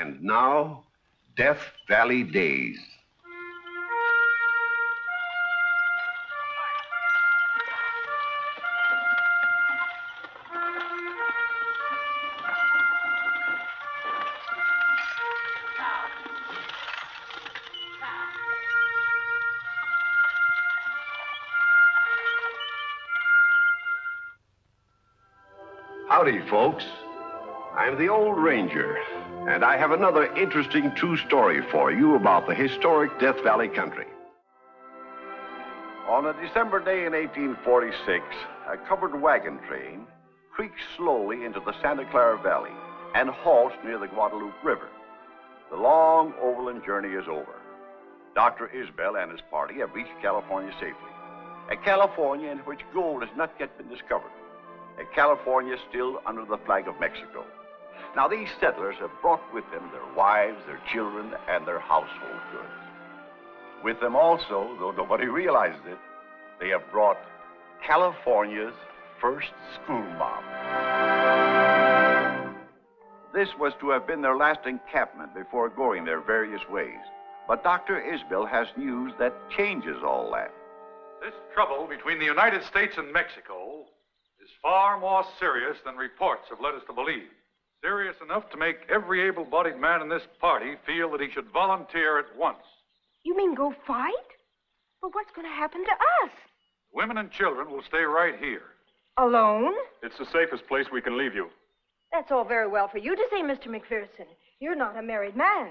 And now, Death Valley Days. Howdy, folks. I'm the Old Ranger, and I have another interesting true story for you about the historic Death Valley country. On a December day in 1846, a covered wagon train creaks slowly into the Santa Clara Valley and halts near the Guadalupe River. The long overland journey is over. Dr. Isbell and his party have reached California safely, a California in which gold has not yet been discovered. A California still under the flag of Mexico. Now, these settlers have brought with them their wives, their children, and their household goods. With them also, though nobody realizes it, they have brought California's first school mom. This was to have been their last encampment before going their various ways. But Dr. Isbell has news that changes all that. This trouble between the United States and Mexico is far more serious than reports have led us to believe. Serious enough to make every able-bodied man in this party feel that he should volunteer at once. You mean go fight? But what's going to happen to us? Women and children will stay right here. Alone? It's the safest place we can leave you. That's all very well for you to say, Mr. McPherson. You're not a married man.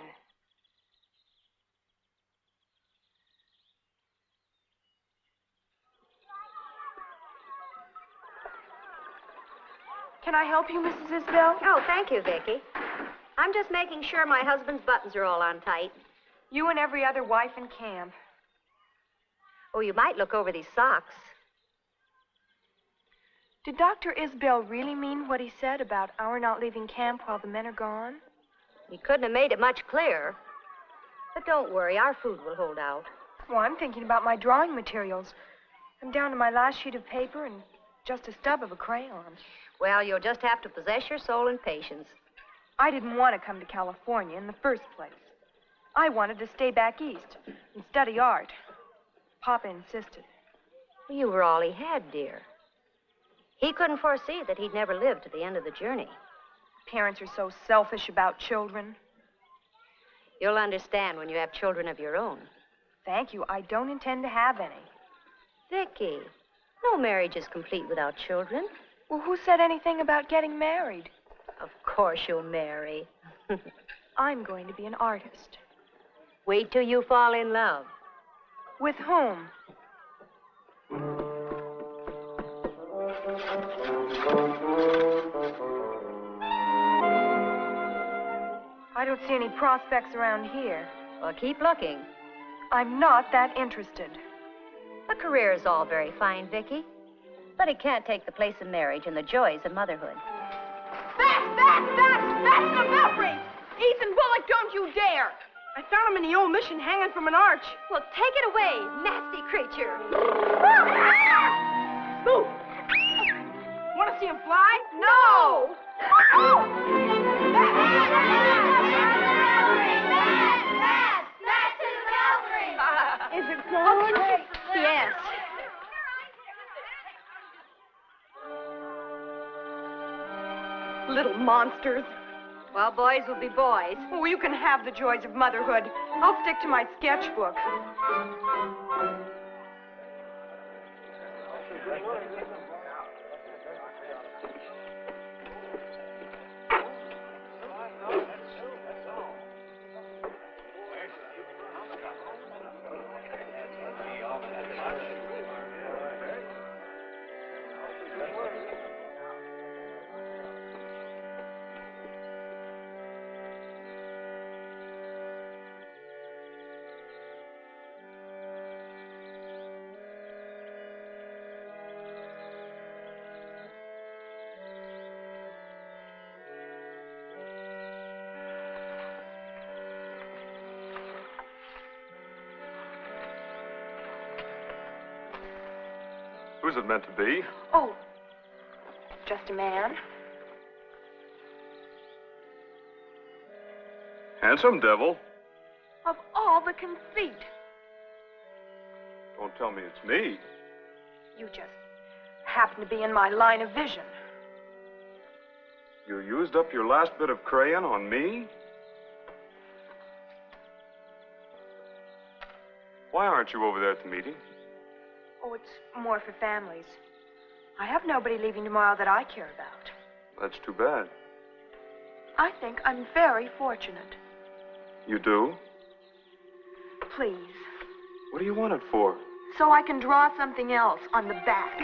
Can I help you, Mrs. Isbell? Oh, thank you, Vicky. I'm just making sure my husband's buttons are all on tight. You and every other wife in camp. Oh, you might look over these socks. Did Dr. Isbell really mean what he said about our not leaving camp while the men are gone? He couldn't have made it much clearer. But don't worry, our food will hold out. Well, I'm thinking about my drawing materials. I'm down to my last sheet of paper and just a stub of a crayon. Well, you'll just have to possess your soul in patience. I didn't want to come to California in the first place. I wanted to stay back east and study art. Papa insisted. Well, you were all he had, dear. He couldn't foresee that he'd never live to the end of the journey. Parents are so selfish about children. You'll understand when you have children of your own. Thank you. I don't intend to have any. Vicky, no marriage is complete without children. Well, who said anything about getting married? Of course you'll marry. I'm going to be an artist. Wait till you fall in love. With whom? I don't see any prospects around here. Well, keep looking. I'm not that interested. A career is all very fine, Vicky. But it can't take the place of marriage and the joys of motherhood. That's the belfry! Ethan Bullock, don't you dare! I found him in the old mission hanging from an arch. Well, take it away, nasty creature. Boo! Want to see him fly? No! Is it closed? Yes. Little monsters. Well, boys will be boys. Oh, you can have the joys of motherhood. I'll stick to my sketchbook. Who's it meant to be? Oh, just a man. Handsome devil. Of all the conceit. Don't tell me it's me. You just happen to be in my line of vision. You used up your last bit of crayon on me? Why aren't you over there at the meeting? Oh, it's more for families. I have nobody leaving tomorrow that I care about. That's too bad. I think I'm very fortunate. You do? Please. What do you want it for? So I can draw something else on the back.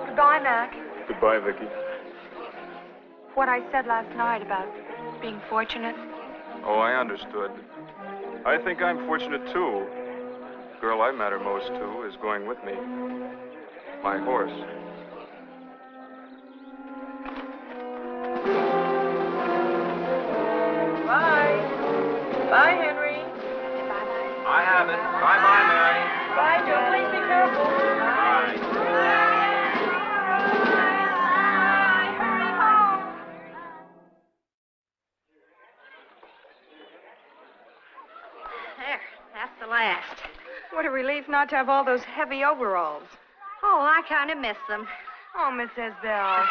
Goodbye, Mac. Goodbye, Vicky. What I said last night about being fortunate. Oh, I understood. I think I'm fortunate, too. The girl I matter most to is going with me. My horse. Bye. Bye, Henry. I have it. Bye-bye, Mary. Bye, Joe. Please be careful. There, that's the last. What a relief not to have all those heavy overalls. Oh, I kind of miss them. Oh, Miss Isbell.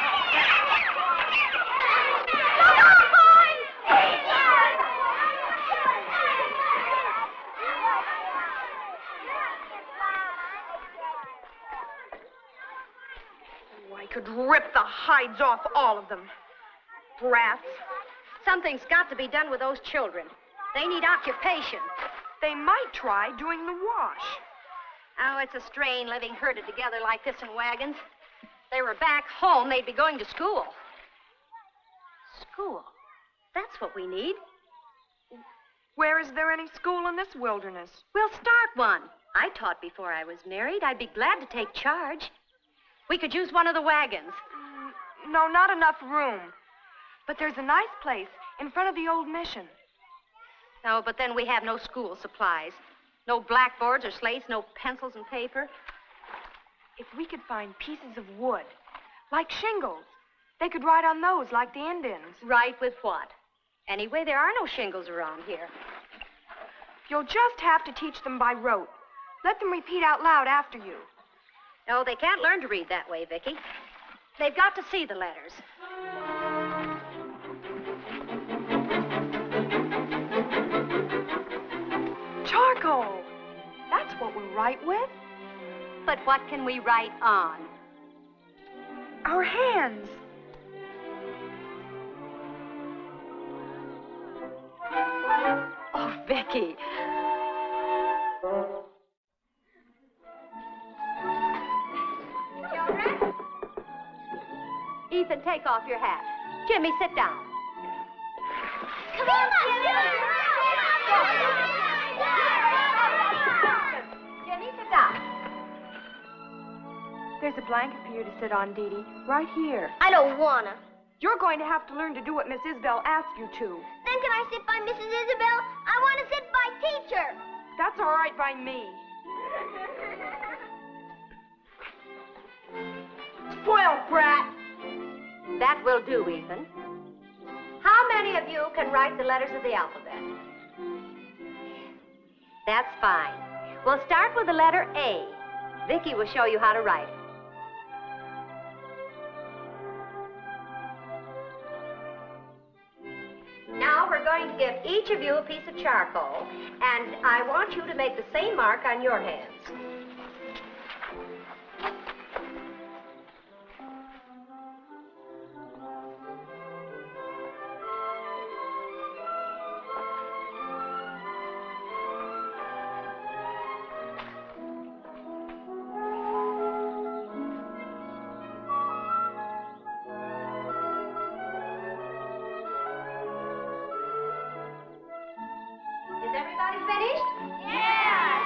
Oh, I could rip the hides off all of them. Brats. Something's got to be done with those children. They need occupation. They might try doing the wash. Oh, it's a strain living herded together like this in wagons. If they were back home, they'd be going to school. School? That's what we need. Where is there any school in this wilderness? We'll start one. I taught before I was married. I'd be glad to take charge. We could use one of the wagons. No, not enough room. But there's a nice place in front of the old mission. No, but then we have no school supplies. No blackboards or slates, no pencils and paper. If we could find pieces of wood, like shingles, they could ride on those like the Indians. Right with what? Anyway, there are no shingles around here. You'll just have to teach them by rote. Let them repeat out loud after you. No, they can't learn to read that way, Vicky. They've got to see the letters. Charcoal. That's what we write with. But what can we write on? Our hands. Oh, Vicky. Children? Ethan, take off your hat. Jimmy, sit down. Come on, Jimmy, sit down. There's a blanket for you to sit on, Dee Dee. Right here. I don't wanna. You're going to have to learn to do what Miss Isbell asks you to. Then can I sit by Mrs. Isabel? I want to sit by teacher. That's all right by me. Spoiled brat. That will do, Ethan. How many of you can write the letters of the alphabet? That's fine. We'll start with the letter A. Vicky will show you how to write it. Now we're going to give each of you a piece of charcoal, and I want you to make the same mark on your hands. everybody finished? Yes.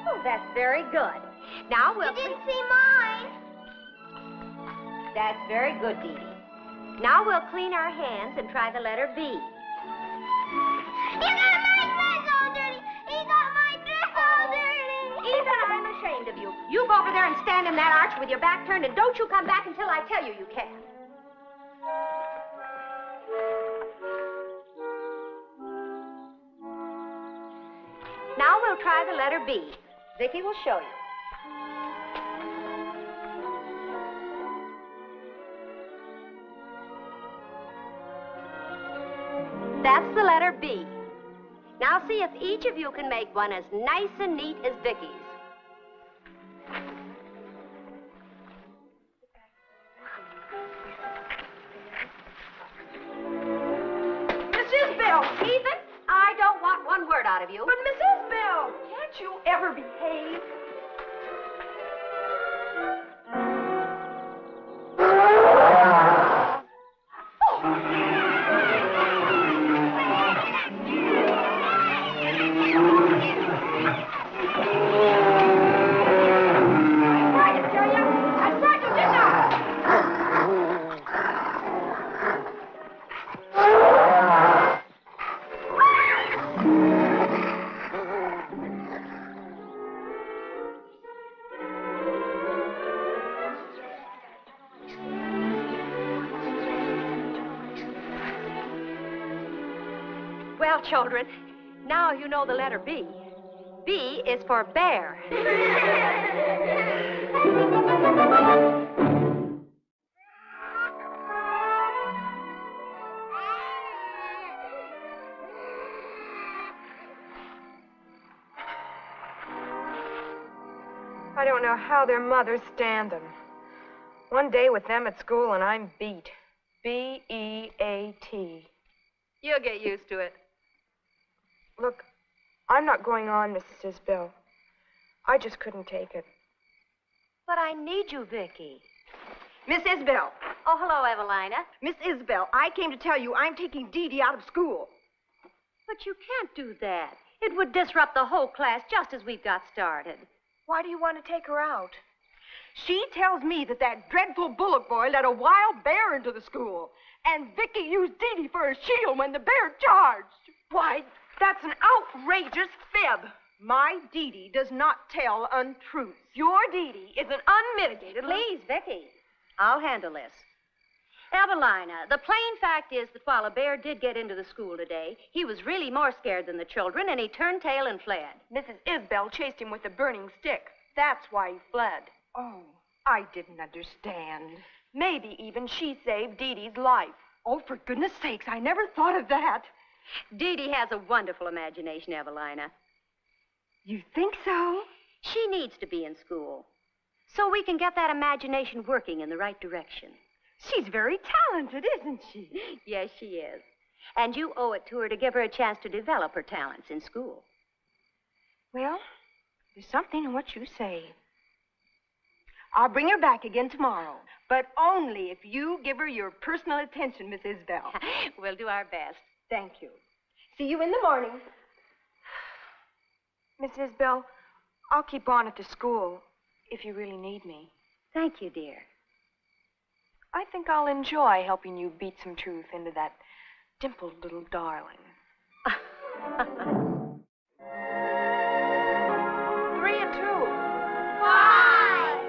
Oh, that's very good. Now we'll... You didn't see mine. That's very good, Dee Dee. Now we'll clean our hands and try the letter B. He got my dress all dirty. He got my dress all dirty. Even I'm ashamed of you. You go over there and stand in that arch with your back turned, and don't you come back until I tell you you can. Now we'll try the letter B. Vicki will show you. That's the letter B. Now see if each of you can make one as nice and neat as Vicki's. Miss Isbell! Ethan, I don't want one word out of you. But Miss Isbell, can't you ever behave? Well, children, now you know the letter B. B is for bear. I don't know how their mothers stand them. One day with them at school and I'm beat. B-E-A-T. You'll get used to it. Look, I'm not going on, Mrs. Isbell. I just couldn't take it. But I need you, Vicki. Miss Isbell. Oh, hello, Evelina. Miss Isbell, I came to tell you I'm taking Dee Dee out of school. But you can't do that. It would disrupt the whole class just as we've got started. Why do you want to take her out? She tells me that dreadful Bullock boy let a wild bear into the school, and Vicky used Dee Dee for a shield when the bear charged. Why, That's an outrageous fib. My Dee Dee does not tell untruths. Your Dee Dee is an unmitigated... Please, Vicky. I'll handle this. Evelina, the plain fact is that while a bear did get into the school today, he was really more scared than the children, and he turned tail and fled. Mrs. Isbell chased him with a burning stick. That's why he fled. Oh, I didn't understand. Maybe even she saved Dee Dee's life. Oh, for goodness sakes, I never thought of that. Dee Dee has a wonderful imagination, Evelina. You think so? She needs to be in school, so we can get that imagination working in the right direction. She's very talented, isn't she? Yes, she is. And you owe it to her to give her a chance to develop her talents in school. Well, there's something in what you say. I'll bring her back again tomorrow, but only if you give her your personal attention, Miss Isbell. We'll do our best. Thank you. See you in the morning. Miss Isbell, I'll keep on at the school if you really need me. Thank you, dear. I think I'll enjoy helping you beat some truth into that dimpled little darling. 3 and 2. 5.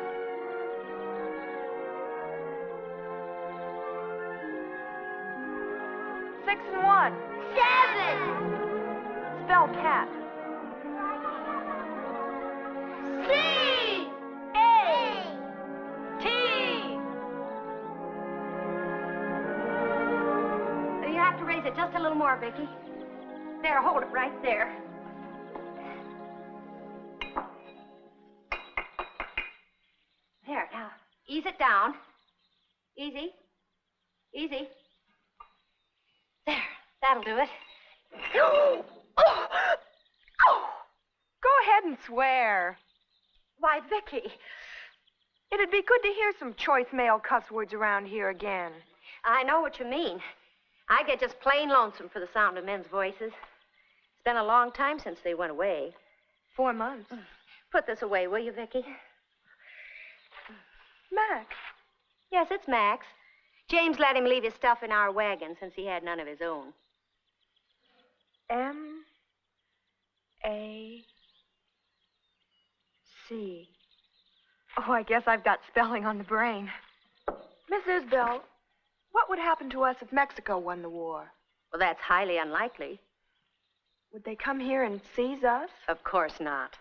6 and 1. 7. Spell cat. C. A. T. You have to raise it just a little more, Vicky. There, hold it right there. There, now, ease it down. Easy. Easy. There, that'll do it. Go ahead and swear. Why, Vicky. It'd be good to hear some choice male cuss words around here again. I know what you mean. I get just plain lonesome for the sound of men's voices. It's been a long time since they went away. 4 months. Put this away, will you, Vicky? Max. Yes, it's Max. James let him leave his stuff in our wagon since he had none of his own. M-A-C. Oh, I guess I've got spelling on the brain. Miss Isbell, what would happen to us if Mexico won the war? Well, that's highly unlikely. Would they come here and seize us? Of course not.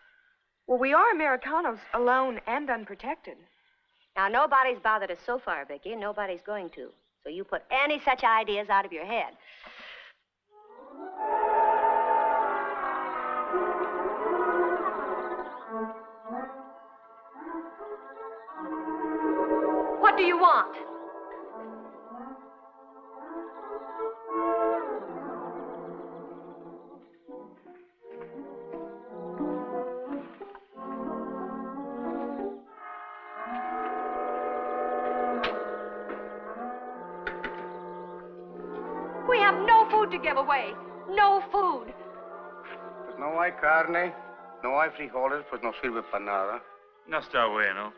Well, we are Americanos, alone and unprotected. Now, nobody's bothered us so far, Vicky, and nobody's going to. So you put any such ideas out of your head. What do you want? We have no food to give away. No food. Pues no hay carne, no hay frijoles, pues no sirve para nada. No está bueno.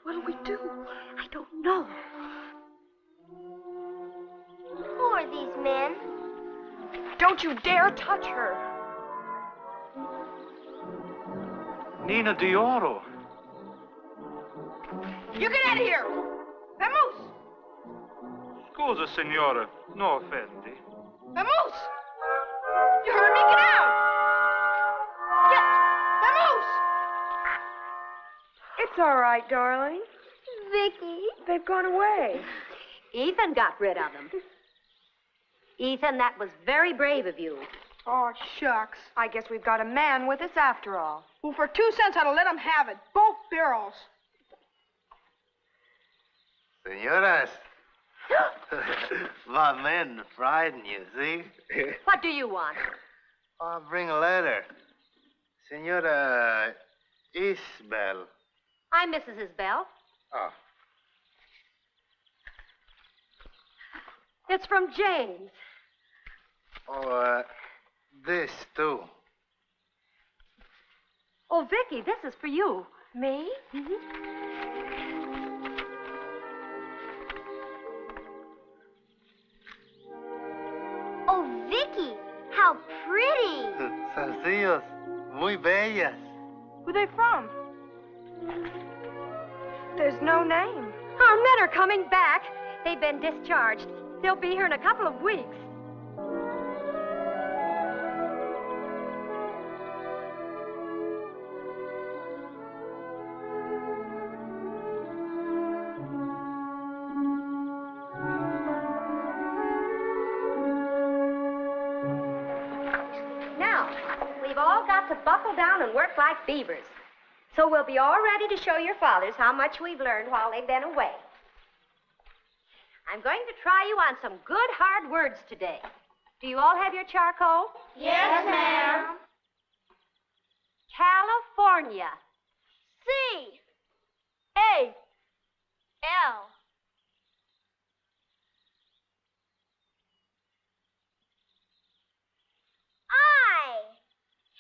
What do we do? I don't know. Who are these men? Don't you dare touch her. Nina de Oro. You get out of here! Vamos! Scusa, signora. No offendi. Vamos! You heard me? Get out! Get! Vamos! It's all right, darling. Vicky. They've gone away. Ethan got rid of them. Ethan, that was very brave of you. Oh, shucks. I guess we've got a man with us after all. Well, for 2 cents, I'd let them have it. Both barrels. Señoras, my men frighten you, see? What do you want? I'll bring a letter. Senora Isbel. I'm Mrs. Isbell. Oh. It's from James. Oh, this too. Oh, Vicky, this is for you. Me? Oh, Vicky, how pretty. Sencillos, muy bellas. Who they from? There's no name. Our men are coming back. They've been discharged. They'll be here in a couple of weeks. Now, we've all got to buckle down and work like beavers. So we'll be all ready to show your fathers how much we've learned while they've been away. I'm going to try you on some good hard words today. Do you all have your charcoal? Yes, ma'am. California. C-A-L.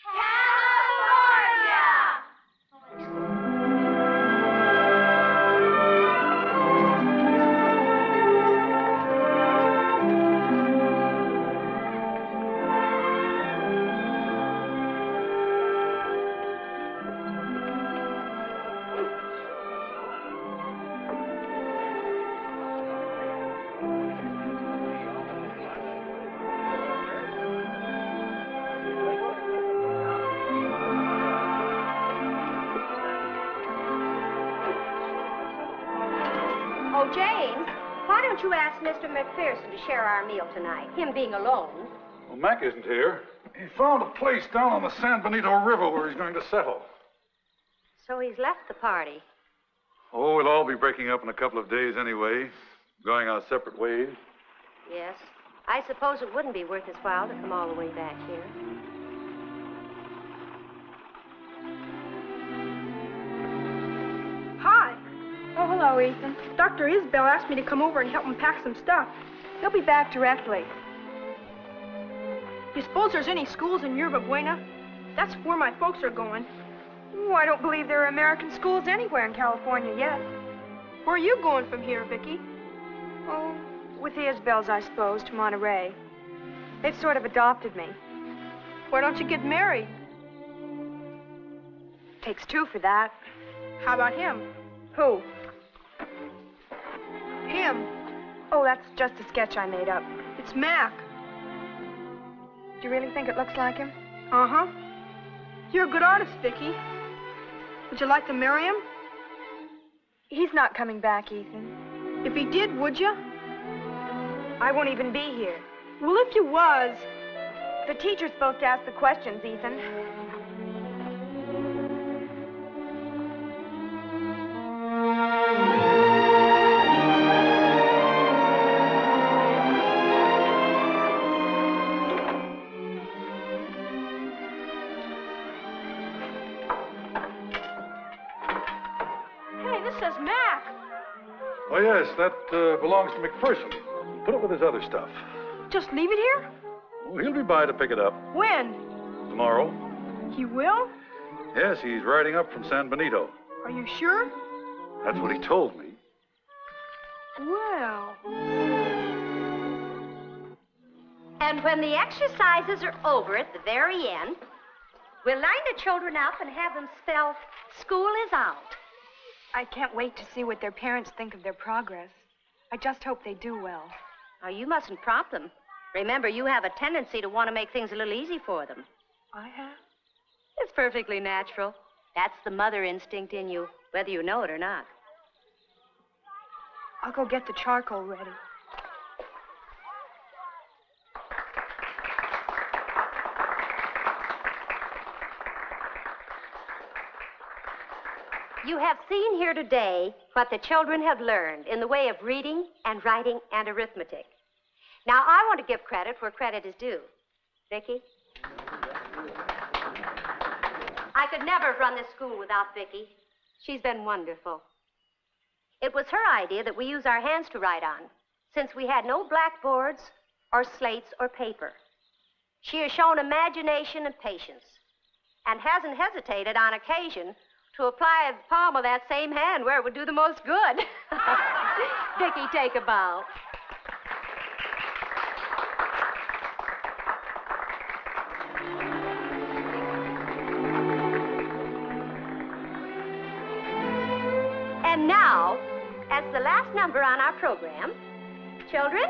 California. Oh, James, why don't you ask Mr. McPherson to share our meal tonight, him being alone? Well, Mac isn't here. He found a place down on the San Benito River where he's going to settle. So he's left the party. Oh, we'll all be breaking up in a couple of days anyway, going our separate ways. Yes. I suppose it wouldn't be worth his while to come all the way back here. Hello, Ethan. Dr. Isbell asked me to come over and help him pack some stuff. He'll be back directly. You suppose there's any schools in Yerba Buena? That's where my folks are going. Oh, I don't believe there are American schools anywhere in California yet. Where are you going from here, Vicky? Oh, with the Isbells, I suppose, to Monterey. They've sort of adopted me. Why don't you get married? Takes two for that. How about him? Who? Him. Oh, that's just a sketch I made up. It's Mac. Do you really think it looks like him? Uh-huh. You're a good artist, Vicky. Would you like to marry him? He's not coming back, Ethan. If he did, would you? I won't even be here. Well, if you was... The teacher's supposed to ask the questions, Ethan. Hey, this says Mac. Oh, yes, that belongs to McPherson. Put it with his other stuff. Just leave it here? Oh, he'll be by to pick it up When? tomorrow. He will? Yes, he's riding up from San Benito. Are you sure? That's what he told me. Well... And when the exercises are over at the very end, we'll line the children up and have them spell, "School is out." I can't wait to see what their parents think of their progress. I just hope they do well. Now, you mustn't prompt them. Remember, you have a tendency to want to make things a little easy for them. I have? It's perfectly natural. That's the mother instinct in you, whether you know it or not. I'll go get the charcoal ready. You have seen here today what the children have learned in the way of reading and writing and arithmetic. Now, I want to give credit where credit is due. Vicki? I could never have run this school without Vicki. She's been wonderful. It was her idea that we use our hands to write on, since we had no blackboards or slates or paper. She has shown imagination and patience, and hasn't hesitated on occasion to apply the palm of that same hand where it would do the most good. Vicki, take a bow. And now, as the last number on our program, children,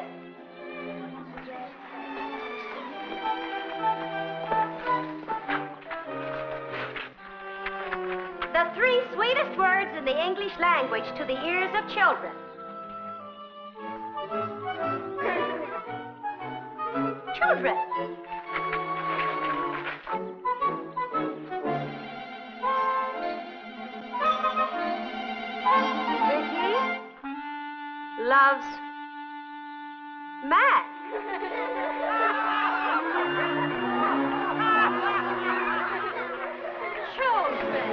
the three sweetest words in the English language to the ears of children. Children. Vicky loves Matt. Children.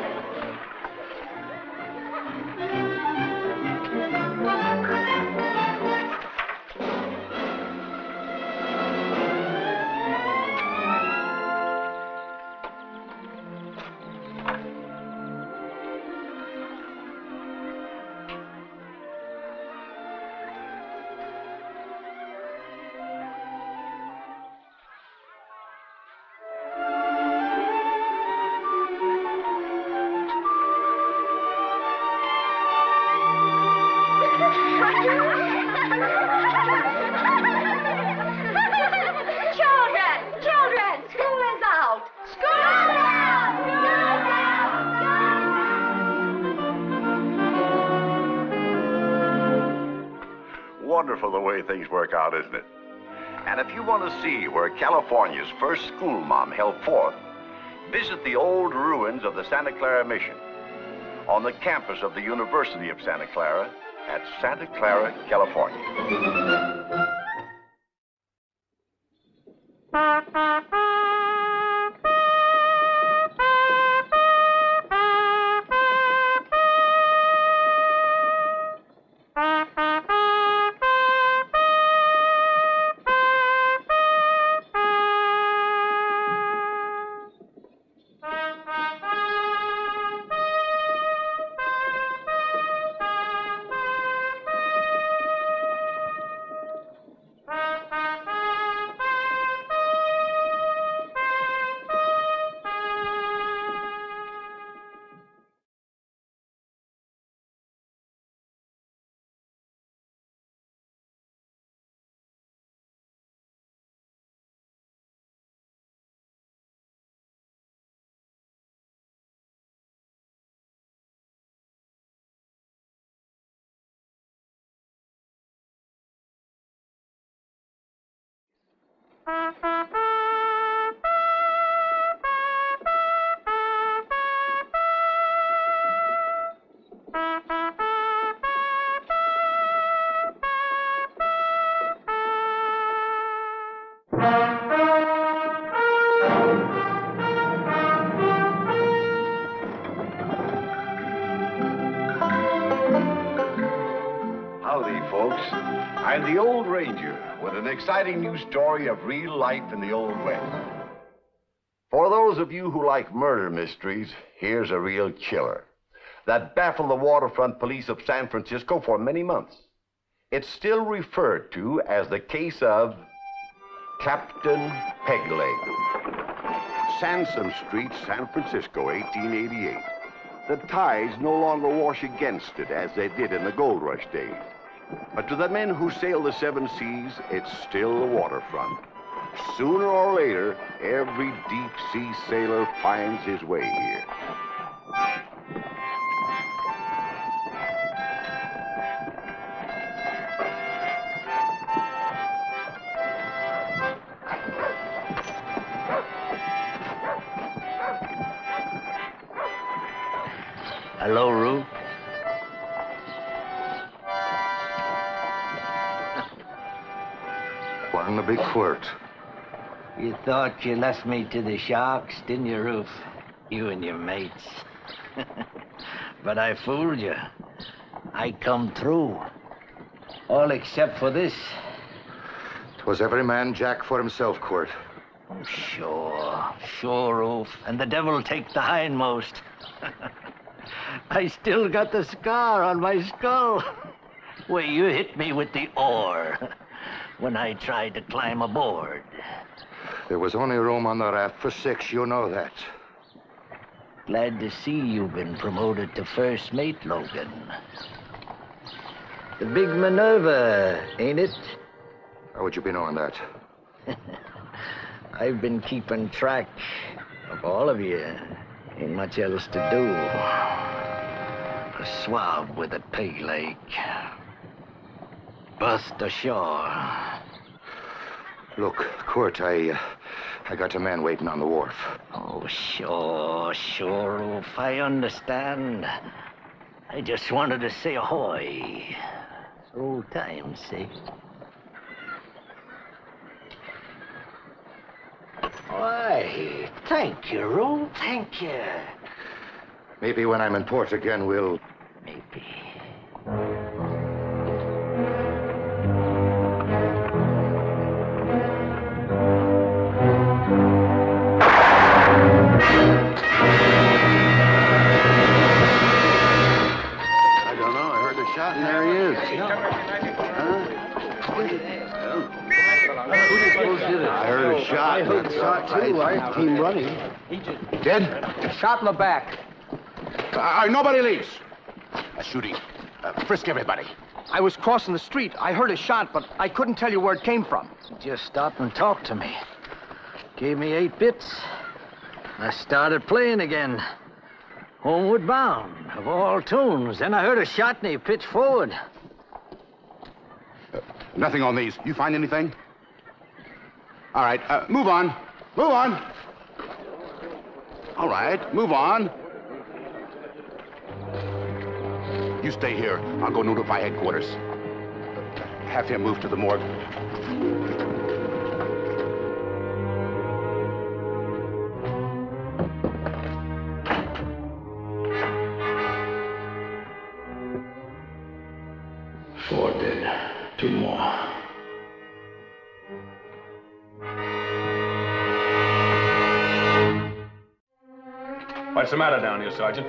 Children, school is out. School is out. Wonderful the way things work out, isn't it? And if you want to see where California's first schoolma'am held forth, visit the old ruins of the Santa Clara Mission on the campus of the University of Santa Clara at Santa Clara, California. Howdy, folks. I'm the Old Ranger with an exciting new story of real life in the Old West. For those of you who like murder mysteries, here's a real killer that baffled the waterfront police of San Francisco for many months. It's still referred to as the case of Captain Pegleg. Sansom Street, San Francisco, 1888. The tides no longer wash against it as they did in the gold rush days. But to the men who sail the seven seas, it's still the waterfront. Sooner or later, every deep-sea sailor finds his way here. Hello, Roo. Wasn't a big flirt. You thought you left me to the sharks, didn't you, Roof? You and your mates. But I fooled you. I come through. All except for this. 'Twas every man Jack for himself, Court. Oh, sure, Roof. And the devil take the hindmost. I still got the scar on my skull where you hit me with the oar when I tried to climb aboard. There was only room on the raft for 6, you know that. Glad to see you've been promoted to first mate, Logan. The big Minerva, ain't it? How would you be knowing that? I've been keeping track of all of you. Ain't much else to do. A swab with a Pegleg. Bust ashore. Look, Court, I got a man waiting on the wharf. Oh, sure, Roof. I understand. I just wanted to say ahoy. For old time's sake. Why, thank you, Roof. Thank you. Maybe when I'm in port again, we'll... Maybe. I don't know. I heard a shot, and there he is. I heard a shot. I heard a shot, too. I came running. Dead? Shot in the back. Nobody leaves. Shooting. Frisk everybody. I was crossing the street. I heard a shot, but I couldn't tell you where it came from. Just stopped and talked to me. Gave me 8 bits. I started playing again. Homeward Bound, of all tunes. Then I heard a shot and he pitched forward. Nothing on these. You find anything? All right, move on. Move on. All right, move on. You stay here. I'll go notify headquarters. Have him move to the morgue. Four dead. 2 more. What's the matter down here, Sergeant?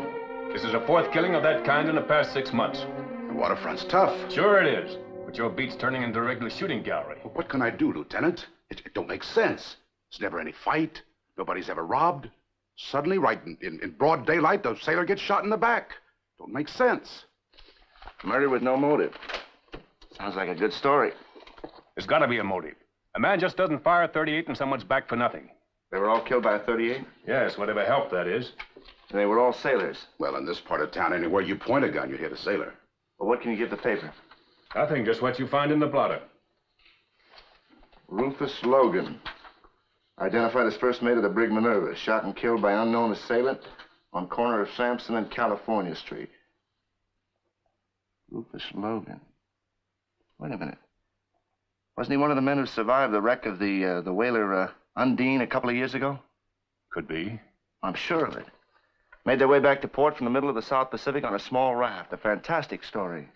This is the 4th killing of that kind in the past 6 months. The waterfront's tough. Sure it is. But your beat's turning into a regular shooting gallery. Well, what can I do, Lieutenant? It don't make sense. There's never any fight. Nobody's ever robbed. Suddenly, right in broad daylight, the sailor gets shot in the back. Don't make sense. Murder with no motive. Sounds like a good story. There's got to be a motive. A man just doesn't fire a 38 in someone's back for nothing. They were all killed by a 38? Yes, whatever help that is. And they were all sailors. Well, in this part of town, anywhere you point a gun, you hit a sailor. Well, what can you give the paper? Nothing, just what you find in the blotter. Rufus Logan. Identified as first mate of the brig Minerva. Shot and killed by unknown assailant on corner of Sampson and California Street. Rufus Logan. Wait a minute. Wasn't he one of the men who survived the wreck of the whaler Undine a couple of years ago? Could be. I'm sure of it. Made their way back to port from the middle of the South Pacific on a small raft. A fantastic story.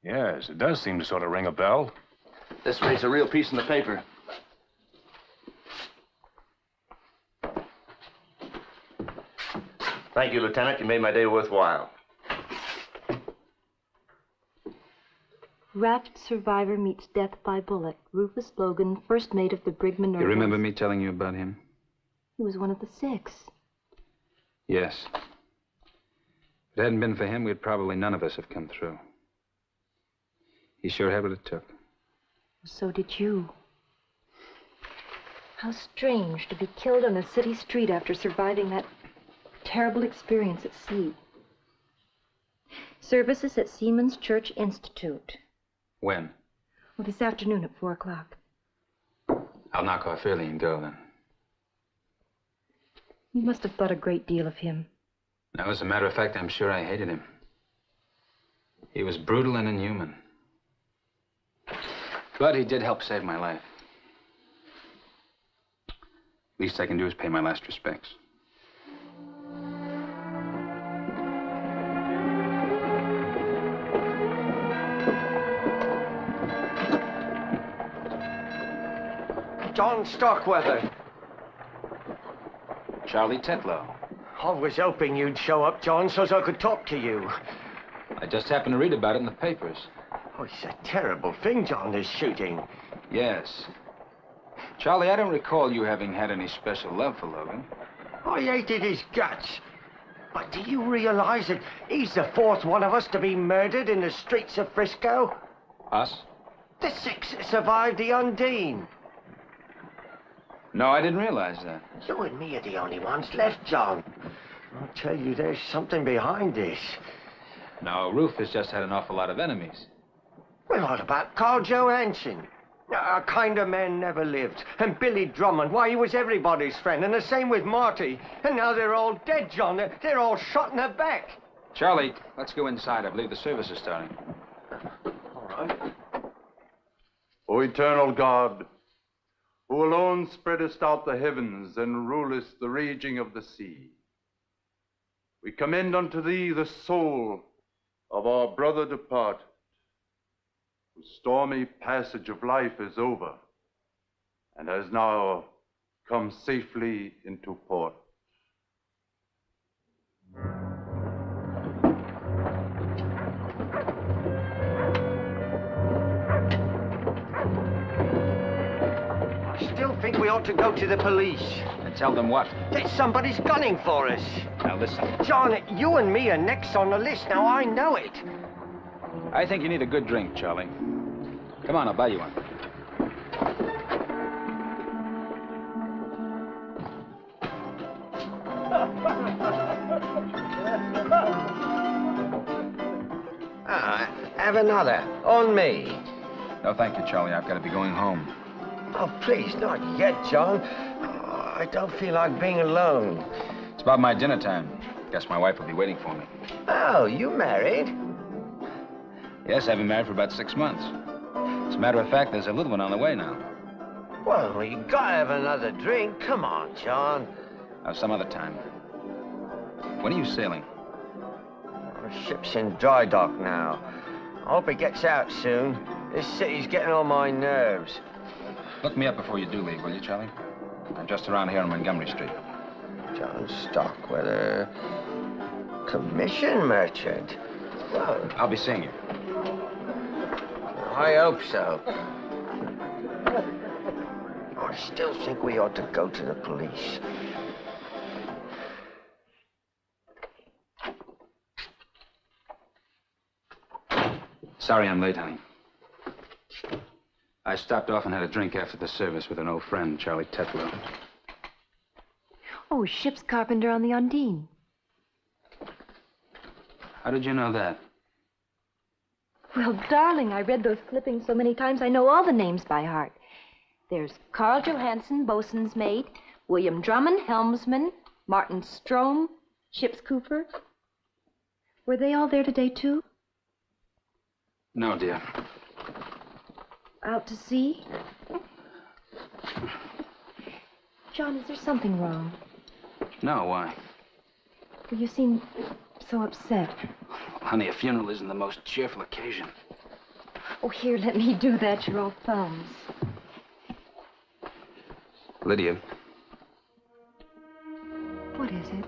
Yes, it does seem to sort of ring a bell. This way's a real piece in the paper. Thank you, Lieutenant. You made my day worthwhile. Raft survivor meets death by bullet. Rufus Logan, first mate of the brig Minerva. You remember me telling you about him? He was one of the 6. Yes. If it hadn't been for him, we'd probably none of us have come through. He sure had what it took. So did you. How strange to be killed on a city street after surviving that terrible experience at sea. Services at Seaman's Church Institute. When? Well, this afternoon at 4 o'clock. I'll knock off early and go then. You must have thought a great deal of him. Now, as a matter of fact, I'm sure I hated him. He was brutal and inhuman. But he did help save my life. Least I can do is pay my last respects. John Starkweather. Charlie Tetlow. I was hoping you'd show up, John, so I could talk to you. I just happened to read about it in the papers. Oh, it's a terrible thing, John, this shooting. Yes. Charlie, I don't recall you having had any special love for Logan. I hated his guts. But do you realize that he's the 4th one of us to be murdered in the streets of Frisco? Us? The 6 that survived the Undine. No, I didn't realize that. You and me are the only ones left, John. I'll tell you, there's something behind this. No, Rufus just had an awful lot of enemies. Well, what about Carl Johansson? A kinder man never lived. And Billy Drummond, why, he was everybody's friend. And the same with Marty. And now they're all dead, John. They're all shot in the back. Charlie, let's go inside. I believe the service is starting. All right. O eternal God, who alone spreadest out the heavens and rulest the raging of the sea, we commend unto thee the soul of our brother departed, whose stormy passage of life is over and has now come safely into port. I still think we ought to go to the police. And tell them what? That somebody's gunning for us. Now, listen. John, you and me are next on the list. Now, I know it. I think you need a good drink, Charlie. Come on, I'll buy you one. Have another. On me. No, thank you, Charlie. I've got to be going home. Oh, please, not yet, John. Oh, I don't feel like being alone. It's about my dinner time. Guess my wife will be waiting for me. Oh, you married? Yes, I've been married for about 6 months. As a matter of fact, there's a little one on the way now. Well, you gotta have another drink. Come on, John. Some other time. When are you sailing? Our ship's in dry dock now. I hope it gets out soon. This city's getting on my nerves. Look me up before you do leave, will you, Charlie? I'm just around here on Montgomery Street. John Starkweather, commission merchant. Well, I'll be seeing you. I hope so. I still think we ought to go to the police. Sorry I'm late, honey. I stopped off and had a drink after the service with an old friend, Charlie Tetlow. Oh, ship's carpenter on the Undine. How did you know that? Well, darling, I read those clippings so many times I know all the names by heart. There's Carl Johansson, bosun's mate, William Drummond, helmsman, Martin Strom, ship's cooper. Were they all there today, too? No, dear. Out to sea? John, is there something wrong? No, why? Well, you seem so upset. Honey, a funeral isn't the most cheerful occasion. Oh, here, let me do that. You're all thumbs. Lydia. What is it?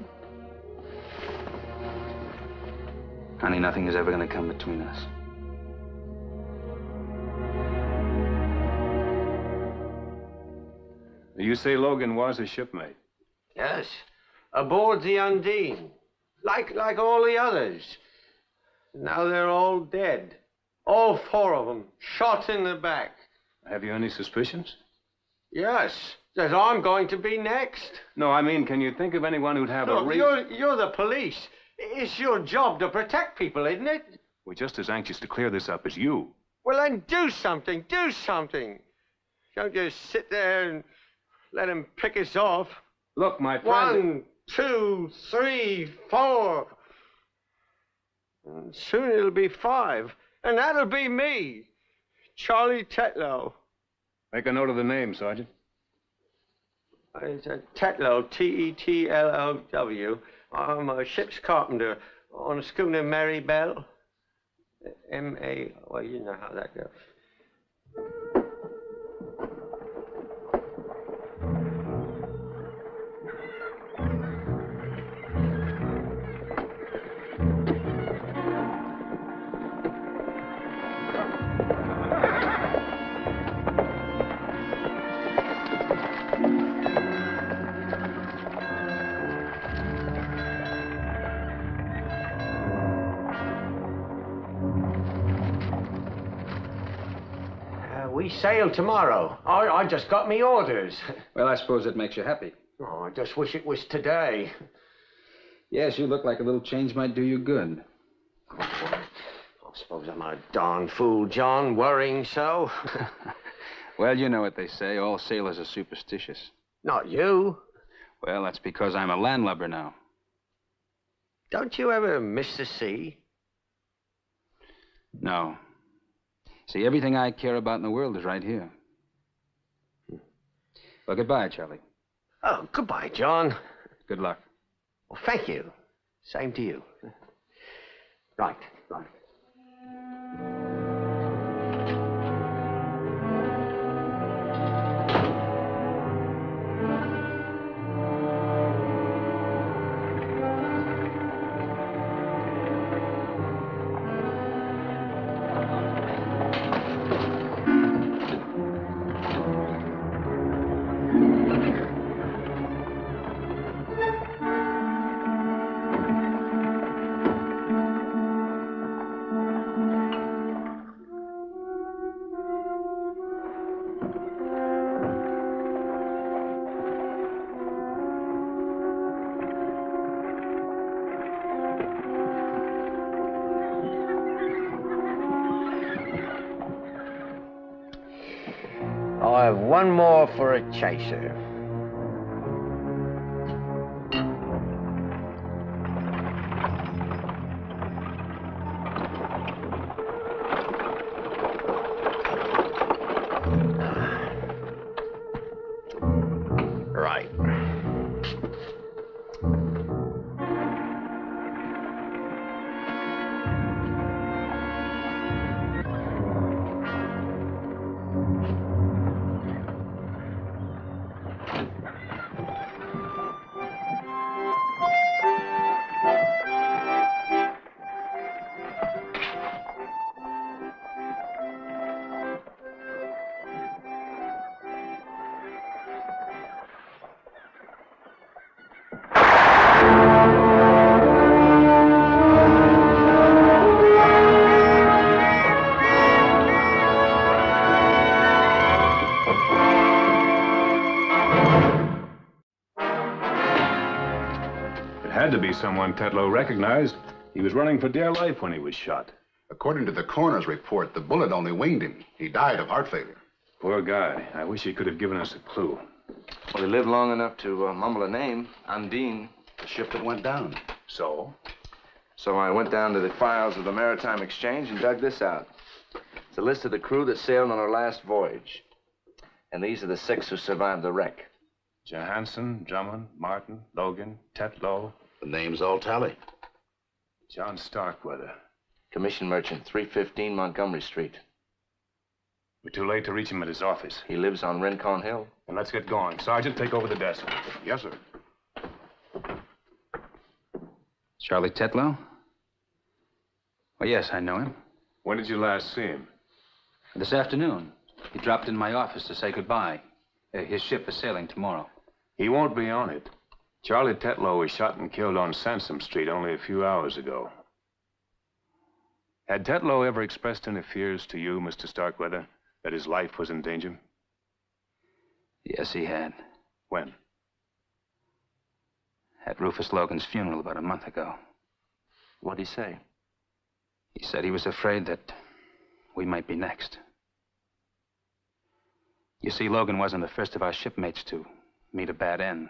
Honey, nothing is ever going to come between us. You say Logan was a shipmate? Yes, aboard the Undine, like all the others. Now they're all dead. All 4 of them, shot in the back. Have you any suspicions? Yes, that I'm going to be next. No, I mean, can you think of anyone who'd have a Look, reason? you're the police. It's your job to protect people, isn't it? We're just as anxious to clear this up as you. Well, then do something. Do something. Don't just sit there and let him pick us off. Look, my friend... 1, 2, 3, 4. And soon it'll be 5. And that'll be me, Charlie Tetlow. Make a note of the name, Sergeant. It's Tetlow, Tetlow. I'm a ship's carpenter on a schooner Mary Bell. M.A. Well, you know how that goes. We sail tomorrow. I just got me orders. Well, I suppose it makes you happy. Oh, I just wish it was today. Yes, you look like a little change might do you good. I suppose I'm a darn fool, John, worrying so. Well, you know what they say. All sailors are superstitious. Not you. Well, that's because I'm a landlubber now. Don't you ever miss the sea? No. See, everything I care about in the world is right here. Well, goodbye, Charlie. Oh, goodbye, John. Good luck. Well, thank you. Same to you. Right. I have one more for a chaser. Right. Had to be someone Tetlow recognized. He was running for dear life when he was shot. According to the coroner's report, the bullet only winged him. He died of heart failure. Poor guy. I wish he could have given us a clue. Well, he lived long enough to mumble a name, Undine. The ship that went down. So? So I went down to the files of the Maritime Exchange and dug this out. It's a list of the crew that sailed on her last voyage. And these are the 6 who survived the wreck. Johansson, Drummond, Martin, Logan, Tetlow. The names all tally. John Starkweather. Commission merchant, 315 Montgomery Street. We're too late to reach him at his office. He lives on Rincon Hill. Then let's get going. Sergeant, take over the desk. Yes, sir. Charlie Tetlow? Oh, yes, I know him. When did you last see him? This afternoon. He dropped in my office to say goodbye. His ship is sailing tomorrow. He won't be on it. Charlie Tetlow was shot and killed on Sansom Street only a few hours ago. Had Tetlow ever expressed any fears to you, Mr. Starkweather, that his life was in danger? Yes, he had. When? At Rufus Logan's funeral about a month ago. What'd he say? He said he was afraid that we might be next. You see, Logan wasn't the first of our shipmates to meet a bad end.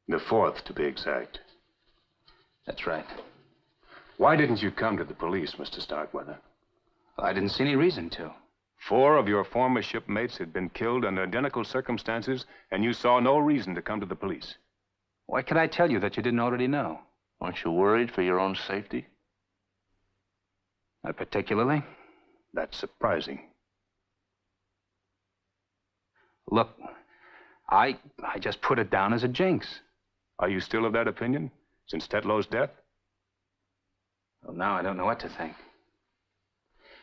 The 4th, to be exact. That's right. Why didn't you come to the police, Mr. Starkweather? Well, I didn't see any reason to. 4 of your former shipmates had been killed under identical circumstances, and you saw no reason to come to the police. Why could I tell you that you didn't already know? Aren't you worried for your own safety? Not particularly. That's surprising. Look, I just put it down as a jinx. Are you still of that opinion, since Tetlow's death? Well, now I don't know what to think.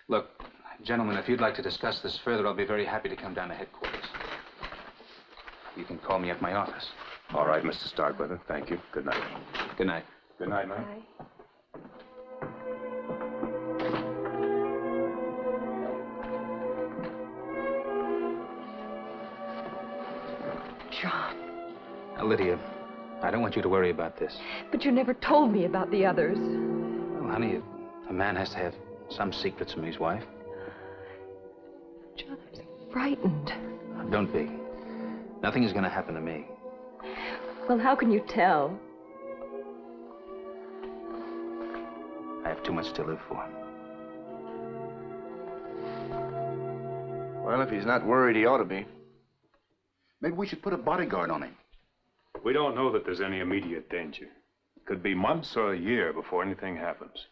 Look, gentlemen, if you'd like to discuss this further, I'll be very happy to come down to headquarters. You can call me at my office. All right, Mr. Starkweather. Thank you. Good night. Good night. Good night, man. Bye. John. Now, Lydia, I don't want you to worry about this. But you never told me about the others. Well, honey, a man has to have some secrets from his wife. John, I'm so frightened. Don't be. Nothing is going to happen to me. Well, how can you tell? I have too much to live for. Well, if he's not worried, he ought to be. Maybe we should put a bodyguard on him. We don't know that there's any immediate danger. It could be months or a year before anything happens.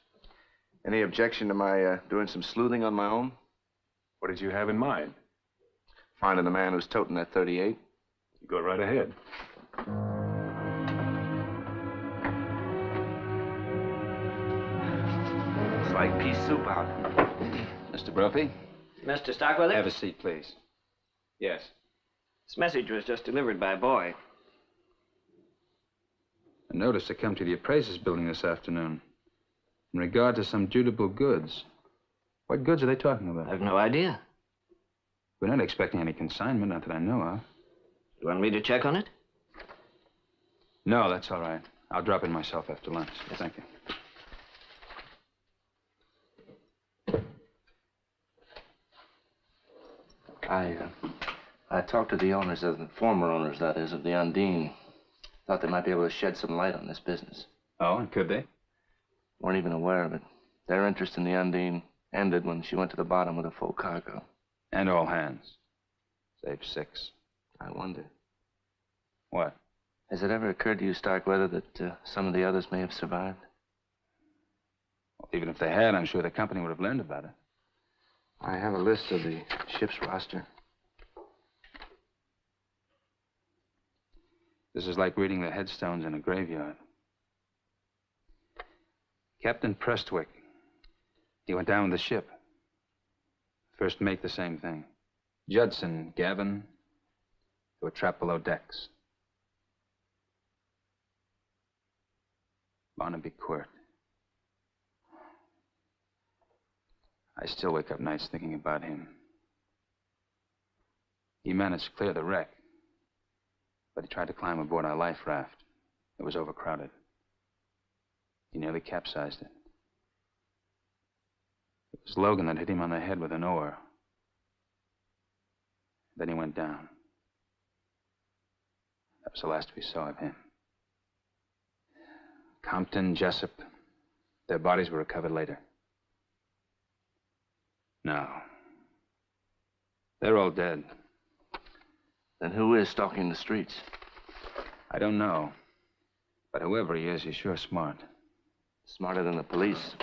Any objection to my doing some sleuthing on my own? What did you have in mind? Finding the man who's toting that 38. You go right ahead. It's like pea soup out. Mr. Brophy? Mr. Starkweather? Have a seat, please. Yes. This message was just delivered by a boy. A notice to come to the appraiser's building this afternoon in regard to some dutiable goods. What goods are they talking about? I've no idea. We're not expecting any consignment, not that I know of. You want me to check on it? No, that's all right. I'll drop in myself after lunch. Thank you. I talked to the owners of the former owners, that is, of the Undine. Thought they might be able to shed some light on this business. Oh, and could they? Weren't even aware of it. Their interest in the Undine ended when she went to the bottom with a full cargo. And all hands. Save 6. I wonder. What? Has it ever occurred to you, Starkweather, that some of the others may have survived? Well, even if they had, I'm sure the company would have learned about it. I have a list of the ship's roster. This is like reading the headstones in a graveyard. Captain Prestwick. He went down with the ship. First mate, the same thing. Judson, Gavin, they were trapped below decks. Barnaby Quirt. I still wake up nights thinking about him. He managed to clear the wreck, but he tried to climb aboard our life raft. It was overcrowded. He nearly capsized it. It was Logan that hit him on the head with an oar. Then he went down. That was the last we saw of him. Compton, Jessup, their bodies were recovered later. No. They're all dead. Then who is stalking the streets? I don't know. But whoever he is, he's sure smart. Smarter than the police.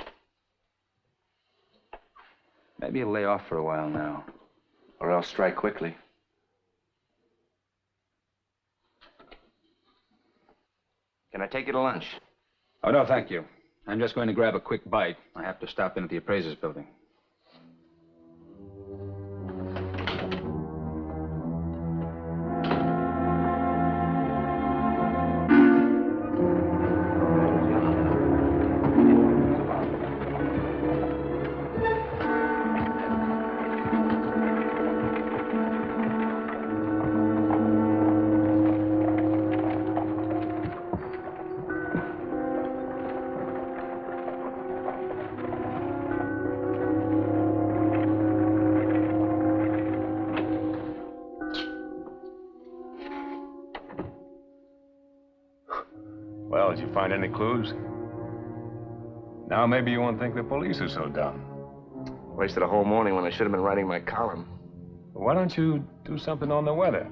Maybe he'll lay off for a while now. Or else strike quickly. Can I take you to lunch? Oh, no, thank you. I'm just going to grab a quick bite. I have to stop in at the appraiser's building. Well, did you find any clues? Now maybe you won't think the police are so dumb. Wasted a whole morning when I should have been writing my column. Why don't you do something on the weather?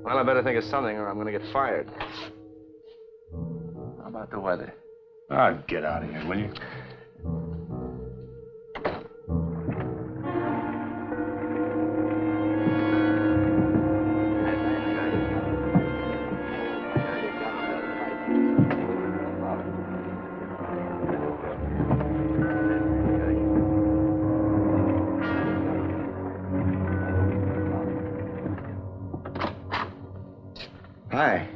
Well, I better think of something or I'm going to get fired. How about the weather? Ah, get out of here, will you? Hi.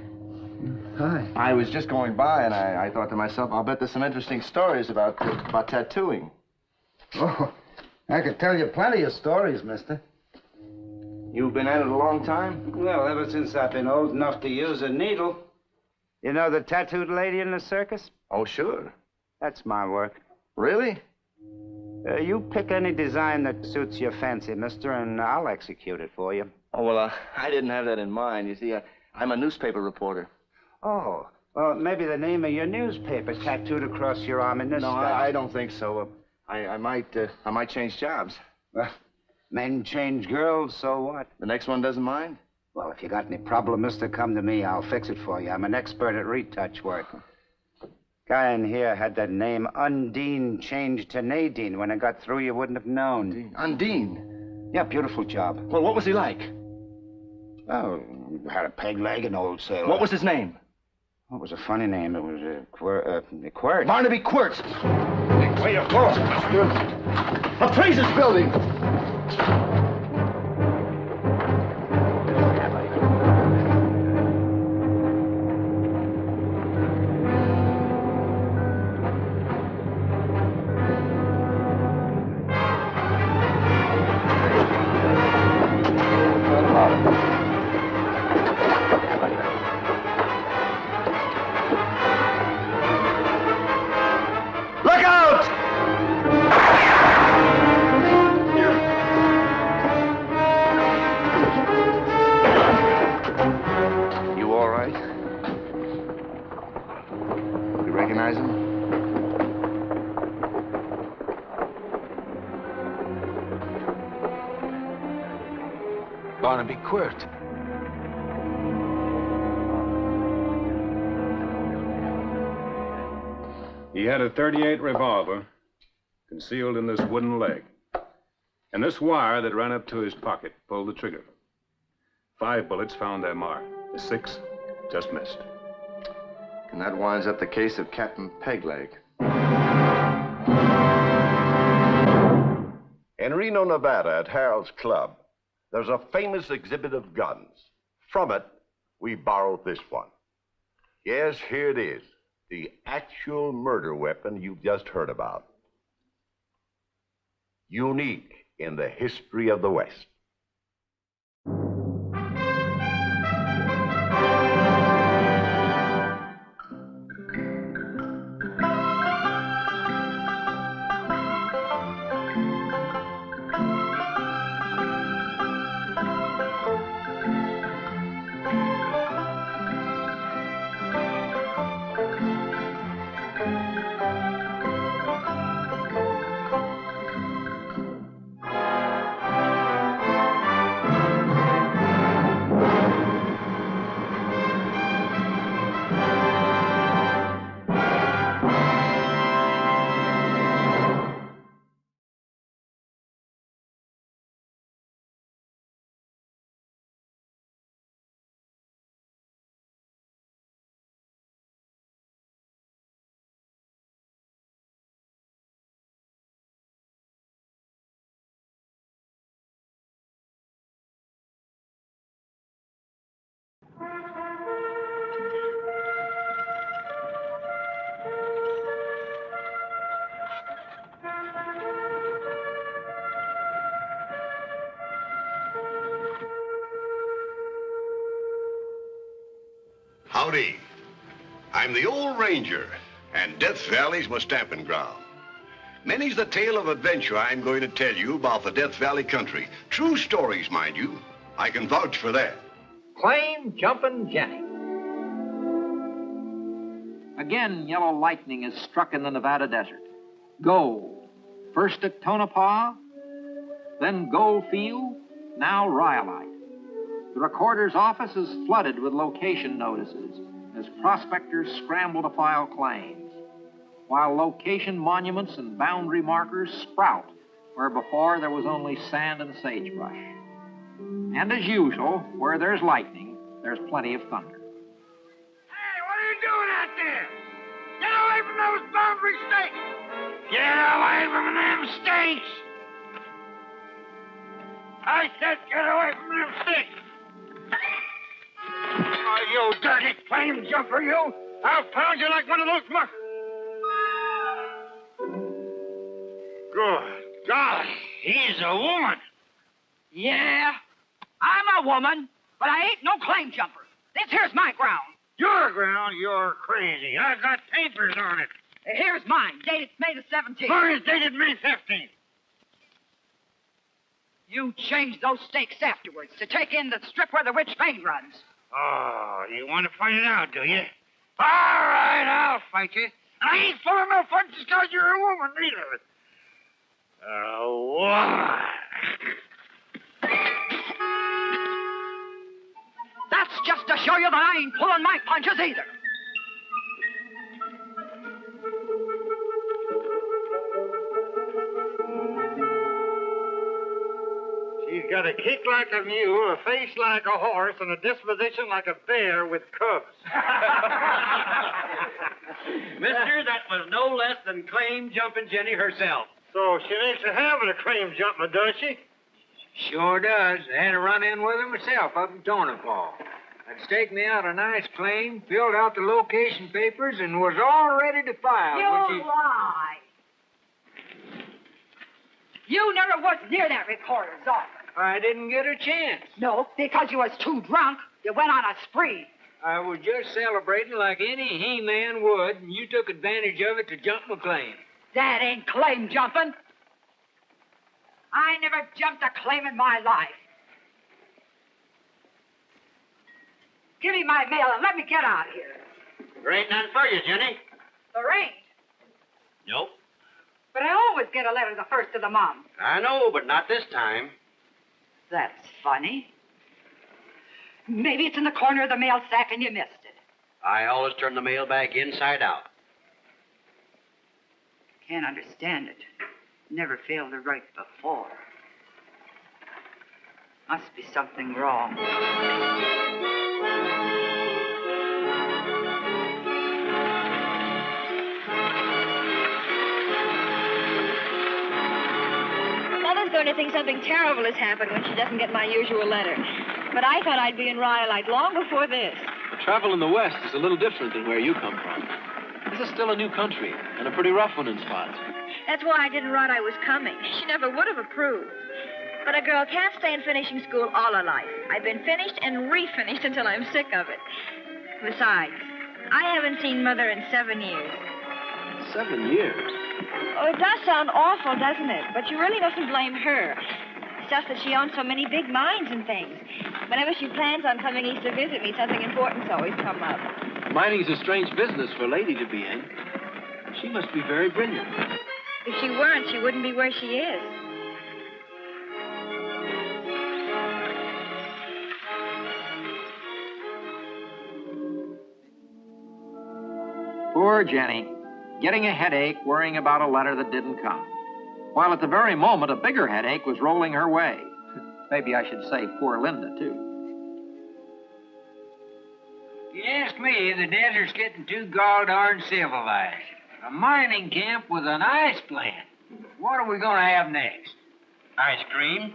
Hi. I was just going by, and I thought to myself, I'll bet there's some interesting stories about tattooing. Oh, I could tell you plenty of stories, mister. You've been at it a long time? Well, ever since I've been old enough to use a needle. You know the tattooed lady in the circus? Oh, sure. That's my work. Really? You pick any design that suits your fancy, mister, and I'll execute it for you. Oh, well, I didn't have that in mind. You see, I'm a newspaper reporter. Oh, well, maybe the name of your newspaper tattooed across your arm in this No, style. I don't think so. I might change jobs. Well, men change girls, so what? The next one doesn't mind? Well, if you got any problem, mister, come to me. I'll fix it for you. I'm an expert at retouch work. Guy in here had that name Undine changed to Nadine. When I got through, you wouldn't have known. Undine? Yeah, beautiful job. Well, what was he like? Oh, had a peg leg, an old sailor. What was his name? It was a funny name. It was Quirt. Barnaby Quirt. Where you going, mister? Appraiser's building. Barnaby Quirt. He had a .38 revolver concealed in this wooden leg. And this wire that ran up to his pocket pulled the trigger. 5 bullets found their mark. The 6th just missed. And that winds up the case of Captain Pegleg. In Reno, Nevada, at Harold's Club, there's a famous exhibit of guns. From it, we borrowed this one. Yes, here it is. The actual murder weapon you've just heard about. Unique in the history of the West. Howdy. I'm the old ranger, and Death Valley's my stamping ground. Many's the tale of adventure I'm going to tell you about the Death Valley country. True stories, mind you. I can vouch for that. Claim Jumpin' Jenny. Again, yellow lightning is struck in the Nevada desert. Gold. First at Tonopah, then Goldfield, now Rhyolite. The recorder's office is flooded with location notices as prospectors scramble to file claims, while location monuments and boundary markers sprout where before there was only sand and sagebrush. And as usual, where there's lightning, there's plenty of thunder. Hey, what are you doing out there? Get away from those boundary stakes! Get away from them stakes! I said get away from them stakes! Oh, you dirty flame jumper, you! I'll pound you like one of those muffins! Good golly, he's a woman. Yeah, I'm a woman, but I ain't no claim jumper. This here's my ground. Your ground? You're crazy. I got papers on it. Here's mine, dated May the 17th. Mine is dated May 15th. You changed those stakes afterwards to take in the strip where the witch vein runs. Oh, you want to fight it out, do you? All right, I'll fight you. I ain't pulling no fun just because you're a woman, either. Woman. That's just to show you that I ain't pulling my punches either. She's got a kick like a mule, a face like a horse, and a disposition like a bear with cubs. Mister, that was no less than Claim Jumpin' Jenny herself. So she makes a habit of claim jumping, does she? Sure does. I had a run-in with her myself up in Tonopah. I'd staked me out a nice claim, filled out the location papers, and was all ready to file. You lie. You never was near that recorder's office. I didn't get a chance. No, because you was too drunk. You went on a spree. I was just celebrating like any he-man would, and you took advantage of it to jump my claim. That ain't claim jumping. I never jumped a claim in my life. Give me my mail and let me get out of here. There ain't none for you, Jenny. There ain't. Nope. But I always get a letter the first of the month. I know, but not this time. That's funny. Maybe it's in the corner of the mail sack and you missed it. I always turn the mail bag inside out. Can't understand it. Never failed to write before. Must be something wrong. Mother's going to think something terrible has happened when she doesn't get my usual letter. But I thought I'd be in Rhyolite long before this. Travel in the West is a little different than where you come from. This is still a new country, and a pretty rough one in spots. That's why I didn't write I was coming. She never would have approved. But a girl can't stay in finishing school all her life. I've been finished and refinished until I'm sick of it. Besides, I haven't seen Mother in 7 years. 7 years? Oh, it does sound awful, doesn't it? But you really mustn't blame her. It's just that she owns so many big mines and things. Whenever she plans on coming east to visit me, something important's always come up. Mining's a strange business for a lady to be in. She must be very brilliant. If she weren't, she wouldn't be where she is. Poor Jenny, getting a headache worrying about a letter that didn't come. While at the very moment, a bigger headache was rolling her way. Maybe I should say poor Linda, too. You ask me, the desert's getting too gall-darn civilized. A mining camp with an ice plant. What are we going to have next? Ice cream?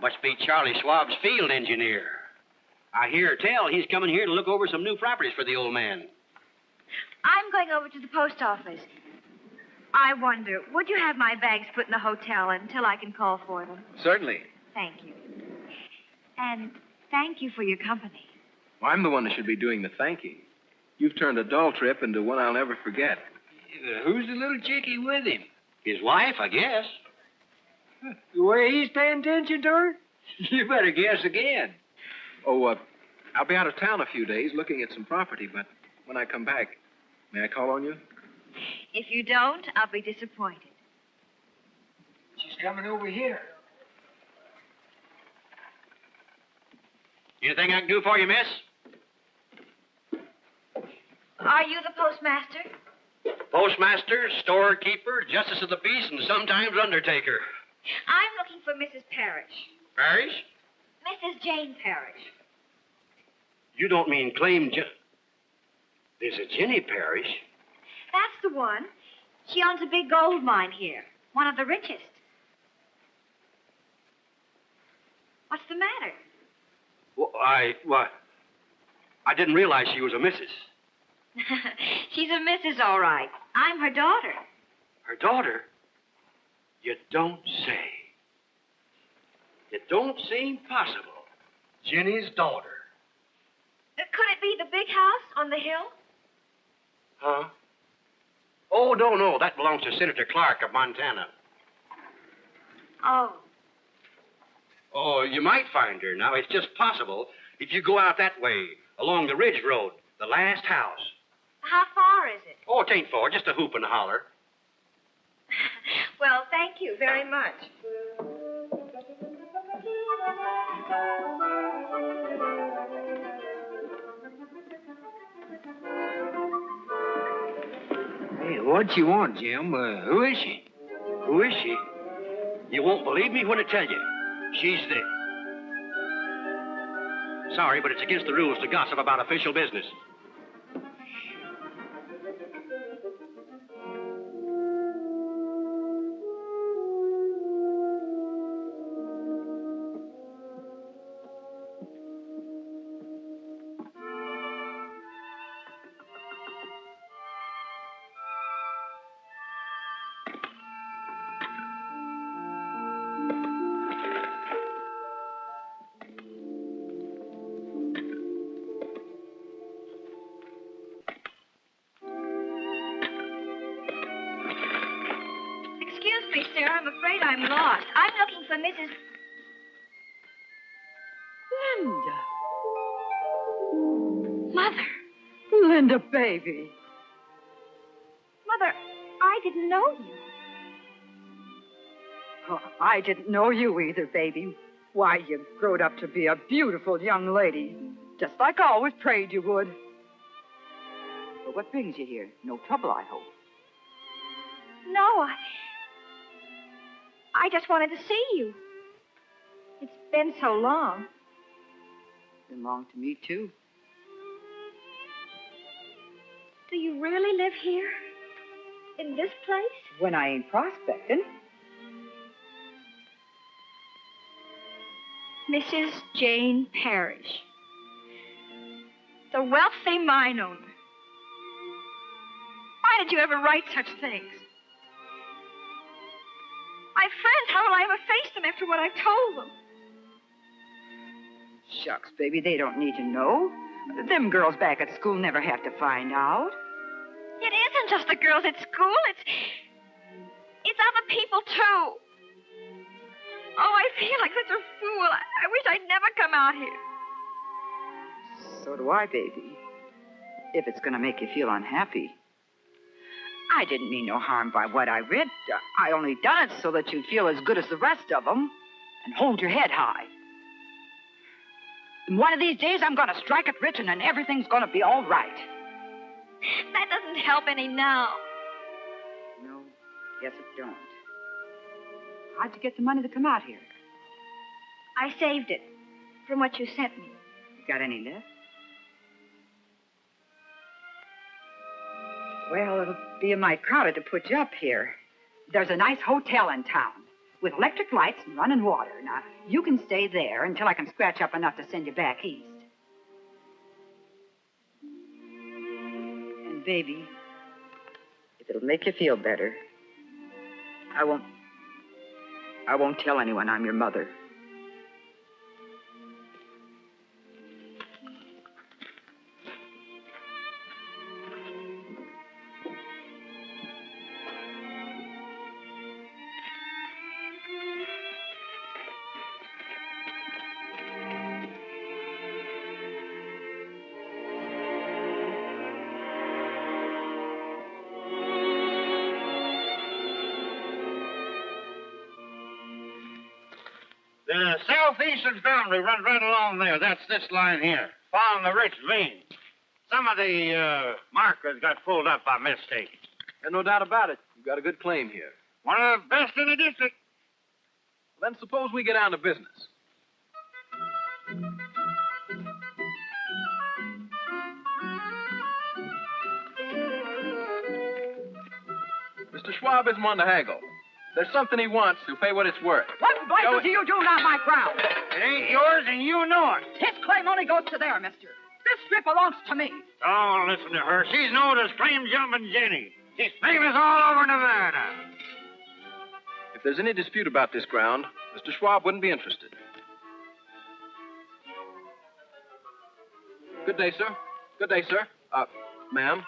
Must be Charlie Schwab's field engineer. I hear tell he's coming here to look over some new properties for the old man. I'm going over to the post office. I wonder, would you have my bags put in the hotel until I can call for them? Certainly. Thank you. And thank you for your company. Well, I'm the one that should be doing the thanking. You've turned a dull trip into one I'll never forget. Who's the little chickie with him? His wife, I guess. The way he's paying attention to her? You better guess again. Oh, I'll be out of town a few days looking at some property, but when I come back, may I call on you? If you don't, I'll be disappointed. She's coming over here. Anything I can do for you, miss? Are you the postmaster? Postmaster, storekeeper, justice of the peace, and sometimes undertaker. I'm looking for Mrs. Parrish. Parrish? Mrs. Jane Parrish. You don't mean There's a Jenny Parrish. That's the one. She owns a big gold mine here. One of the richest. What's the matter? Well, I didn't realize she was a missus. She's a missus, all right. I'm her daughter. Her daughter? You don't say. It don't seem possible. Jenny's daughter. Could it be the big house on the hill? Huh? Oh, no. That belongs to Senator Clark of Montana. Oh. Oh, you might find her. Now, it's just possible if you go out that way, along the ridge road, the last house. How far is it? Oh, it ain't far, just a hoop and a holler. Well, thank you very much. Hey, what you want, Jim? Who is she? Who is she? You won't believe me when I tell you. She's the... Sorry, but it's against the rules to gossip about official business. Excuse me, sir. I'm afraid I'm lost. I'm looking for Mrs. Linda. Mother. Linda, baby. Mother, I didn't know you. Oh, I didn't know you either, baby. Why, you've grown up to be a beautiful young lady, just like I always prayed you would. But what brings you here? No trouble, I hope. No, I just wanted to see you. It's been so long. Been long to me, too. Do you really live here? In this place? When I ain't prospecting. Mrs. Jane Parrish. The wealthy mine owner. Why did you ever write such things? My friends, how will I ever face them after what I've told them? Shucks, baby, they don't need to know. Them girls back at school never have to find out. It isn't just the girls at school. It's other people, too. Oh, I feel like such a fool. I wish I'd never come out here. So do I, baby. If it's going to make you feel unhappy. I didn't mean no harm by what I read. I only done it so that you'd feel as good as the rest of them and hold your head high. And one of these days, I'm going to strike it rich and then everything's going to be all right. That doesn't help any now. No, guess it don't. How'd you get the money to come out here? I saved it from what you sent me. Got any left? Well, it'll be a mite crowded to put you up here. There's a nice hotel in town. with electric lights and running water. Now, you can stay there until I can scratch up enough to send you back east. And, baby, if it'll make you feel better, I won't tell anyone I'm your mother. The southeastern boundary runs right along there. That's this line here, following the rich vein. Some of the markers got pulled up by mistake. And no doubt about it, you've got a good claim here. One of the best in the district. Then suppose we get down to business. Mr. Schwab isn't one to haggle. There's something he wants, he'll pay what it's worth. What blazes are you doing on my ground? It ain't yours, and you know it. His claim only goes to there, mister. This strip belongs to me. Don't listen to her. She's known as Claim Jumping Jenny. She's famous all over Nevada. If there's any dispute about this ground, Mr. Schwab wouldn't be interested. Good day, sir. Good day, sir. Ma'am.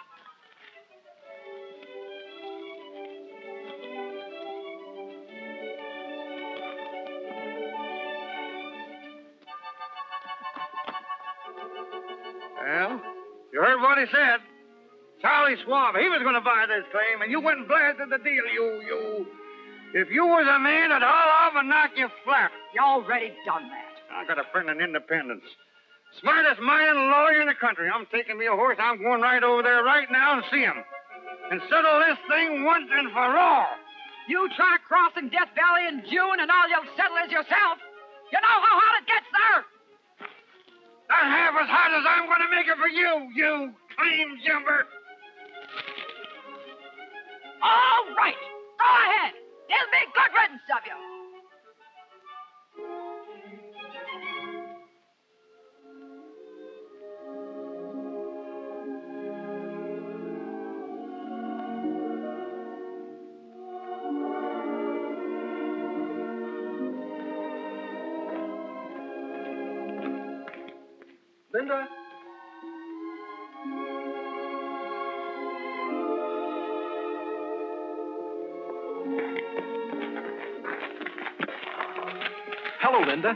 Well, you heard what he said. Charlie Schwab, he was going to buy this claim, and you went and blasted the deal. If you was a man, I'd haul off and knock you flat. You already done that. I got a friend in Independence. Smartest mining lawyer in the country. I'm taking me a horse. I'm going right over there right now and see him. And settle this thing once and for all. You try crossing Death Valley in June, and all you'll settle is yourself. You know how hot it gets there. Not half as hot as I'm going to make it for you, you claim jumper. All right. Go ahead. It'll be good riddance of you. Linda? Hello, Linda.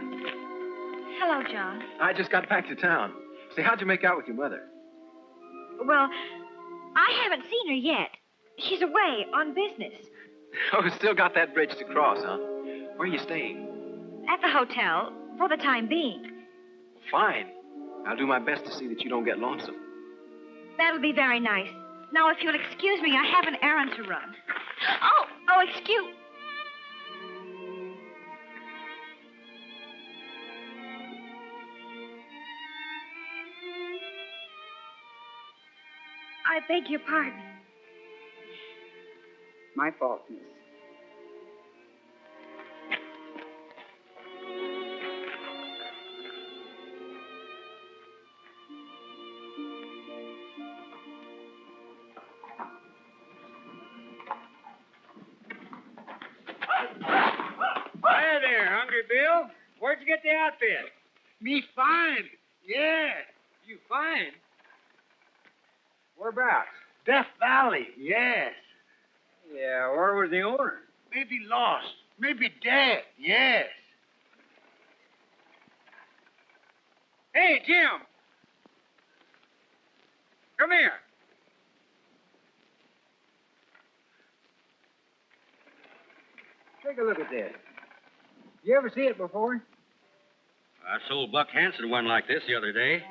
Hello, John. I just got back to town. Say, how'd you make out with your mother? Well, I haven't seen her yet. She's away on business. Oh, still got that bridge to cross, huh? Where are you staying? At the hotel, for the time being. Fine. I'll do my best to see that you don't get lonesome. That'll be very nice. Now, if you'll excuse me, I have an errand to run. Oh, excuse... I beg your pardon. My fault, miss. Hi there, Hungry Bill. Where'd you get the outfit? Me fine. Yeah. You fine? Whereabouts? Death Valley, yes. Yeah, where was the owner? Maybe lost. Maybe dead, yes. Hey, Jim. Come here. Take a look at this. You ever see it before? I sold Buck Hanson one like this the other day.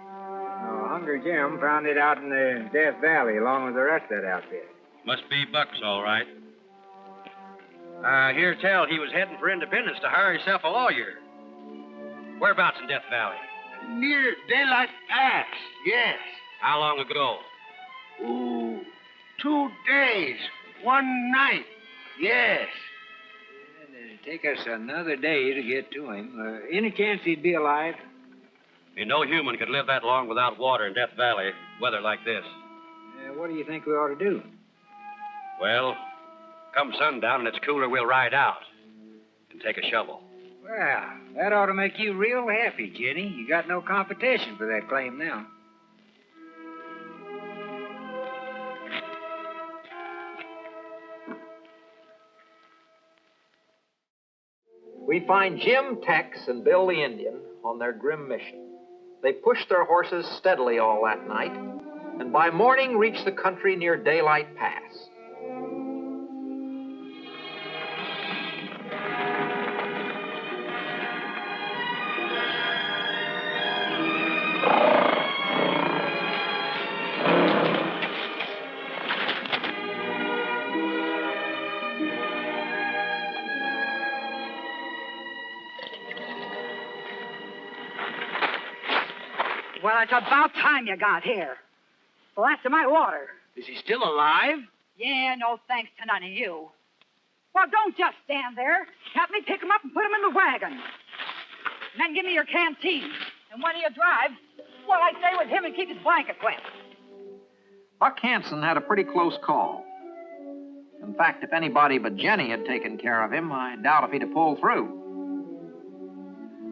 Oh, Hungry Jim found it out in the Death Valley along with the rest of that outfit. Must be Buck's, all right. I hear tell he was heading for Independence to hire himself a lawyer. Whereabouts in Death Valley? Near Daylight Pass, yes. How long ago? Ooh, 2 days, 1 night, yes. take us another day to get to him. Any chance he'd be alive? No human could live that long without water in Death Valley, weather like this. What do you think we ought to do? Well, come sundown and it's cooler, we'll ride out and take a shovel. Well, that ought to make you real happy, Jenny. You got no competition for that claim now. We find Jim, Tex, and Bill the Indian on their grim mission. They pushed their horses steadily all that night, and by morning reached the country near Daylight Pass. Well, it's about time you got here. Well, after my water. Is he still alive? Yeah, no thanks to none of you. Well, don't just stand there. Help me pick him up and put him in the wagon. And then give me your canteen. And when you drive, well, I stay with him and keep his blanket wet. Buck Hanson had a pretty close call. In fact, if anybody but Jenny had taken care of him, I doubt if he'd have pulled through.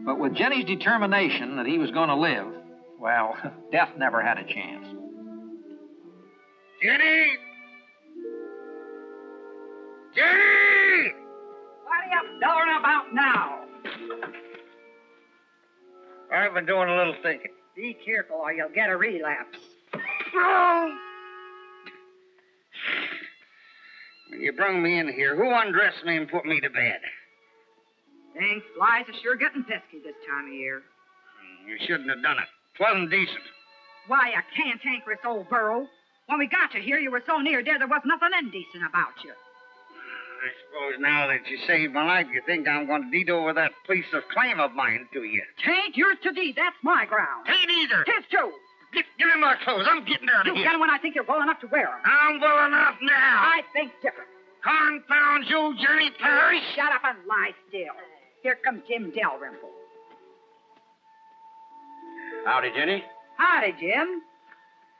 But with Jenny's determination that he was going to live, well, death never had a chance. Jenny! Jenny! What are you doing about now? I've been doing a little thinking. Be careful or you'll get a relapse. When you brung me in here, who undressed me and put me to bed? Dang flies are sure getting pesky this time of year. You shouldn't have done it. 'Twasn't decent. Why, you cantankerous old burro. When we got you here, you were so near dead there was nothing indecent about you. I suppose now that you saved my life, you think I'm going to deed over that piece of claim of mine to you. Tain't yours to deed. That's my ground. Ain't either. Tis too. Give me my clothes. I'm getting out of You here. get 'em when I think you're well enough to wear 'em. I'm well enough now. I think different. Confound you, Jenny Parrish. Shut up and lie still. Here comes Jim Dalrymple. Howdy, Jenny. Howdy, Jim.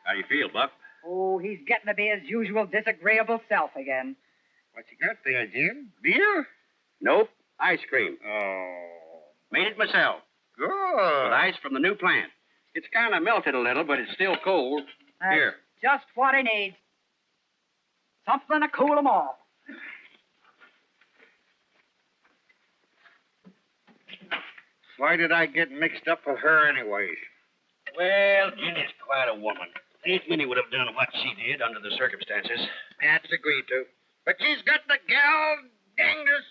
How do you feel, Buck? Oh, he's getting to be his usual disagreeable self again. What you got there, Jim? Beer? Nope. Ice cream. Oh. Made it myself. Good. With ice from the new plant. It's kind of melted a little, but it's still cold. That's Here. just what he needs. Something to cool 'em off. Why did I get mixed up with her anyways? Well, Jenny's quite a woman. Ain't many would have done what she did under the circumstances. That's agreed to. But she's got the gal dangest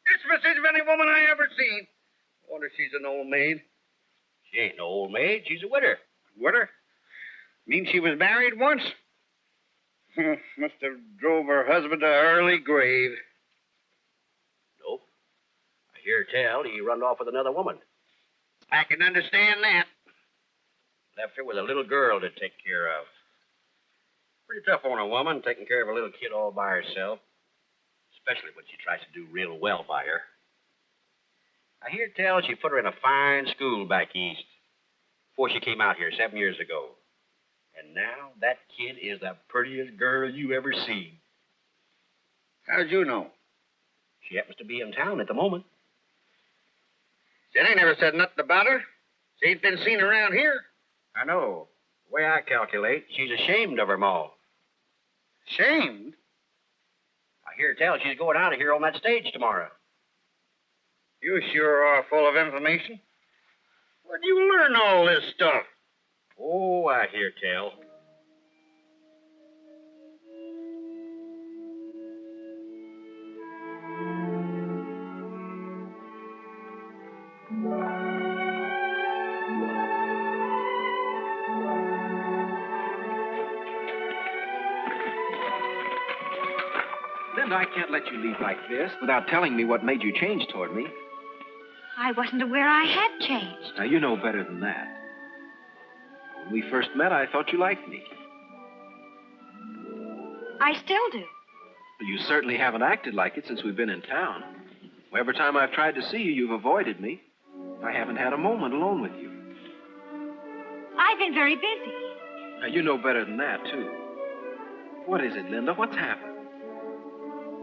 disposition of any woman I ever seen. Wonder if she's an old maid. She ain't no old maid. She's a widder. Widder? Mean she was married once? Must have drove her husband to an early grave. Nope. I hear tell he run off with another woman. I can understand that. Left her with a little girl to take care of. Pretty tough on a woman, taking care of a little kid all by herself. Especially when she tries to do real well by her. I hear tell she put her in a fine school back east before she came out here 7 years ago. And now that kid is the prettiest girl you ever seen. How'd you know? She happens to be in town at the moment. Jenny never said nothing about her. She ain't been seen around here. I know. The way I calculate, she's ashamed of her ma. Shamed? I hear tell she's going out of here on that stage tomorrow. You sure are full of information. Where'd you learn all this stuff? Oh, I hear tell. Linda, I can't let you leave like this without telling me what made you change toward me. I wasn't aware I had changed. Now, you know better than that. When we first met, I thought you liked me. I still do. You certainly haven't acted like it since we've been in town. Every time I've tried to see you, you've avoided me. I haven't had a moment alone with you. I've been very busy. Now, you know better than that, too. What is it, Linda? What's happened?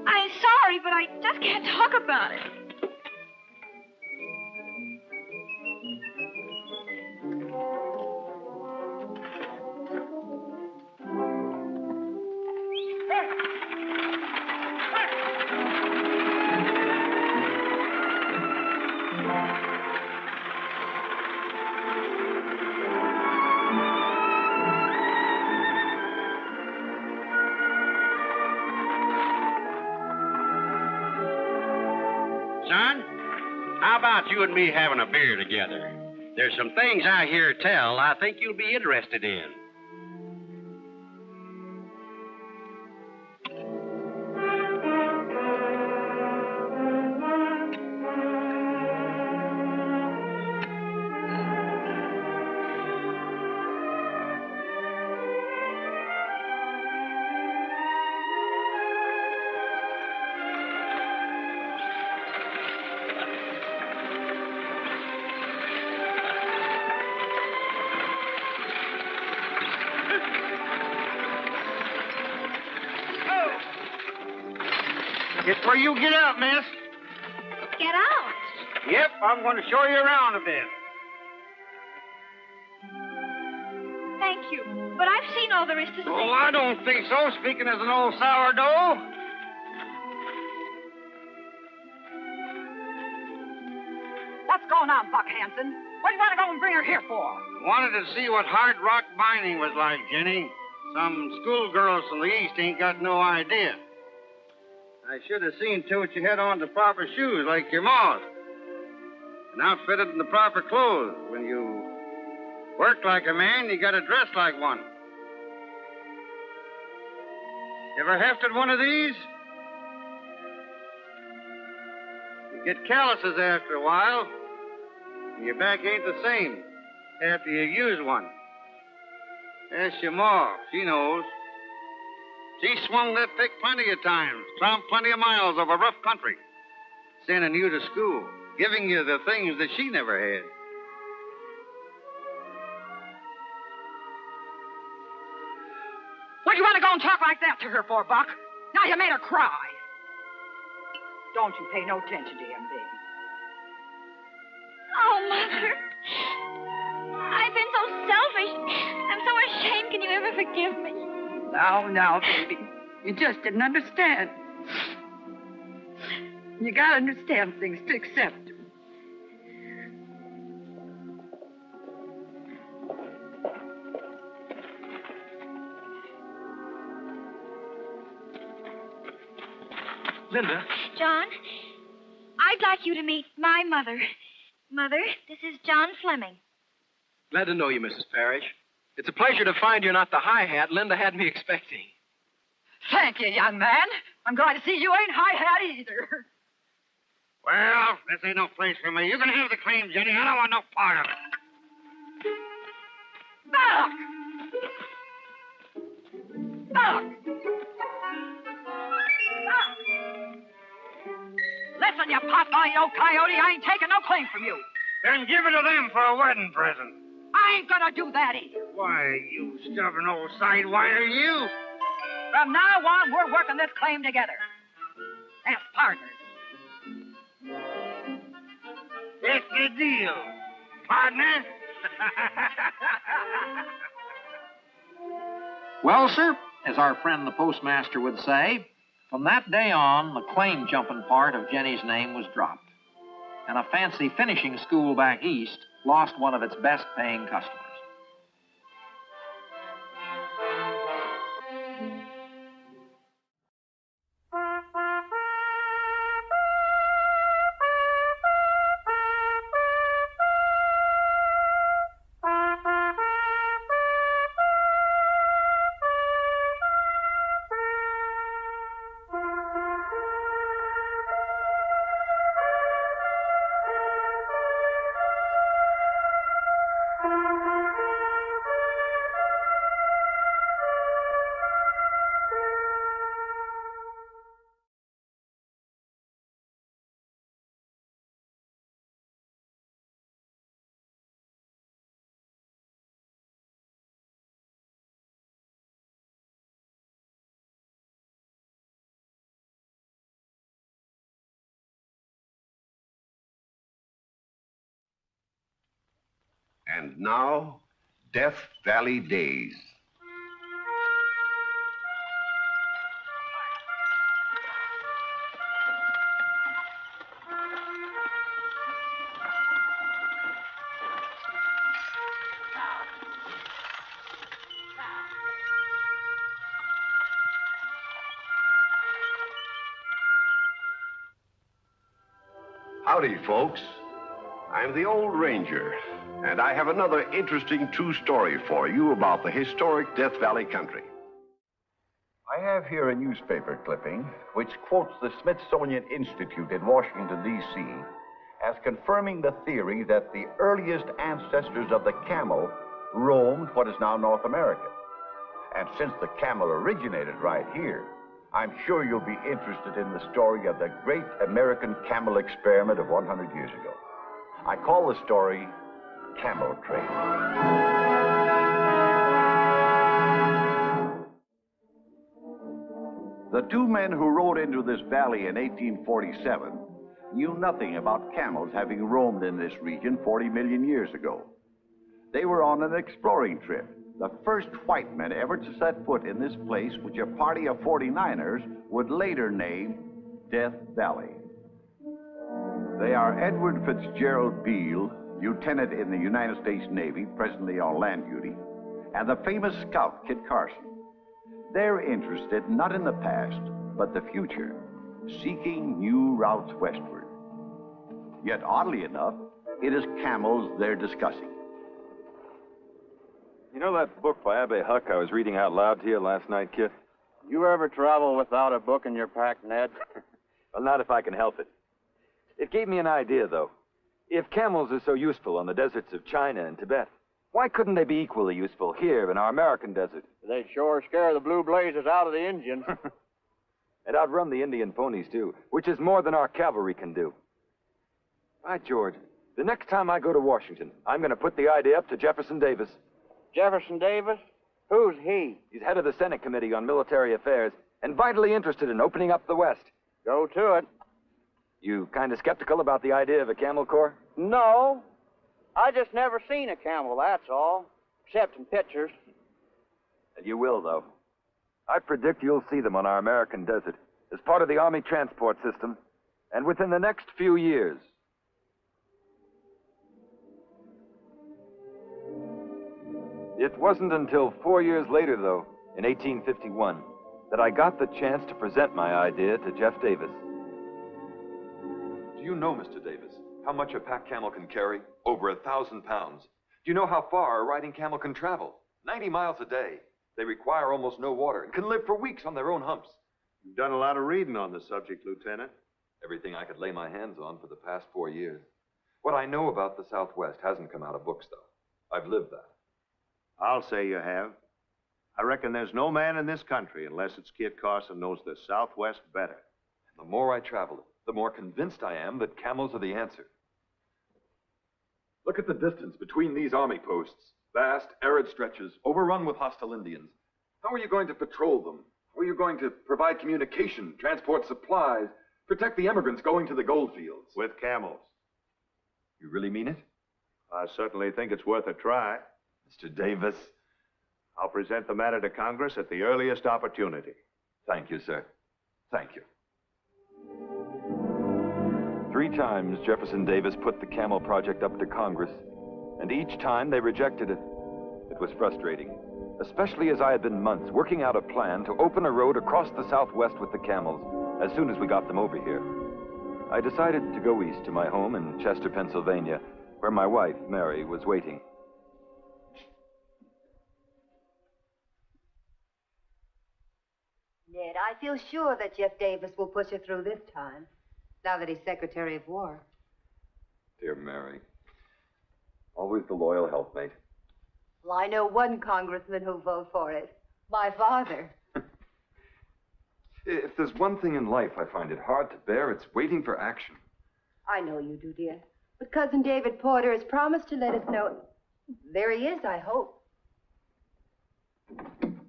I'm sorry, but I just can't talk about it. Son, how about you and me having a beer together? There's some things I hear tell I think you'll be interested in. It's where you get out, miss. Get out. Yep, I'm going to show you around a bit. Thank you. But I've seen all there is to see. Oh, I don't think so, speaking as an old sourdough. What's going on, Buck Hanson? What do you want to go and bring her here for? Wanted to see what hard rock mining was like, Jenny. Some schoolgirls from the East ain't got no idea. I should have seen to it you had on the proper shoes like your ma's. And outfitted in the proper clothes. When you work like a man, you gotta dress like one. Ever hefted one of these? You get calluses after a while. And your back ain't the same after you use one. Ask your ma. She knows. She swung that pick plenty of times, tromped plenty of miles over rough country, sending you to school, giving you the things that she never had. What do you want to go and talk like that to her for, Buck? Now you made her cry. Don't you pay no attention to him, baby. Oh, Mother. I've been so selfish. I'm so ashamed. Can you ever forgive me? Now, baby. You just didn't understand. You gotta understand things to accept them. Linda? John, I'd like you to meet my mother. Mother, this is John Fleming. Glad to know you, Mrs. Parrish. It's a pleasure to find you're not the hi-hat Linda had me expecting. Thank you, young man. I'm glad to see you ain't hi-hat either. Well, this ain't no place for me. You can have the claim, Jenny. I don't want no part of it. Buck! Listen, you pot-bellied old coyote, I ain't taking no claim from you. Then give it to them for a wedding present. I ain't gonna do that either. Why, you stubborn old sidewire, you. From now on, we're working this claim together. As partners. That's the deal, partner. Well, sir, as our friend the postmaster would say, from that day on, the claim jumping part of Jenny's name was dropped. And a fancy finishing school back east lost one of its best paying customers. now, Death Valley Days. Howdy, folks. I'm the Old Ranger, and I have another interesting true story for you about the historic Death Valley country. I have here a newspaper clipping which quotes the Smithsonian Institute in Washington, D.C. as confirming the theory that the earliest ancestors of the camel roamed what is now North America. And since the camel originated right here, I'm sure you'll be interested in the story of the great American camel experiment of 100 years ago. I call the story Camel Train. The two men who rode into this valley in 1847 knew nothing about camels having roamed in this region 40 million years ago. They were on an exploring trip, the first white men ever to set foot in this place, which a party of 49ers would later name Death Valley. They are Edward Fitzgerald Beale, lieutenant in the United States Navy, presently on land duty, and the famous scout Kit Carson. They're interested not in the past, but the future, seeking new routes westward. Yet, oddly enough, it is camels they're discussing. You know that book by Abbe Huck I was reading out loud to you last night, Kit? You ever travel without a book in your pack, Ned? Well, not if I can help it. It gave me an idea, though. If camels are so useful on the deserts of China and Tibet, why couldn't they be equally useful here in our American desert? They sure scare the blue blazes out of the Indians. And outrun the Indian ponies, too, which is more than our cavalry can do. Right, George. The next time I go to Washington, I'm going to put the idea up to Jefferson Davis. Jefferson Davis? Who's he? He's head of the Senate Committee on Military Affairs and vitally interested in opening up the West. Go to it. You kind of skeptical about the idea of a camel corps? No. I just never seen a camel, that's all. Except in pictures. And you will, though. I predict you'll see them on our American desert as part of the Army transport system, and within the next few years. It wasn't until 4 years later, though, in 1851, that I got the chance to present my idea to Jeff Davis. Do you know, Mr. Davis, how much a pack camel can carry? Over 1,000 pounds. Do you know how far a riding camel can travel? 90 miles a day. They require almost no water and can live for weeks on their own humps. You've done a lot of reading on the subject, Lieutenant. Everything I could lay my hands on for the past 4 years. What I know about the Southwest hasn't come out of books, though. I've lived that. I'll say you have. I reckon there's no man in this country, unless it's Kit Carson, knows the Southwest better. And the more I travel it, the more convinced I am that camels are the answer. Look at the distance between these army posts. Vast, arid stretches, overrun with hostile Indians. How are you going to patrol them? How are you going to provide communication, transport supplies, protect the immigrants going to the gold fields? With camels. You really mean it? I certainly think it's worth a try. Mr. Davis. I'll present the matter to Congress at the earliest opportunity. Thank you, sir. Thank you. 3 times Jefferson Davis put the Camel Project up to Congress, and each time they rejected it. It was frustrating, especially as I had been months working out a plan to open a road across the Southwest with the camels as soon as we got them over here. I decided to go east to my home in Chester, Pennsylvania, where my wife, Mary, was waiting. Ned, I feel sure that Jeff Davis will push her through this time, now that he's Secretary of War. Dear Mary. Always the loyal helpmate. Well, I know one congressman who'll vote for it. My father. If there's one thing in life I find it hard to bear, it's waiting for action. I know you do, dear. But Cousin David Porter has promised to let us know. There he is, I hope.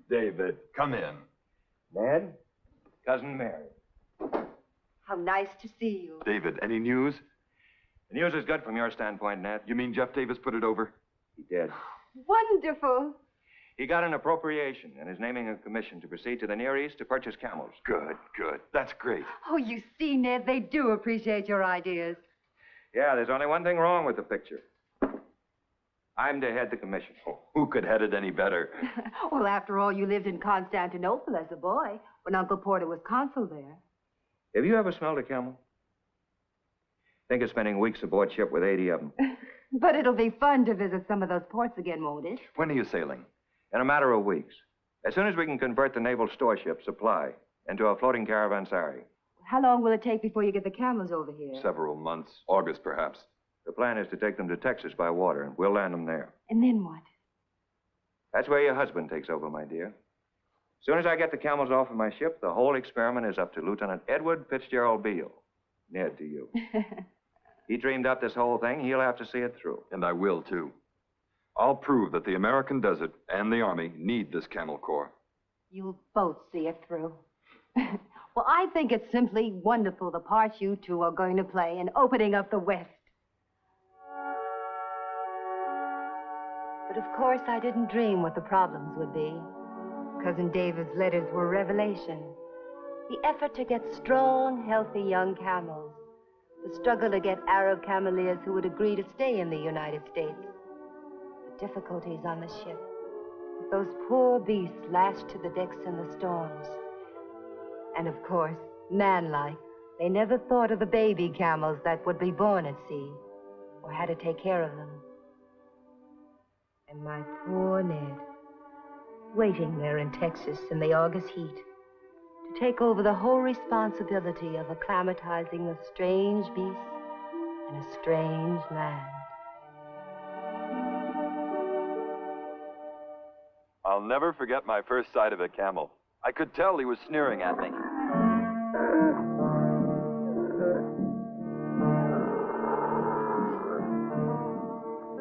David, come in. Ned, Cousin Mary. How nice to see you. David, any news? The news is good from your standpoint, Ned. You mean Jeff Davis put it over? He did. Wonderful. He got an appropriation and is naming a commission to proceed to the Near East to purchase camels. Good, good. That's great. Oh, you see, Ned, they do appreciate your ideas. Yeah, there's only one thing wrong with the picture. I'm to head the commission. Oh, who could head it any better? Well, after all, you lived in Constantinople as a boy when Uncle Porter was consul there. Have you ever smelled a camel? Think of spending weeks aboard ship with 80 of them. But it'll be fun to visit some of those ports again, won't it? When are you sailing? In a matter of weeks. As soon as we can convert the naval store ship Supply into a floating caravanserai. How long will it take before you get the camels over here? Several months. August, perhaps. The plan is to take them to Texas by water, and we'll land them there. And then what? That's where your husband takes over, my dear. As soon as I get the camels off of my ship, the whole experiment is up to Lieutenant Edward Fitzgerald Beale. Ned to you. He dreamed up this whole thing. He'll have to see it through. And I will, too. I'll prove that the American desert and the Army need this Camel Corps. You'll both see it through. Well, I think it's simply wonderful the part you two are going to play in opening up the West. But of course, I didn't dream what the problems would be. Cousin David's letters were revelation. The effort to get strong, healthy young camels. The struggle to get Arab cameleers who would agree to stay in the United States. The difficulties on the ship. With those poor beasts lashed to the decks in the storms. And of course, manlike, they never thought of the baby camels that would be born at sea, or had to take care of them. And my poor Ned, waiting there in Texas in the August heat, to take over the whole responsibility of acclimatizing the strange beasts in a strange land. I'll never forget my first sight of a camel. I could tell he was sneering at me.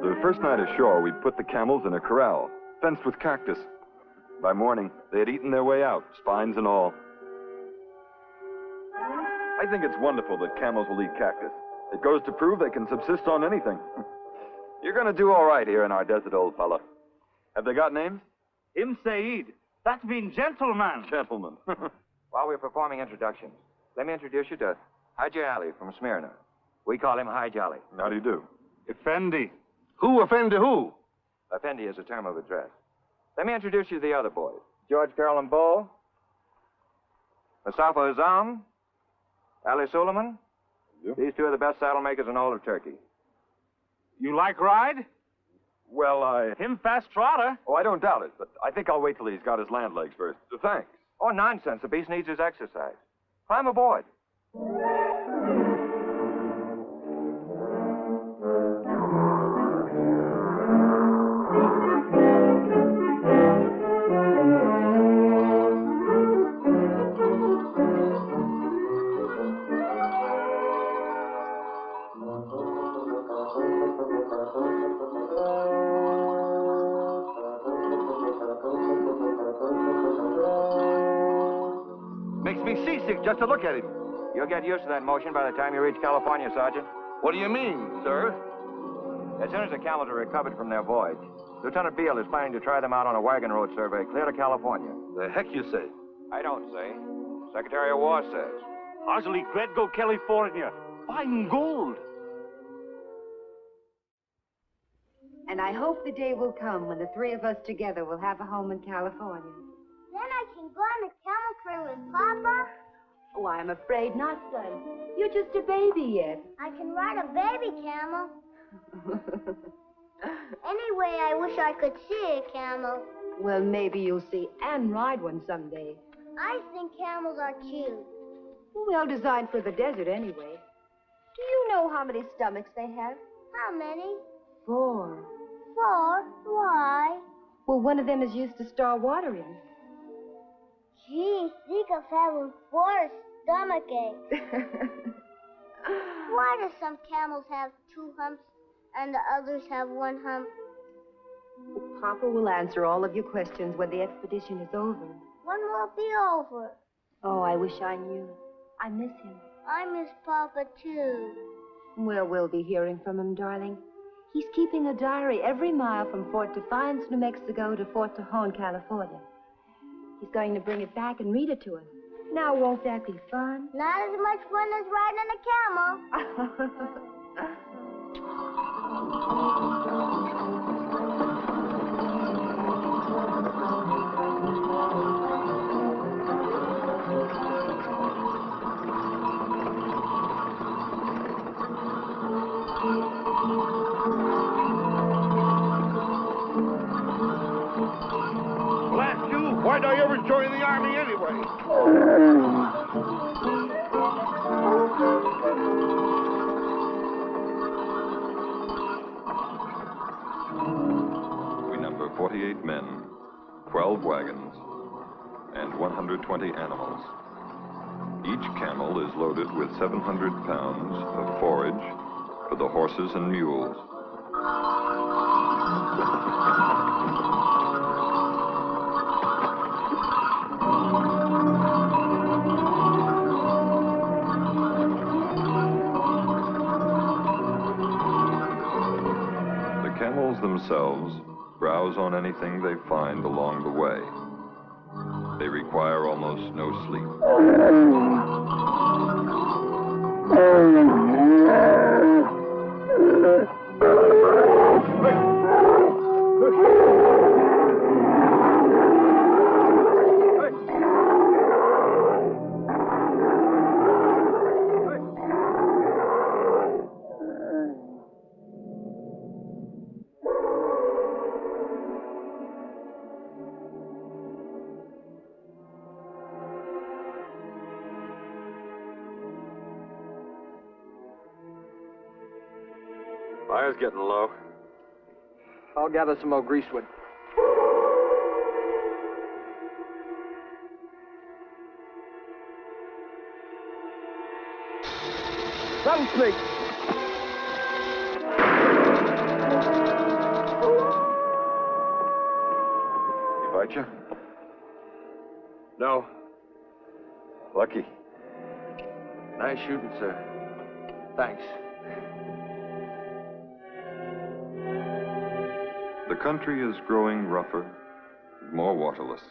The first night ashore, we put the camels in a corral, fenced with cactus. By morning, they had eaten their way out, spines and all. I think it's wonderful that camels will eat cactus. It goes to prove they can subsist on anything. You're going to do all right here in our desert, old fella. Have they got names? Im Said. That means gentleman. Gentlemen. While we're performing introductions, let me introduce you to Haji Ali from Smyrna. We call him Haji Ali. How do you do? Effendi. Who offended who? Effendi is a term of address. Let me introduce you to the other boys. George Carolyn Bull, Mustafa Azam, Ali Suleiman. These two are the best saddle makers in all of Turkey. You like ride? Well, Him fast trotter. Oh, I don't doubt it, but I think I'll wait till he's got his land legs first. Thanks. Oh, nonsense. The beast needs his exercise. Climb aboard. Makes me seasick just to look at him. You'll get used to that motion by the time you reach California, Sergeant. What do you mean, sir? As soon as the camels are recovered from their voyage, Lieutenant Beale is planning to try them out on a wagon road survey clear to California. The heck you say? I don't say. Secretary of War says. Harsley Gredgo, California. Fine gold. And I hope the day will come when the three of us together will have a home in California. Then I can go on the camel train with Papa? Oh, I'm afraid not, son. You're just a baby yet. I can ride a baby camel. Anyway, I wish I could see a camel. Well, maybe you'll see and ride one someday. I think camels are cute. Well designed for the desert anyway. Do you know how many stomachs they have? How many? 4. 4? Why? Well, one of them is used to store water in. Gee, think of having 4 stomach aches. Why do some camels have 2 humps and the others have 1 hump? Papa will answer all of your questions when the expedition is over. When will it be over? Oh, I wish I knew. I miss him. I miss Papa, too. Well, we'll be hearing from him, darling. He's keeping a diary every mile from Fort Defiance, New Mexico to Fort Tejon, California. He's going to bring it back and read it to us. Now, won't that be fun? Not as much fun as riding a camel. Blast you! Why'd I ever join the army anyway? We number 48 men, 12 wagons, and 120 animals. Each camel is loaded with 700 pounds of forage for the horses and mules. The camels themselves browse on anything they find along the way. They require almost no sleep. Fire's getting low. I'll gather some more greasewood. Rattlesnake! He bite you? No. Lucky. Nice shooting, sir. Thanks. The country is growing rougher, more waterless.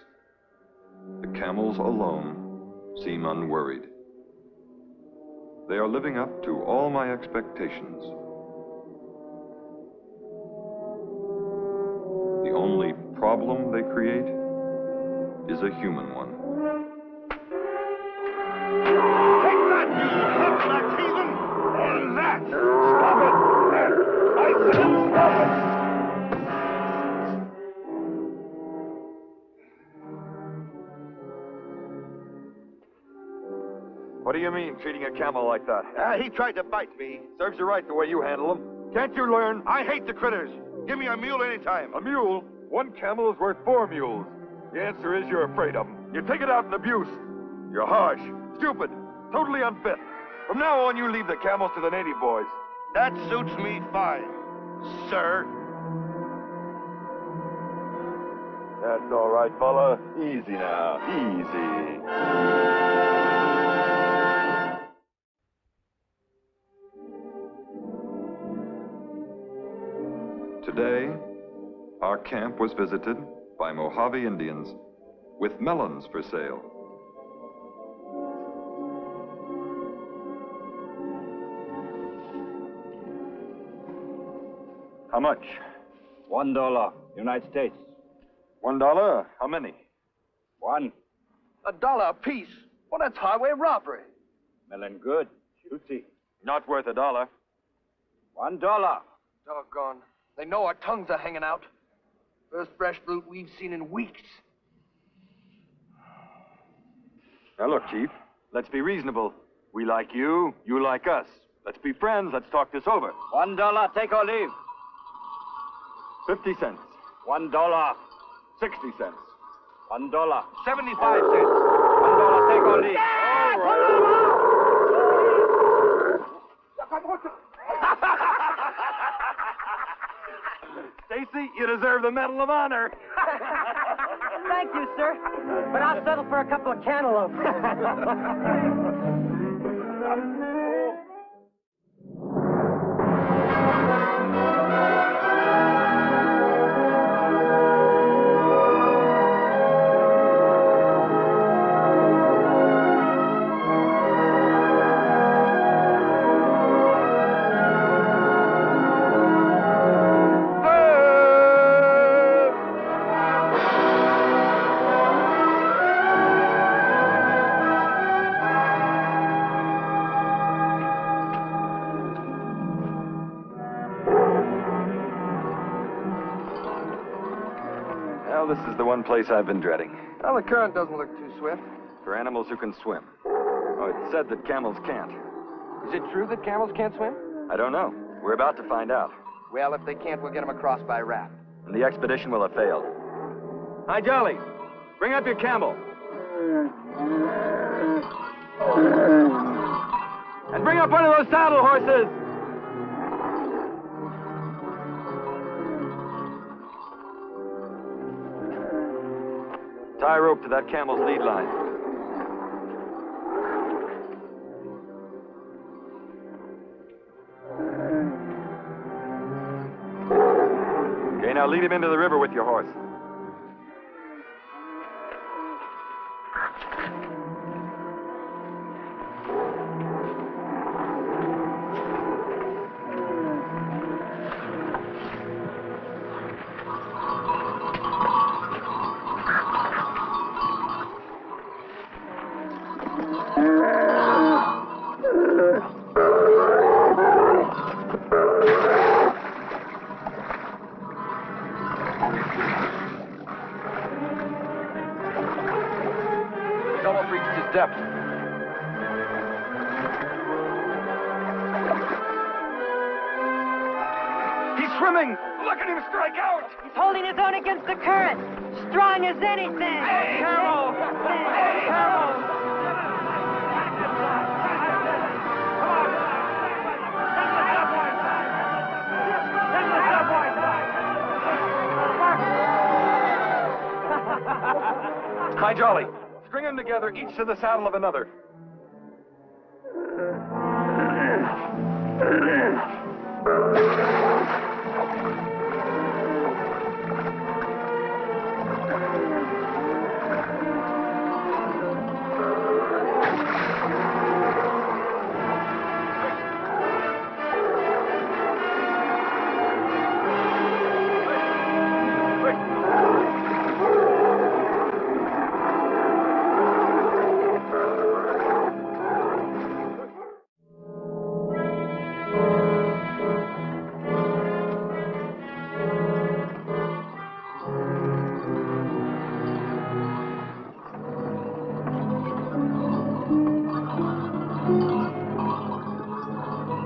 The camels alone seem unworried. They are living up to all my expectations. The only problem they create is a human one. Take that, you black heathen! And that! Stop it! I said stop it! What do you mean, treating a camel like that? He tried to bite me. Serves you right the way you handle him. Can't you learn? I hate the critters. Give me a mule anytime. A mule? One camel is worth 4 mules. The answer is you're afraid of them. You take it out in abuse. You're harsh, stupid, totally unfit. From now on, you leave the camels to the native boys. That suits me fine, sir. That's all right, fella. Easy now. Easy. Today, our camp was visited by Mojave Indians with melons for sale. How much? $1, United States. $1? How many? One. $1 a piece? Well, that's highway robbery. Melon good. Juicy. Not worth $1. $1. Doggone. They know our tongues are hanging out. First fresh fruit we've seen in weeks. Now look, Chief, let's be reasonable. We like you, you like us. Let's be friends, let's talk this over. $1, take or leave. 50 cents. $1. 60 cents. $1. 75 cents. $1, take or leave. All right. Stacy, you deserve the Medal of Honor. Thank you, sir. But I'll settle for a couple of cantaloupes. this is the one place I've been dreading. Well, the current doesn't look too swift. For animals who can swim. Oh, it's said that camels can't. Is it true that camels can't swim? I don't know. We're about to find out. Well, if they can't, we'll get them across by raft. And the expedition will have failed. Hi, Jolly. Bring up your camel. And bring up one of those saddle horses. Tie a rope to that camel's lead line. Okay, now lead him into the river with your horse. He's almost reached his depth. He's swimming! Look at him strike out! He's holding his own against the current. Strong as anything. Carol! Carol! Hi, Jolly. String them together, each to the saddle of another.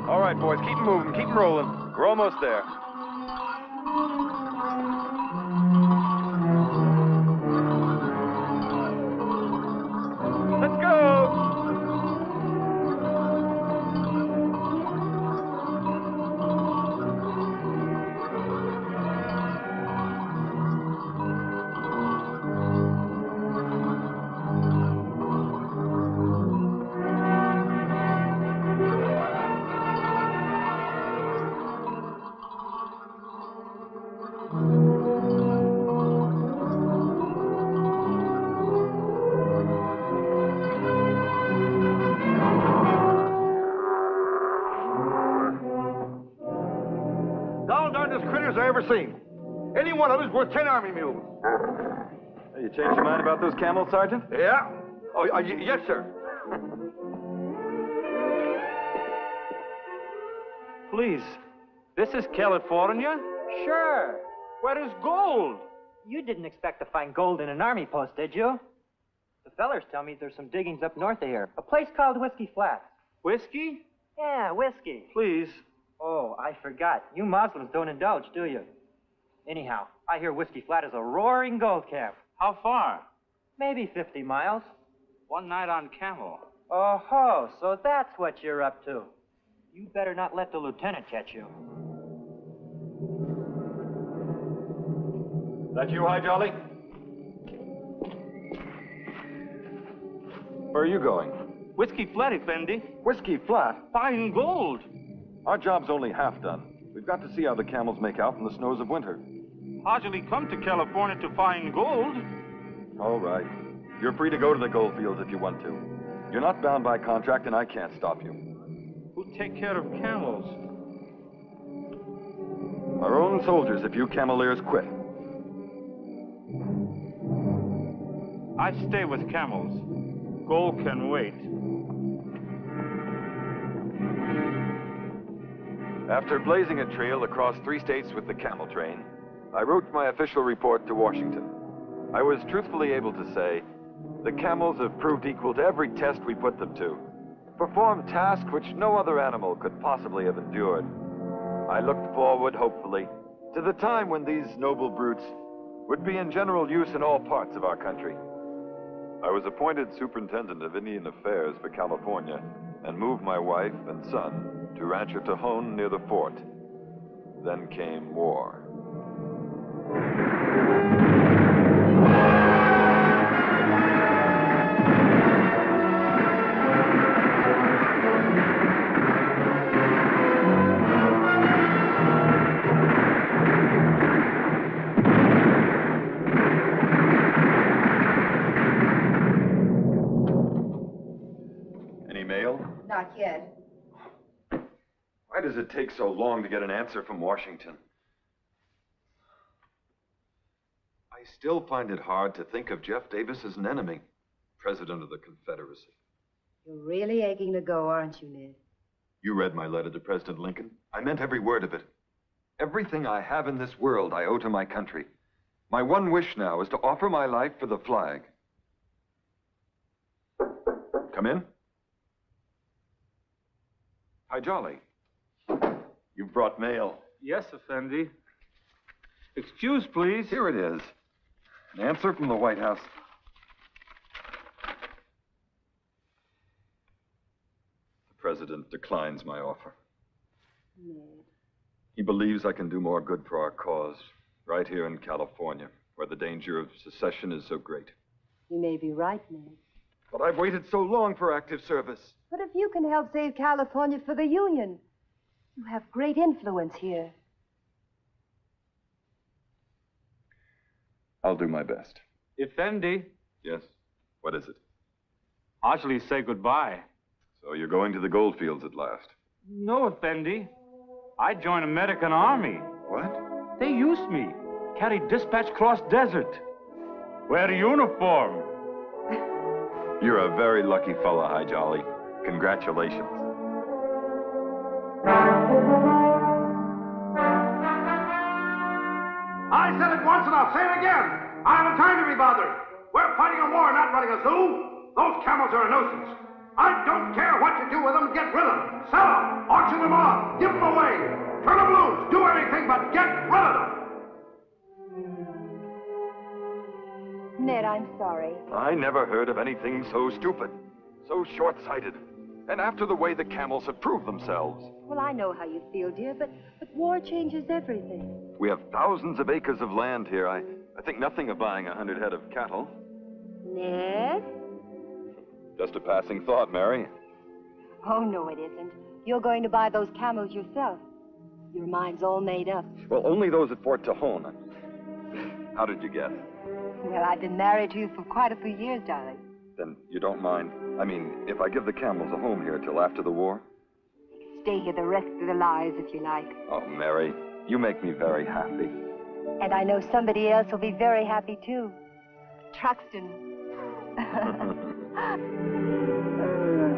All right, boys, keep moving, keep rolling. We're almost there. Let's go! Darndest critters I ever seen. Any one of them's worth 10 army mules. Hey, you changed your mind about those camels, Sergeant? Yeah. Oh, yes, sir. Please, this is California? Sure. Where is gold? You didn't expect to find gold in an army post, did you? The fellers tell me there's some diggings up north of here. A place called Whiskey Flats. Whiskey? Yeah, whiskey. Please. Oh, I forgot. You Muslims don't indulge, do you? Anyhow, I hear Whiskey Flat is a roaring gold camp. How far? Maybe 50 miles. One night on camel. Oh-ho, so that's what you're up to. You better not let the lieutenant catch you. That you, Hi, Jolly? Where are you going? Whiskey Flat, Effendi. Whiskey Flat? Fine gold. Our job's only half done. We've got to see how the camels make out in the snows of winter. Hardly come to California to find gold. All right. You're free to go to the gold fields if you want to. You're not bound by contract, and I can't stop you. Who take care of camels? Our own soldiers if you cameleers quit. I stay with camels. Gold can wait. After blazing a trail across 3 states with the camel train, I wrote my official report to Washington. I was truthfully able to say, the camels have proved equal to every test we put them to. Performed tasks which no other animal could possibly have endured. I looked forward, hopefully, to the time when these noble brutes would be in general use in all parts of our country. I was appointed superintendent of Indian Affairs for California and moved my wife and son to Rancho Tejon near the fort. Then came war. Not yet. Why does it take so long to get an answer from Washington? I still find it hard to think of Jeff Davis as an enemy, President of the Confederacy. You're really aching to go, aren't you, Ned? You read my letter to President Lincoln. I meant every word of it. Everything I have in this world I owe to my country. My one wish now is to offer my life for the flag. Come in. Hi, Jolly. You've brought mail. Yes, Effendi. Excuse, please. Here it is. An answer from the White House. The President declines my offer. Ned. He believes I can do more good for our cause, right here in California, where the danger of secession is so great. You may be right, Ned. But I've waited so long for active service. But if you can help save California for the Union, you have great influence here. I'll do my best. Effendi. Yes? What is it? Actually, say goodbye. So you're going to the gold fields at last? No, Effendi. I joined American Army. What? They used me. Carried dispatch cross desert. Wear uniform. You're a very lucky fella, Hi Jolly. Congratulations. I said it once and I'll say it again. I haven't time to be bothered. We're fighting a war, not running a zoo. Those camels are a nuisance. I don't care what you do with them. Get rid of them. Sell them. Auction them off. Give them away. Turn them loose. Do anything but get rid of them. Ned, I'm sorry. I never heard of anything so stupid, so short-sighted. And after the way the camels have proved themselves. Well, I know how you feel, dear, but war changes everything. We have thousands of acres of land here. I think nothing of buying 100 head of cattle. Ned? Just a passing thought, Mary. Oh, no, it isn't. You're going to buy those camels yourself. Your mind's all made up. Well, only those at Fort Tejon. How did you guess? Well, I've been married to you for quite a few years, darling. Then you don't mind? I mean, if I give the camels a home here till after the war? Stay here the rest of their lives if you like. Oh, Mary, you make me very happy. And I know somebody else will be very happy, too. Truxton.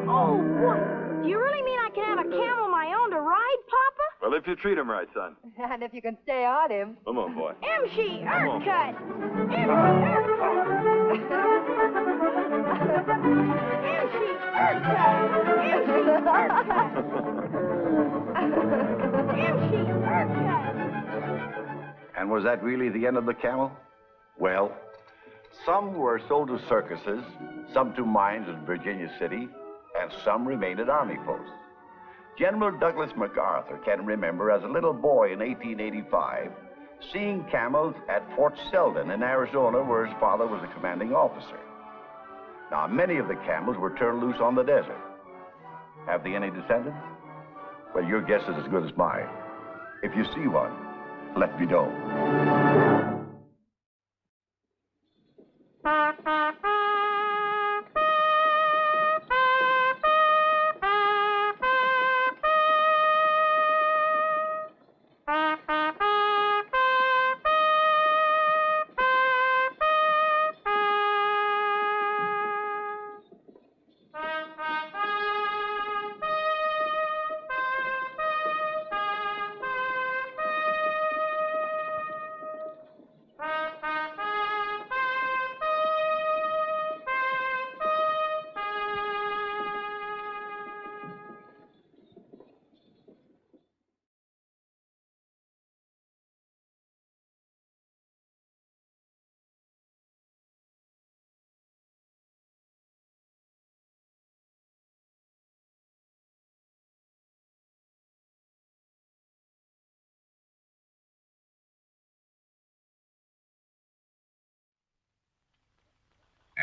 Oh, what? Do you really mean I can have a camel of my own to ride, Papa? Well, if you treat him right, son. And if you can stay on him. Come on, boy. MC Urquhart! And was that really the end of the camel? Well, some were sold to circuses, some to mines in Virginia City, and some remained at army posts. General Douglas MacArthur can remember as a little boy in 1885 seeing camels at Fort Selden in Arizona, where his father was a commanding officer. Now, many of the camels were turned loose on the desert. Have they any descendants? Well, your guess is as good as mine. If you see one, let me know.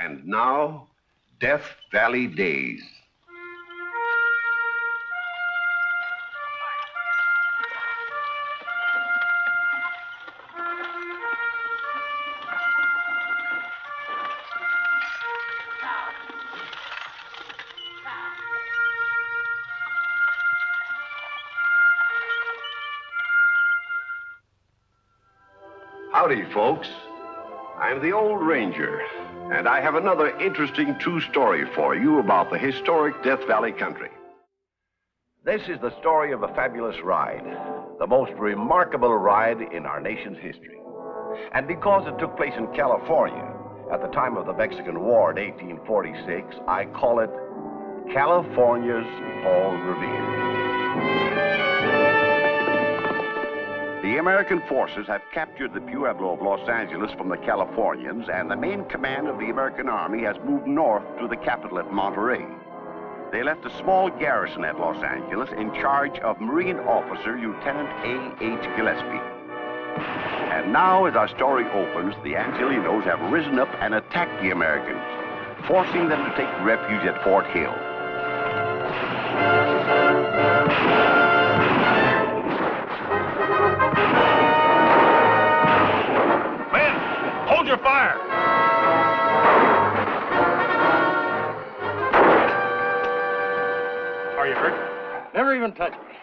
And now, Death Valley Days. Howdy, folks. I'm the Old Ranger, and I have another interesting true story for you about the historic Death Valley country. This is the story of a fabulous ride, the most remarkable ride in our nation's history. And because it took place in California at the time of the Mexican War in 1846, I call it California's Paul Revere. The American forces have captured the Pueblo of Los Angeles from the Californians, and the main command of the American Army has moved north to the capital at Monterey. They left a small garrison at Los Angeles in charge of Marine Officer Lieutenant A.H. Gillespie. And now, as our story opens, the Angelinos have risen up and attacked the Americans, forcing them to take refuge at Fort Hill. Hold your fire! Are you hurt? Never even touched me.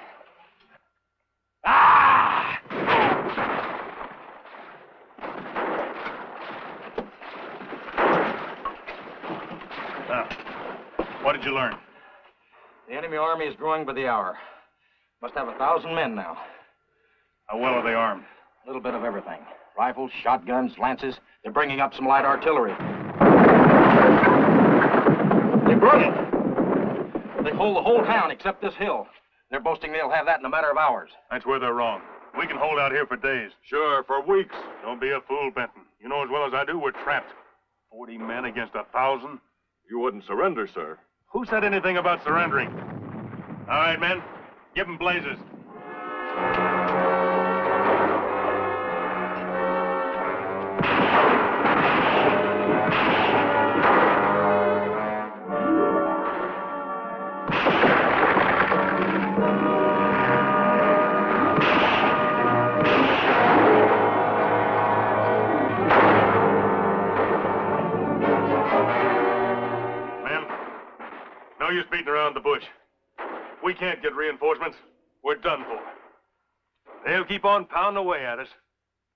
What did you learn? The enemy army is growing by the hour. Must have 1,000 men now. How well are they armed? A little bit of everything. Rifles, shotguns, lances. They're bringing up some light artillery. They're brilliant. They hold the whole town except this hill. They're boasting they'll have that in a matter of hours. That's where they're wrong. We can hold out here for days. Sure, for weeks. Don't be a fool, Benton. You know as well as I do we're trapped. 40 men against 1,000. You wouldn't surrender, sir. Who said anything about surrendering? All right, men. Give them blazes. No use beating around the bush. We can't get reinforcements. We're done for. They'll keep on pounding away at us.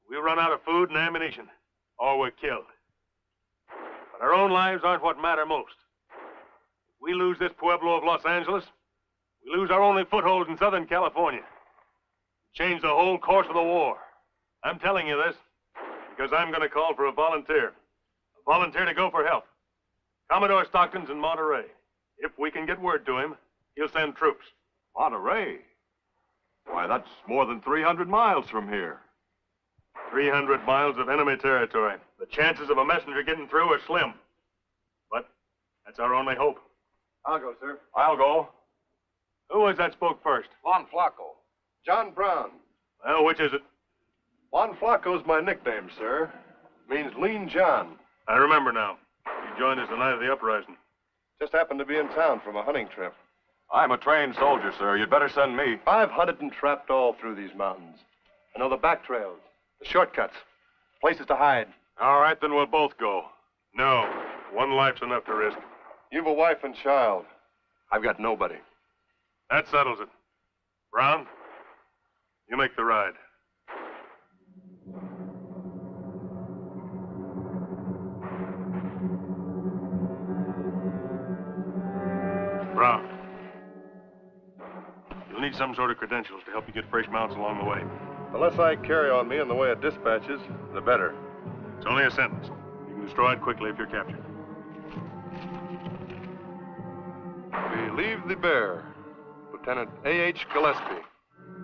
We'll run out of food and ammunition, or we're killed. But our own lives aren't what matter most. If we lose this Pueblo of Los Angeles, we lose our only foothold in Southern California. Change the whole course of the war. I'm telling you this because I'm going to call for a volunteer. A volunteer to go for help. Commodore Stockton's in Monterey. If we can get word to him, he'll send troops. Monterey? Why, that's more than 300 miles from here. 300 miles of enemy territory. The chances of a messenger getting through are slim. But that's our only hope. I'll go, sir. I'll go. Who was that spoke first? Juan Flaco. John Brown. Well, which is it? Juan Flaco's my nickname, sir. Means Lean John. I remember now. You joined us the night of the uprising. Just happened to be in town from a hunting trip. I'm a trained soldier, sir. You'd better send me. I've hunted and trapped all through these mountains. I know the back trails, the shortcuts, places to hide. All right, then we'll both go. No, one life's enough to risk. You've a wife and child. I've got nobody. That settles it. Brown, you make the ride. Brown, you'll need some sort of credentials to help you get fresh mounts along the way. The less I carry on me in the way of dispatches, the better. It's only a sentence. You can destroy it quickly if you're captured. We leave the bear. Lieutenant A.H. Gillespie.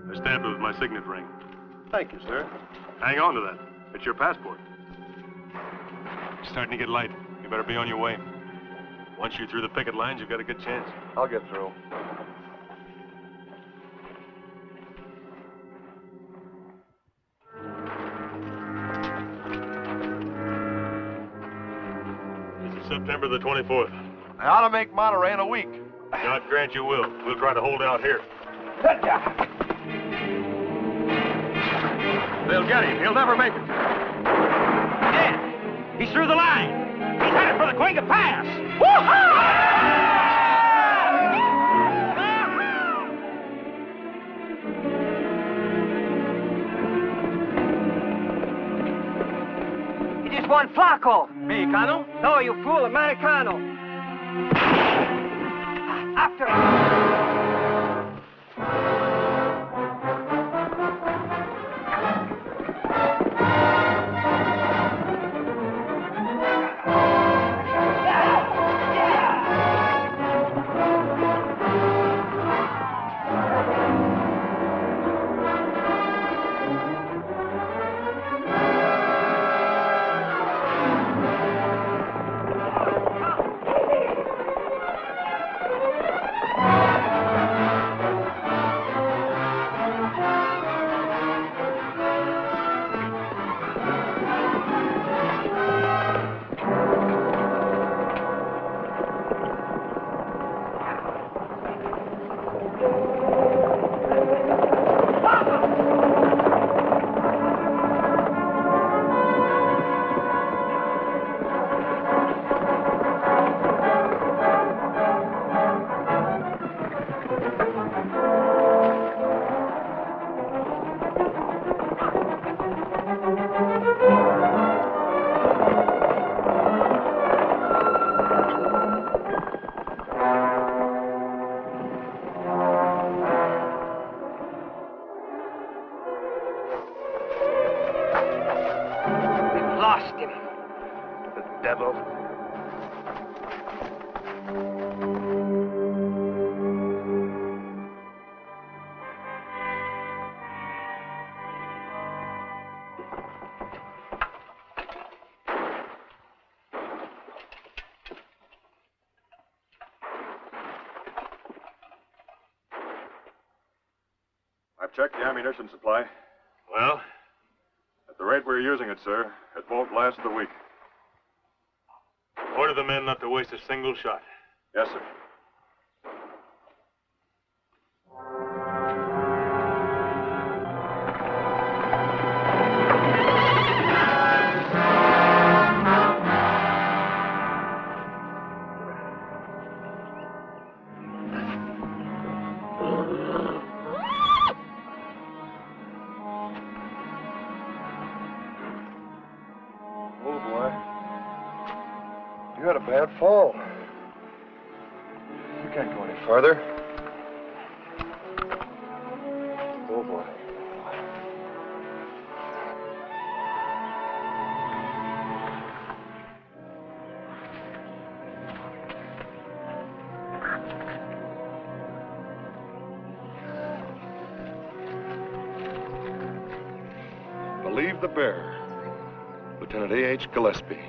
I stamped it with my signet ring. Thank you, sir. Hang on to that. It's your passport. It's starting to get light. You better be on your way. Once you're through the picket lines, you've got a good chance. I'll get through. This is September the 24th. I ought to make Monterey in a week. God grant you will. We'll try to hold out here. They'll get him. He'll never make it. Yeah, he's through the line. He's headed for the Cuenca Pass. Woo-hoo! Just one flaco. Mexicano? No, you fool, Americano. After. Lost him. The devil. I've checked the ammunition supply. Well? At the rate we're using it, sir, it won't last the week. Order the men not to waste a single shot. Yes, sir. Oh, boy. You had a bad fall. You can't go any further. Oh, boy. Believe the bearer, Lieutenant A.H. Gillespie.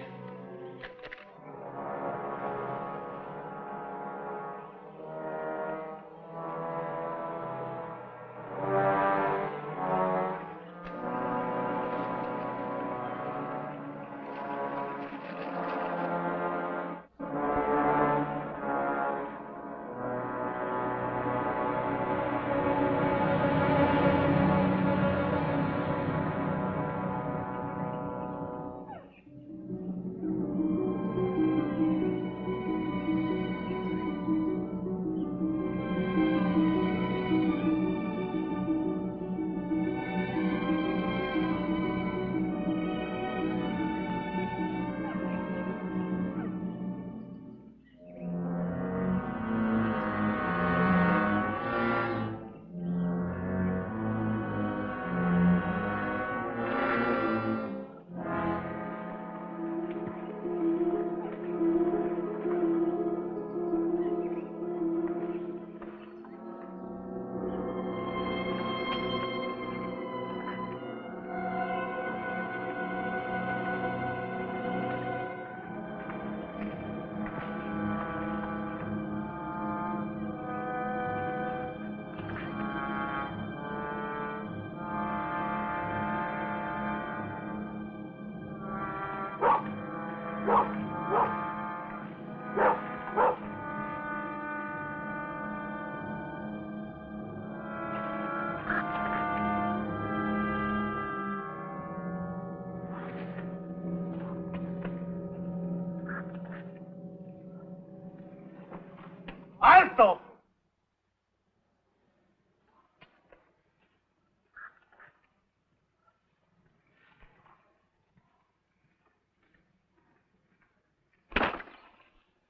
Alto!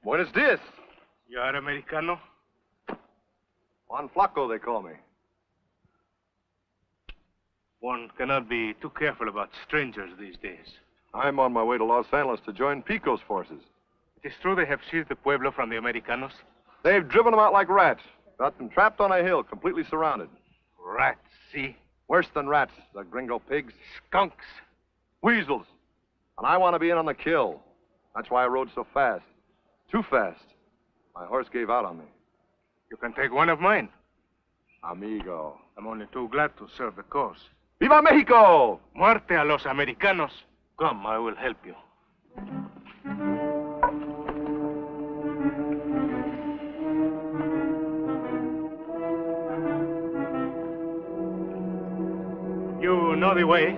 Buenos dias. You are Americano? Juan Flaco, they call me. One cannot be too careful about strangers these days. I'm on my way to Los Angeles to join Pico's forces. It is true they have seized the pueblo from the Americanos? They've driven them out like rats. Got them trapped on a hill, completely surrounded. Rats, see? Worse than rats, the gringo pigs. Skunks. Weasels. And I want to be in on the kill. That's why I rode so fast. Too fast. My horse gave out on me. You can take one of mine. Amigo. I'm only too glad to serve the cause. ¡Viva México! Muerte a los americanos. Come, I will help you. You know the way?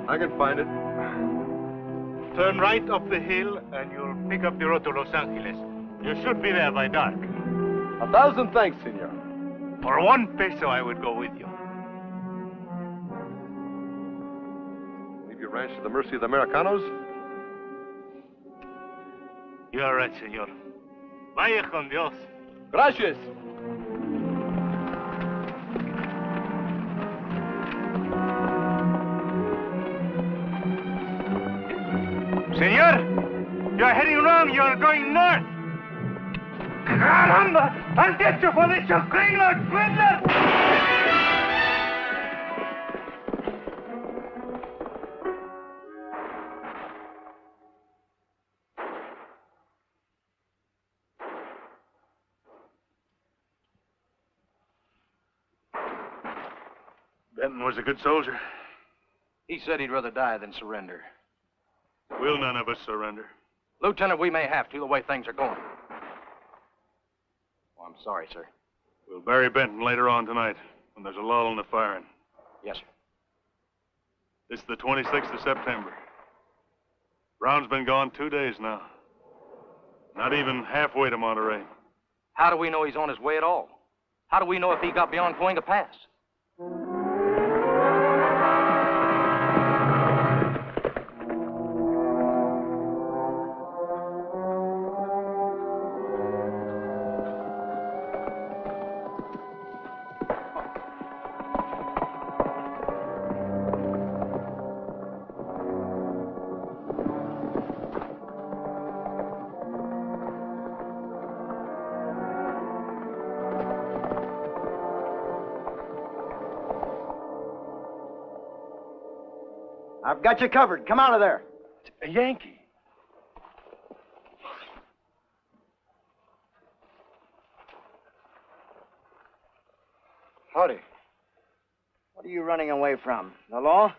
I can find it. Turn right up the hill and you'll pick up the road to Los Angeles. You should be there by dark. 1,000 thanks, senor. For 1 peso, I would go with you. Leave your ranch to the mercy of the Americanos? You are right, senor. Vaya con Dios. Gracias. Senor, you're heading wrong. You're going north. Caramba! I'll get you for this, you gringo swindler! Benton was a good soldier. He said he'd rather die than surrender. We'll none of us surrender. Lieutenant, we may have to, the way things are going. Oh, I'm sorry, sir. We'll bury Benton later on tonight, when there's a lull in the firing. Yes, sir. It's the 26th of September. Brown's been gone 2 days now. Not even halfway to Monterey. How do we know he's on his way at all? How do we know if he got beyond Cahuenga Pass? I've got you covered. Come out of there. A Yankee. Howdy. What are you running away from? The law?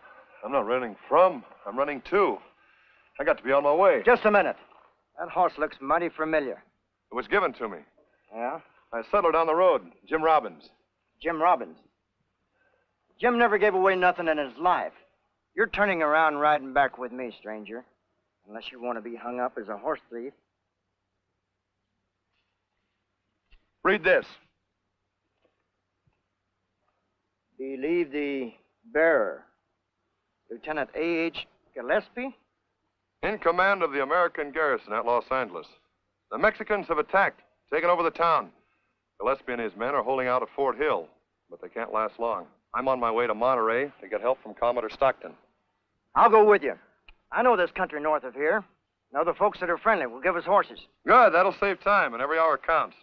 I'm not running from. I'm running to. I got to be on my way. Just a minute. That horse looks mighty familiar. It was given to me. Yeah? I settled down the road. Jim Robbins. Jim Robbins. Jim never gave away nothing in his life. You're turning around and riding back with me, stranger. Unless you want to be hung up as a horse thief. Read this. Believe the bearer. Lieutenant A.H. Gillespie? In command of the American garrison at Los Angeles. The Mexicans have attacked, taken over the town. Gillespie and his men are holding out at Fort Hill, but they can't last long. I'm on my way to Monterey to get help from Commodore Stockton. I'll go with you. I know this country north of here. Know the folks that are friendly will give us horses. Good, that'll save time, and every hour counts.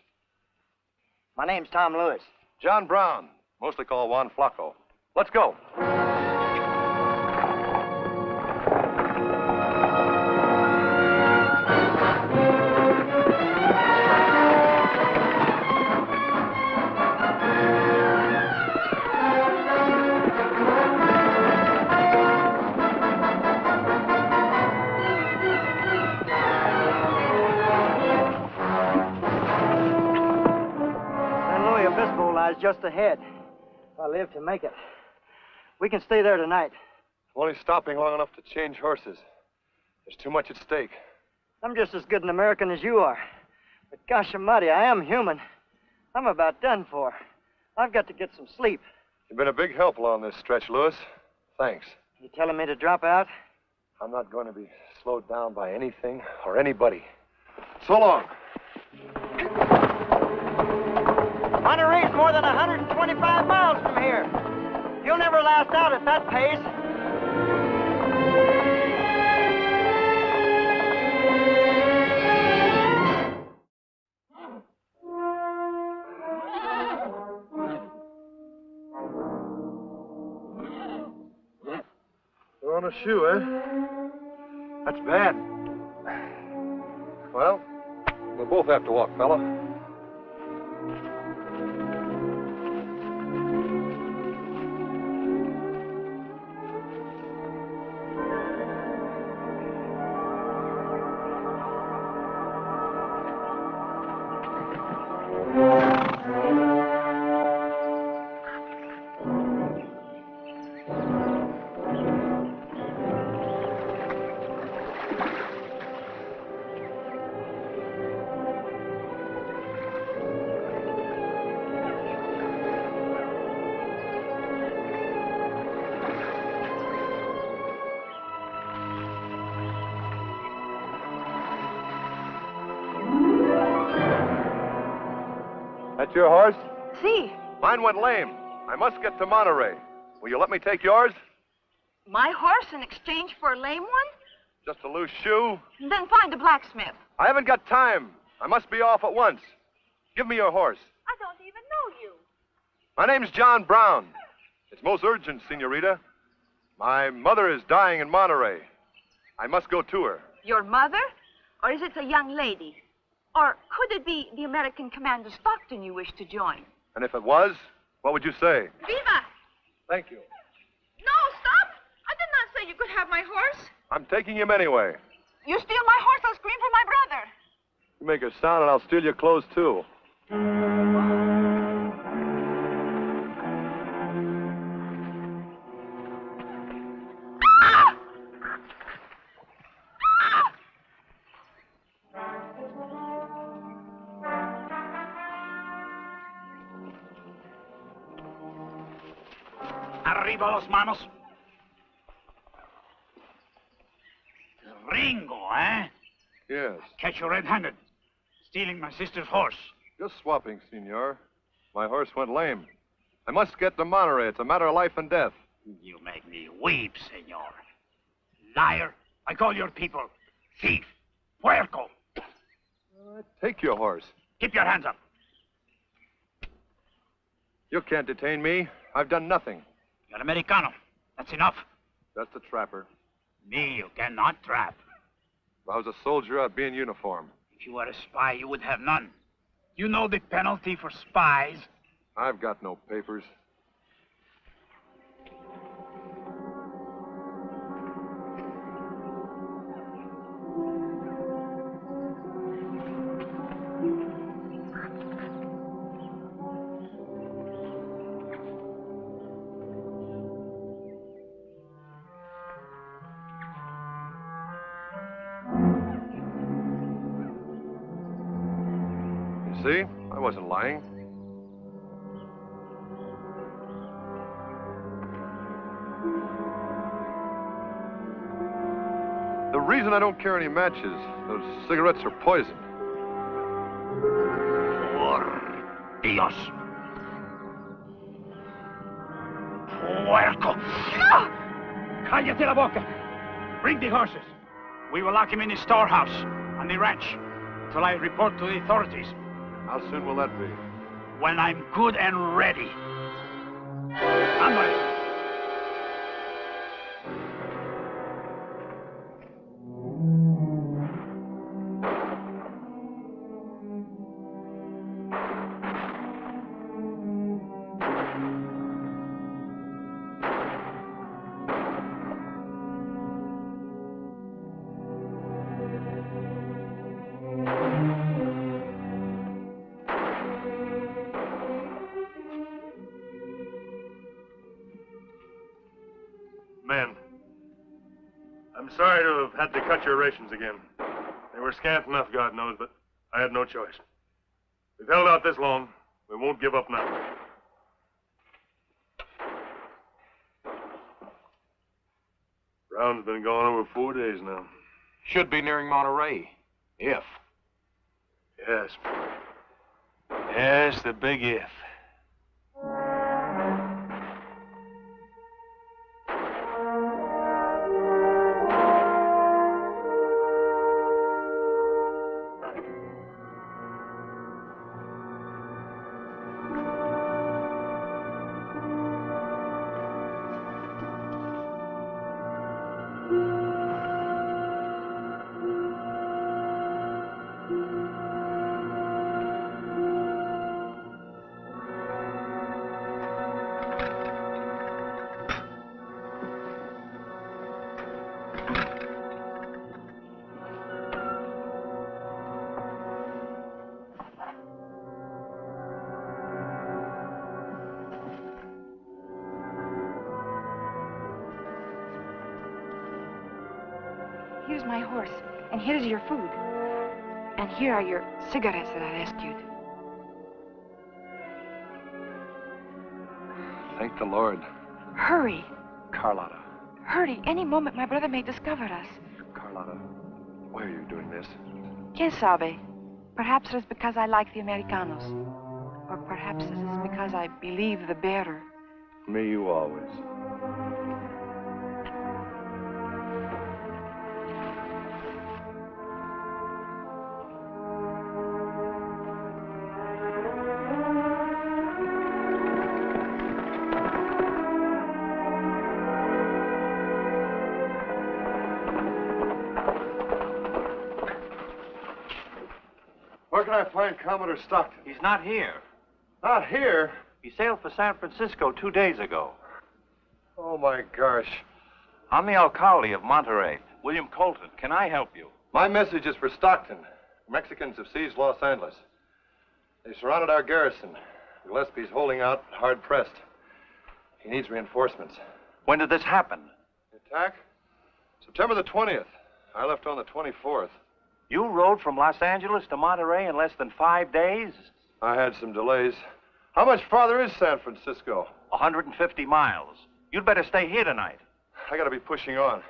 My name's Tom Lewis. John Brown, mostly called Juan Flaco. Let's go. Just ahead. If I live to make it. We can stay there tonight. I'm only stopping long enough to change horses. There's too much at stake. I'm just as good an American as you are. But gosh almighty, I am human. I'm about done for. I've got to get some sleep. You've been a big help along this stretch, Lewis. Thanks. You telling me to drop out? I'm not going to be slowed down by anything or anybody. So long. Monterey's more than 125 miles from here. You'll never last out at that pace. You're on a shoe, eh? That's bad. Well, we'll both have to walk, fella. That's your horse? See, Mine went lame. I must get to Monterey. Will you let me take yours? my horse in exchange for a lame one? Just a loose shoe? Then find a blacksmith. I haven't got time. I must be off at once. Give me your horse. I don't even know you. My name's John Brown. It's most urgent, Senorita. My mother is dying in Monterey. I must go to her. Your mother? Or is it a young lady? Or could it be the American Commander Stockton you wish to join? And if it was, what would you say? Viva! Thank you. No, stop! I did not say you could have my horse. I'm taking him anyway. You steal my horse, I'll scream for my brother. You make a sound and I'll steal your clothes, too. Arriba los manos. Ringo, eh? Yes. Catch you red-handed. Stealing my sister's horse. Just swapping, senor. My horse went lame. I must get to Monterey. It's a matter of life and death. You make me weep, senor. Liar. I call your people thief. Puerco. Take your horse. Keep your hands up. You can't detain me. I've done nothing. You're Americano. That's enough. Just a trapper. Me you cannot trap. If I was a soldier, I'd be in uniform. If you were a spy, you would have none. You know the penalty for spies? I've got no papers. See? I wasn't lying. The reason I don't carry any matches, those cigarettes are poison. Por Dios. Puerco. No! Cállate la boca. Bring the horses. We will lock him in the storehouse on the ranch until I report to the authorities. How soon will that be? When I'm good and ready. Hombre. Men, I'm sorry to have had to cut your rations again. They were scant enough, God knows, but I had no choice. We've held out this long. We won't give up now. Brown's been gone over 4 days now. Should be nearing Monterey. If. Yes. Yes, the big if. Here's my horse, and here's your food. And here are your cigarettes that I rescued. Thank the Lord. Hurry. Carlotta. Hurry. Any moment my brother may discover us. Carlotta, why are you doing this? Quien sabe? Perhaps it is because I like the Americanos. Or perhaps it is because I believe the bearer. Me, you always. Where can I find Commodore Stockton? He's not here. Not here? He sailed for San Francisco 2 days ago. Oh, my gosh. I'm the alcalde of Monterey. William Colton. Can I help you? My message is for Stockton. Mexicans have seized Los Angeles. They surrounded our garrison. Gillespie's holding out, hard-pressed. He needs reinforcements. When did this happen? The attack? September the 20th. I left on the 24th. You rode from Los Angeles to Monterey in less than 5 days? I had some delays. How much farther is San Francisco? 150 miles. You'd better stay here tonight. I gotta be pushing on.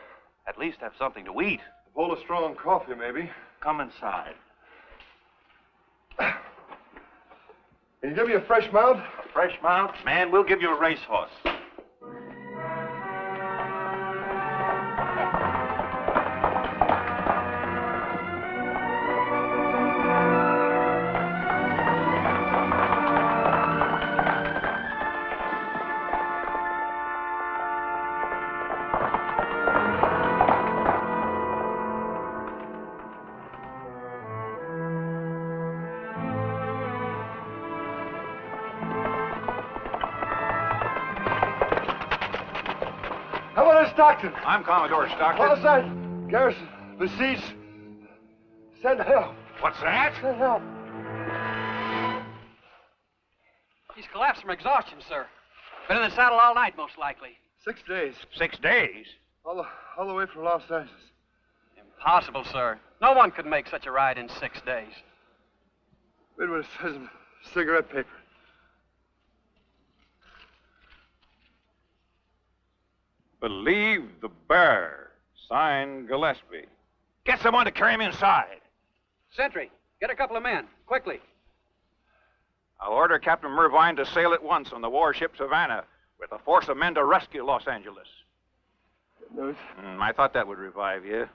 At least have something to eat. A bowl of strong coffee, maybe. Come inside. Can you give me a fresh mount? A fresh mount? Man, we'll give you a racehorse. Stockton. I'm Commodore Stockton. What's that? Garrison, besieged. Send help. What's that? Send help. He's collapsed from exhaustion, sir. Been in the saddle all night, most likely. 6 days. 6 days? All the way from Los Angeles. Impossible, sir. No one could make such a ride in 6 days. Wait a minute. It says in cigarette paper. Believe the bear. Signed, Gillespie. Get someone to carry him inside. Sentry, get a couple of men, quickly. I'll order Captain Mervine to sail at once on the warship Savannah with a force of men to rescue Los Angeles. Good news. I thought that would revive you.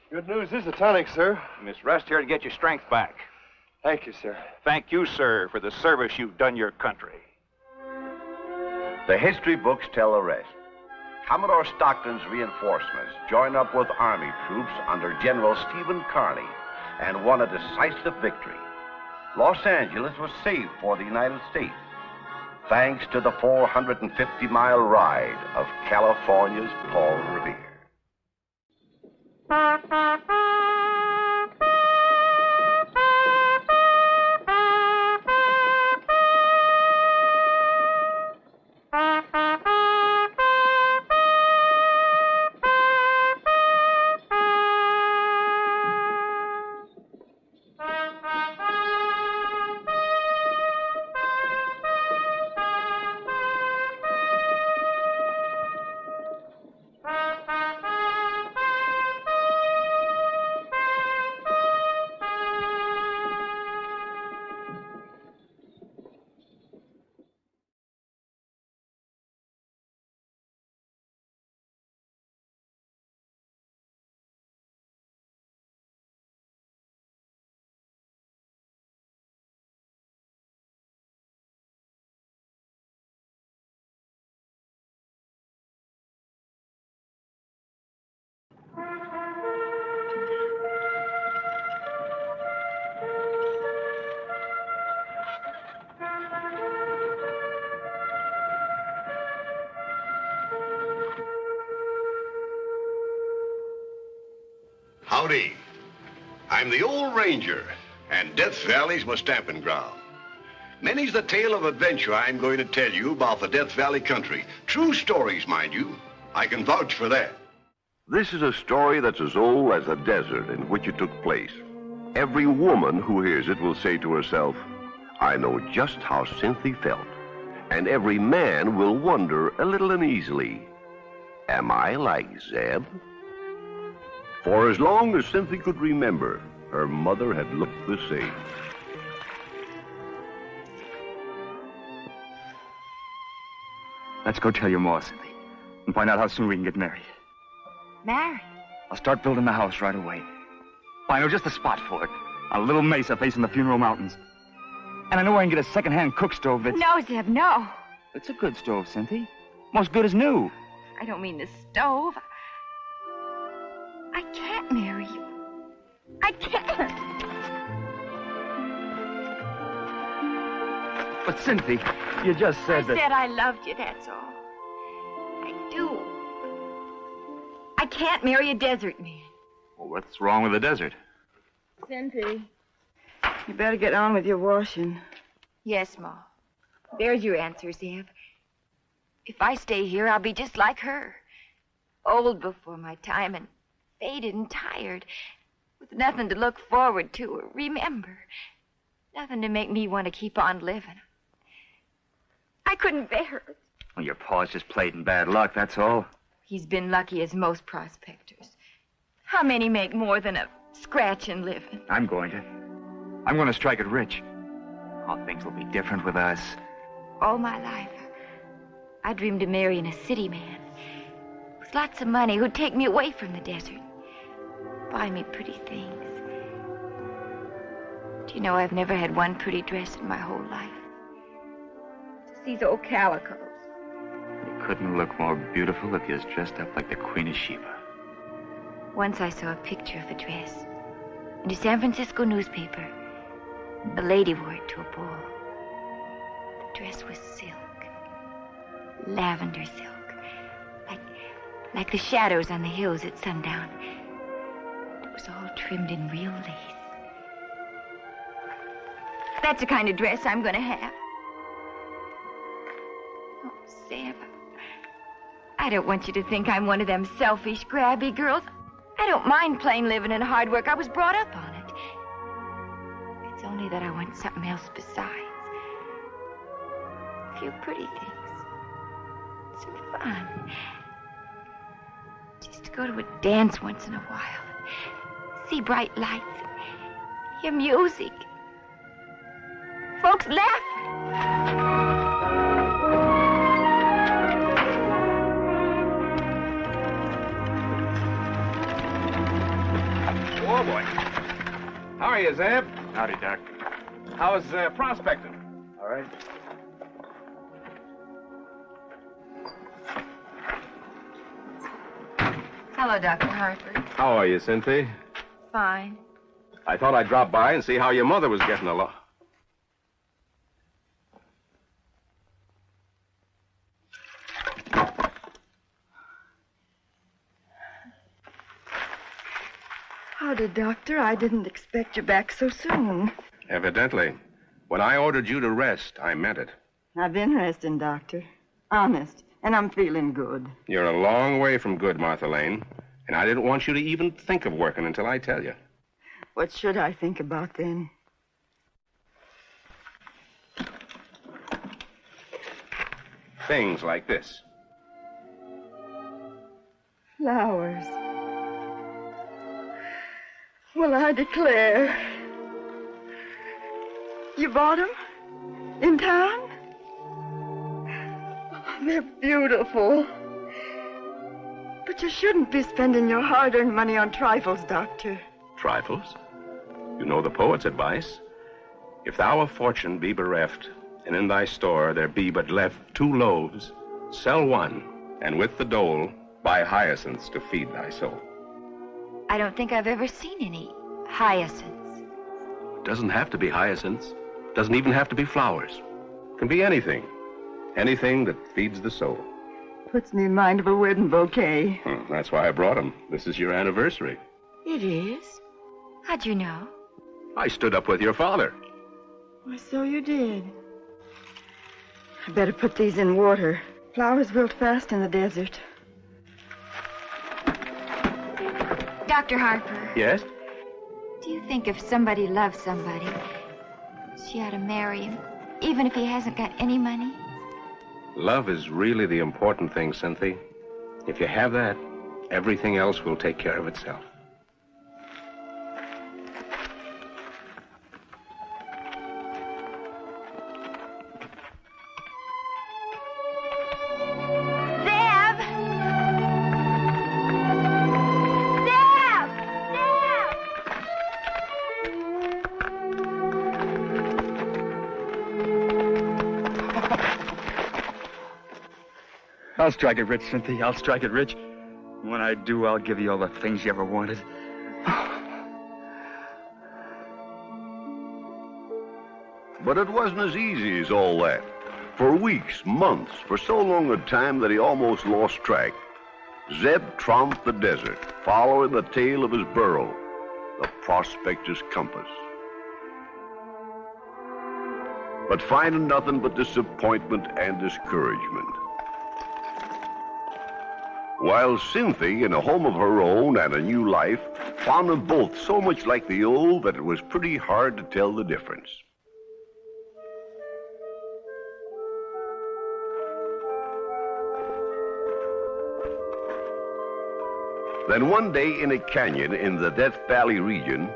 Good news is the tonic, sir. You must rest here to get your strength back. Thank you, sir. Thank you, sir, for the service you've done your country. The history books tell the rest. Commodore Stockton's reinforcements joined up with Army troops under General Stephen Kearny and won a decisive victory. Los Angeles was saved for the United States, thanks to the 450-mile ride of California's Paul Revere. Howdy. I'm the old ranger, and Death Valley's my stamping ground. Many's the tale of adventure I'm going to tell you about the Death Valley country. True stories, mind you. I can vouch for that. This is a story that's as old as the desert in which it took place. Every woman who hears it will say to herself, I know just how Cynthia felt. And every man will wonder a little uneasily, am I like Zeb? For as long as Cynthia could remember, her mother had looked the same. Let's go tell your ma, Cynthia, and find out how soon we can get married. Married? I'll start building the house right away. I know just the spot for it. On a little mesa facing the Funeral Mountains. And I know I can get a second-hand cook stove that's... No, Zeb, no. It's a good stove, Cynthia. Most good as new. I don't mean the stove. I can't marry you. I can't. But, Cynthia, you just said that... I said I loved you, that's all. I do. I can't marry a desert man. Well, what's wrong with the desert? Cynthia. You better get on with your washing. Yes, Ma. There's your answer, Zeb. If I stay here, I'll be just like her. Old before my time and faded and tired. With nothing to look forward to or remember. Nothing to make me want to keep on living. I couldn't bear it. Well, your pa's just played in bad luck, that's all. He's been lucky as most prospectors. How many make more than a scratching living? I'm going to strike it rich. Oh, things will be different with us. All my life, I dreamed of marrying a city man with lots of money who'd take me away from the desert, buy me pretty things. Do you know I've never had one pretty dress in my whole life? Just these old calicos. You couldn't look more beautiful if you was dressed up like the Queen of Sheba. Once I saw a picture of a dress in a San Francisco newspaper. A lady wore it to a ball. The dress was silk. Lavender silk. Like the shadows on the hills at sundown. It was all trimmed in real lace. That's the kind of dress I'm going to have. Oh, Sam, I don't want you to think I'm one of them selfish, grabby girls. I don't mind plain living and hard work. I was brought up on it. It's only that I want something else besides. A few pretty things. Some fun. Just to go to a dance once in a while. See bright lights. Hear music. Folks laughing. Oh, boy. How are you, Zeb? Howdy, Doc. How's prospecting? All right. Hello, Dr. Hartford. How are you, Cynthia? Fine. I thought I'd drop by and see how your mother was getting along. Howdy, Doctor. I didn't expect you back so soon. Evidently. When I ordered you to rest, I meant it. I've been resting, Doctor. Honest. And I'm feeling good. You're a long way from good, Martha Lane. And I didn't want you to even think of working until I tell you. What should I think about then? Things like this. Flowers. Well, I declare. You bought them? In town? They're beautiful. But you shouldn't be spending your hard-earned money on trifles, Doctor. Trifles? You know the poet's advice. If thou of fortune be bereft, and in thy store there be but left 2 loaves, sell one, and with the dole buy hyacinths to feed thy soul. I don't think I've ever seen any hyacinths. It doesn't have to be hyacinths. Doesn't even have to be flowers. It can be anything. Anything that feeds the soul. Puts me in mind of a wedding bouquet. That's why I brought them. This is your anniversary. It is. How'd you know? I stood up with your father. Why, so you did. I better put these in water. Flowers wilt fast in the desert. Dr. Harper, Yes? do you think if somebody loves somebody, she ought to marry him, even if he hasn't got any money? Love is really the important thing, Cynthia. If you have that, everything else will take care of itself. I'll strike it rich, Cynthia. I'll strike it rich. When I do, I'll give you all the things you ever wanted. But it wasn't as easy as all that. For weeks, months, for so long a time that he almost lost track, Zeb tromped the desert, following the tail of his burro, the prospector's compass. But finding nothing but disappointment and discouragement. While Cynthia, in a home of her own and a new life, found them both so much like the old that it was pretty hard to tell the difference. Then one day in a canyon in the Death Valley region,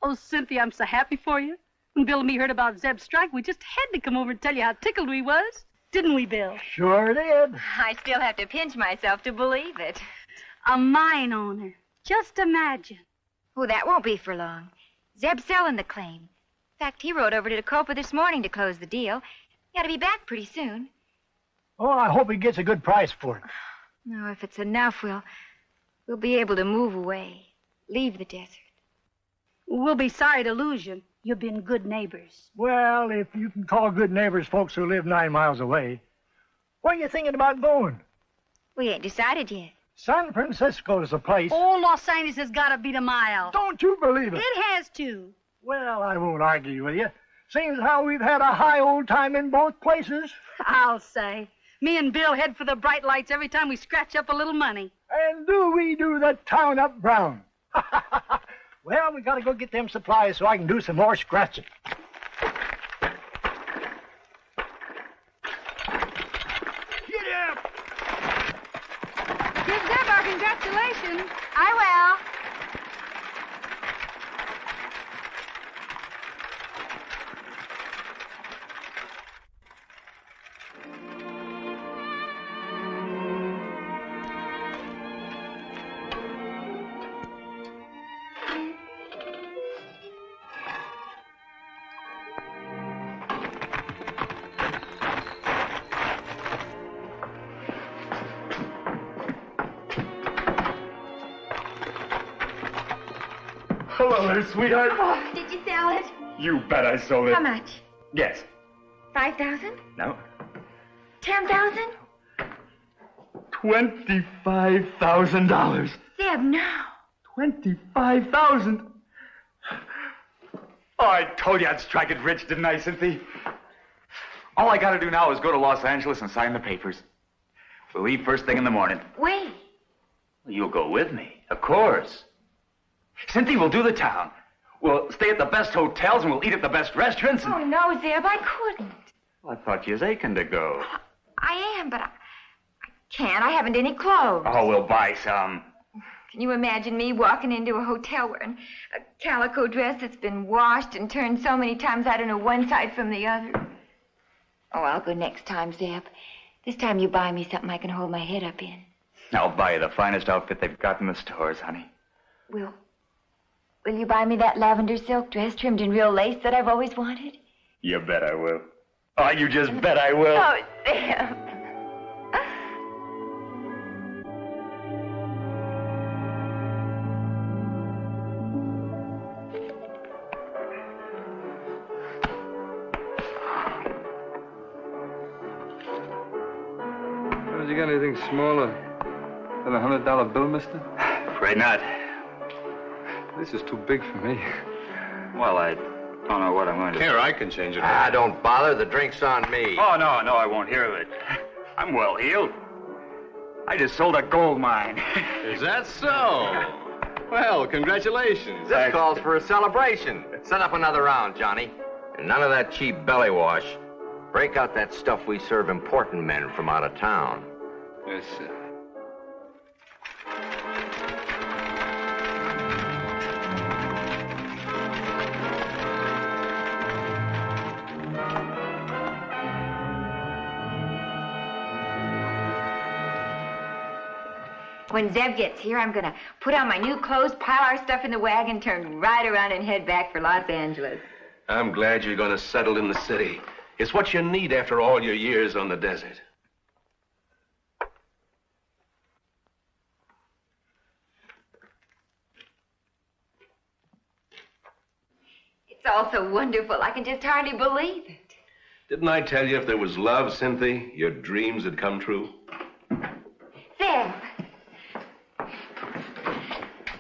Oh, Cynthia, I'm so happy for you. When Bill and me heard about Zeb's strike, we just had to come over and tell you how tickled we was. Didn't we, Bill? Sure did. I still have to pinch myself to believe it. A mine owner. Just imagine. Oh, that won't be for long. Zeb's selling the claim. In fact, he rode over to Dakota this morning to close the deal. He ought to be back pretty soon. Oh, I hope he gets a good price for it. No, if it's enough, we'll be able to move away. Leave the desert. We'll be sorry to lose you. You've been good neighbors. Well, if you can call good neighbors folks who live 9 miles away. Where are you thinking about going? We ain't decided yet. San Francisco's the place. Oh, Los Angeles has got to beat a mile. Don't you believe it? It has to. Well, I won't argue with you. Seems how we've had a high old time in both places. I'll say. Me and Bill head for the bright lights every time we scratch up a little money. And do we do the town up brown? Well, we gotta go get them supplies so I can do some more scratching. Get up! Give Zeb our congratulations. I will. Hello there, sweetheart. Oh, did you sell it? You bet I sold it. How much? Yes. 5,000? No. 10,000? $25,000. Zeb, now. 25,000. Oh, I told you I'd strike it rich, didn't I, Cynthia? All I gotta do now is go to Los Angeles and sign the papers. We'll leave first thing in the morning. Wait. You'll go with me, of course. Cynthia, we'll do the town. We'll stay at the best hotels and we'll eat at the best restaurants. Oh, no, Zeb, I couldn't. Well, I thought you was aching to go. I am, but I can't. I haven't any clothes. Oh, we'll buy some. Can you imagine me walking into a hotel wearing a calico dress that's been washed and turned so many times I don't know one side from the other? Oh, I'll go next time, Zeb. This time you buy me something I can hold my head up in. I'll buy you the finest outfit they've got in the stores, honey. Will Will you buy me that lavender silk dress trimmed in real lace that I've always wanted? You bet I will. Oh, you just bet I will. Oh, Sam. Have you got anything smaller than a $100 bill, mister? Afraid not. This is too big for me. Well, I don't know what I'm going to do. Here, I can change it. Ah, don't bother. The drink's on me. Oh, no, I won't hear of it. I'm well heeled. I just sold a gold mine. Is that so? Well, congratulations. This calls for a celebration. Set up another round, Johnny. And none of that cheap belly wash. Break out that stuff we serve important men from out of town. Yes, sir. When Zeb gets here, I'm gonna put on my new clothes, pile our stuff in the wagon, turn right around and head back for Los Angeles. I'm glad you're going to settle in the city. It's what you need after all your years on the desert. It's all so wonderful, I can just hardly believe it. Didn't I tell you if there was love, Cynthia, your dreams would come true? Zeb!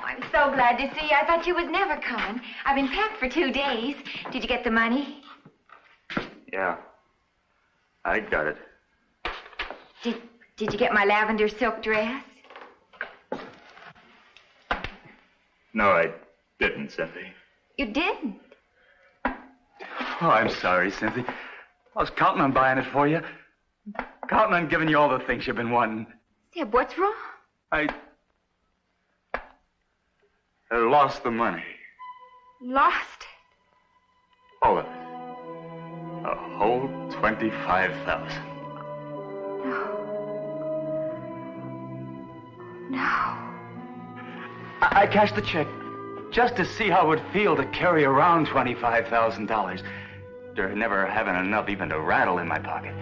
I'm so glad to see you. I thought you was never coming. I've been packed for 2 days. Did you get the money? Yeah. I got it. Did you get my lavender silk dress? No, I didn't, Cynthia. You didn't? Oh, I'm sorry, Cynthia. I was counting on buying it for you. Counting on giving you all the things you've been wanting. Zeb, what's wrong? I lost the money. Lost it? All of it. A whole 25,000. No. I cashed the check just to see how it would feel to carry around $25,000. After never having enough even to rattle in my pocket.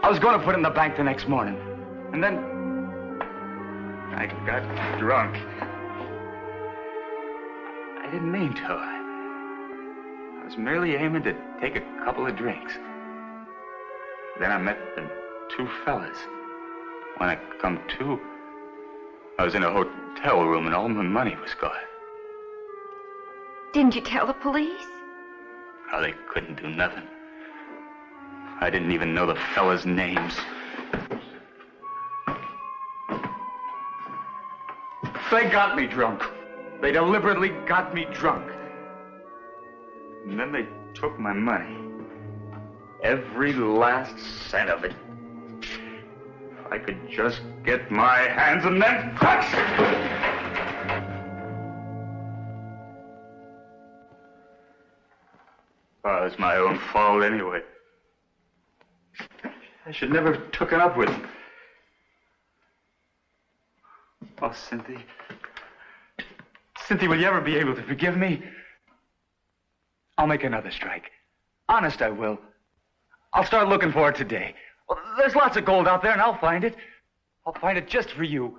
I was going to put it in the bank the next morning. And then I got drunk. I didn't mean to. I was merely aiming to take a couple of drinks. Then I met the two fellas. When I come to, I was in a hotel room and all my money was gone. Didn't you tell the police? Oh, they couldn't do nothing. I didn't even know the fellas' names. They got me drunk. They deliberately got me drunk. And then they took my money. Every last cent of it. If I could just get my hands on that crutch! Oh, it was my own fault anyway. I should never have taken up with him. Oh, Cynthia. Cynthia, will you ever be able to forgive me? I'll make another strike. Honest, I will. I'll start looking for it today. Well, there's lots of gold out there, and I'll find it. I'll find it just for you.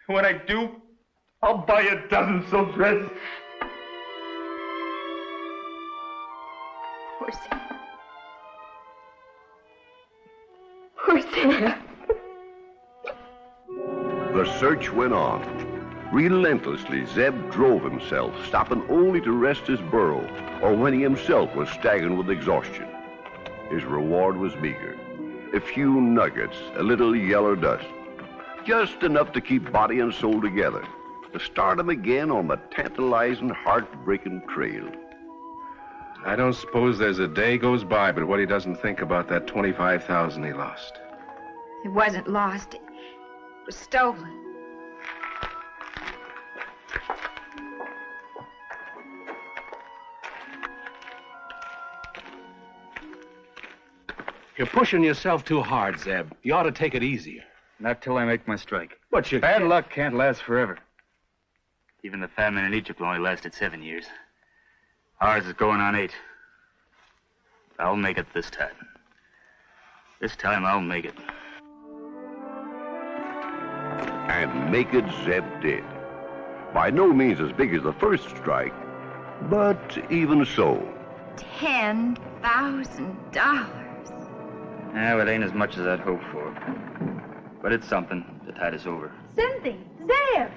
When I do, I'll buy a dozen silk dresses. Poor Sam. Poor Sam. The search went on. Relentlessly, Zeb drove himself, stopping only to rest his burro, or when he himself was staggering with exhaustion. His reward was meager. A few nuggets, a little yellow dust. Just enough to keep body and soul together, to start him again on the tantalizing, heartbreaking trail. I don't suppose there's a day goes by but what he doesn't think about that 25,000 he lost. It wasn't lost. It was stolen. You're pushing yourself too hard, Zeb. You ought to take it easier. Not till I make my strike. But you Bad luck can't last forever. Even the famine in Egypt only lasted 7 years. Ours is going on 8. I'll make it this time. This time I'll make it. And make it Zeb did. By no means as big as the first strike, but even so. $10,000. Yeah, it ain't as much as I'd hoped for. But it's something to tide us over. Cynthia, Zeb.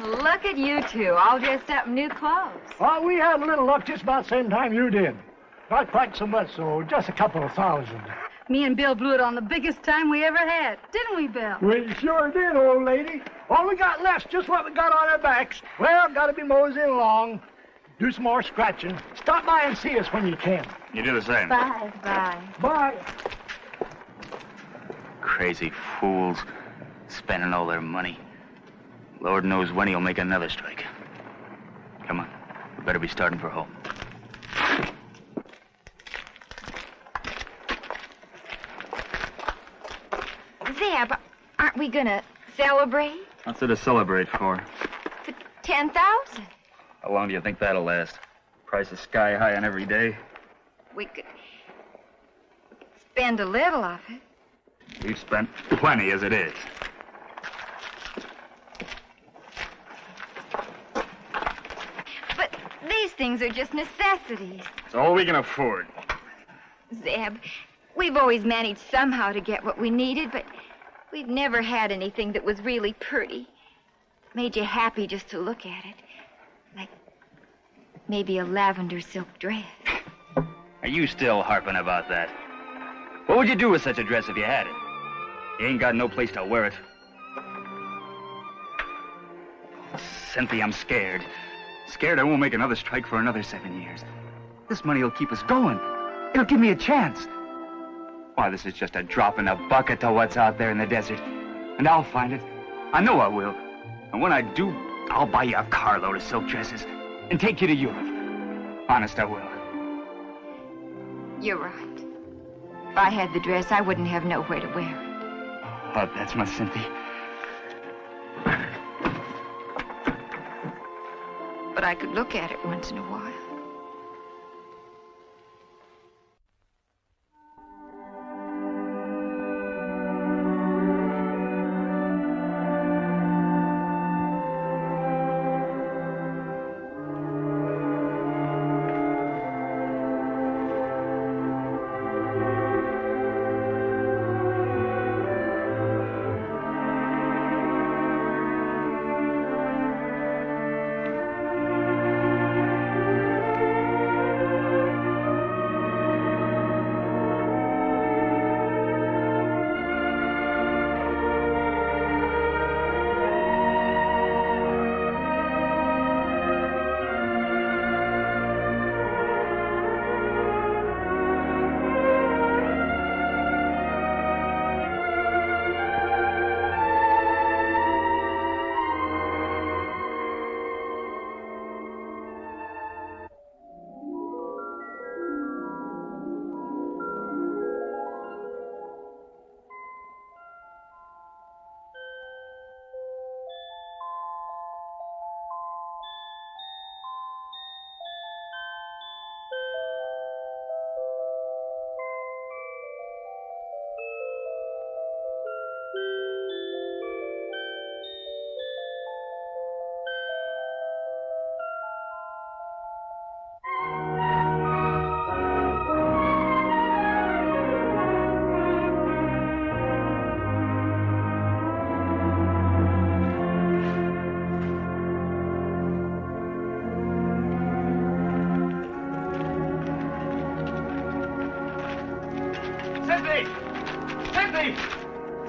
Look at you two, all dressed up in new clothes. Well, we had a little luck just about the same time you did. Not quite so much, so just a couple of thousand. Me and Bill blew it on the biggest time we ever had. Didn't we, Bill? We sure did, old lady. All we got left's just what we got on our backs. Well, gotta be moseying along. Do some more scratching. Stop by and see us when you can. You do the same. Bye. Bye. Bye. Crazy fools. Spending all their money. Lord knows when he'll make another strike. Come on. We better be starting for home. Zeb, aren't we gonna celebrate? What's it to celebrate for? For 10,000. How long do you think that'll last? Price is sky high on every day. We could spend a little of it. We've spent plenty as it is. But these things are just necessities. It's all we can afford. Zeb, we've always managed somehow to get what we needed, but we've never had anything that was really pretty. Made you happy just to look at it. Like maybe a lavender silk dress. Are you still harping about that? What would you do with such a dress if you had it? You ain't got no place to wear it. Cynthia, I'm scared. Scared I won't make another strike for another 7 years. This money will keep us going. It'll give me a chance. Why, this is just a drop in the bucket to what's out there in the desert. And I'll find it. I know I will. And when I do, I'll buy you a carload of silk dresses and take you to Europe. Honest, I will. You're right. If I had the dress, I wouldn't have nowhere to wear it. Oh, that's my Cynthia. But I could look at it once in a while.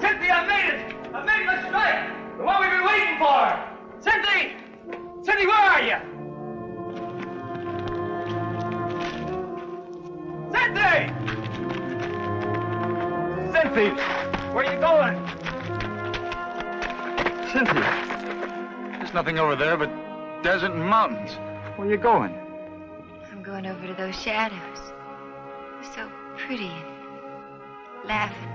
Cynthia, I made it! I made my strike! The one we've been waiting for! Cynthia! Cynthia, where are you? Cynthia! Cynthia! Where are you going? Cynthia, there's nothing over there but desert and mountains. Where are you going? I'm going over to those shadows. They're so pretty and lavender.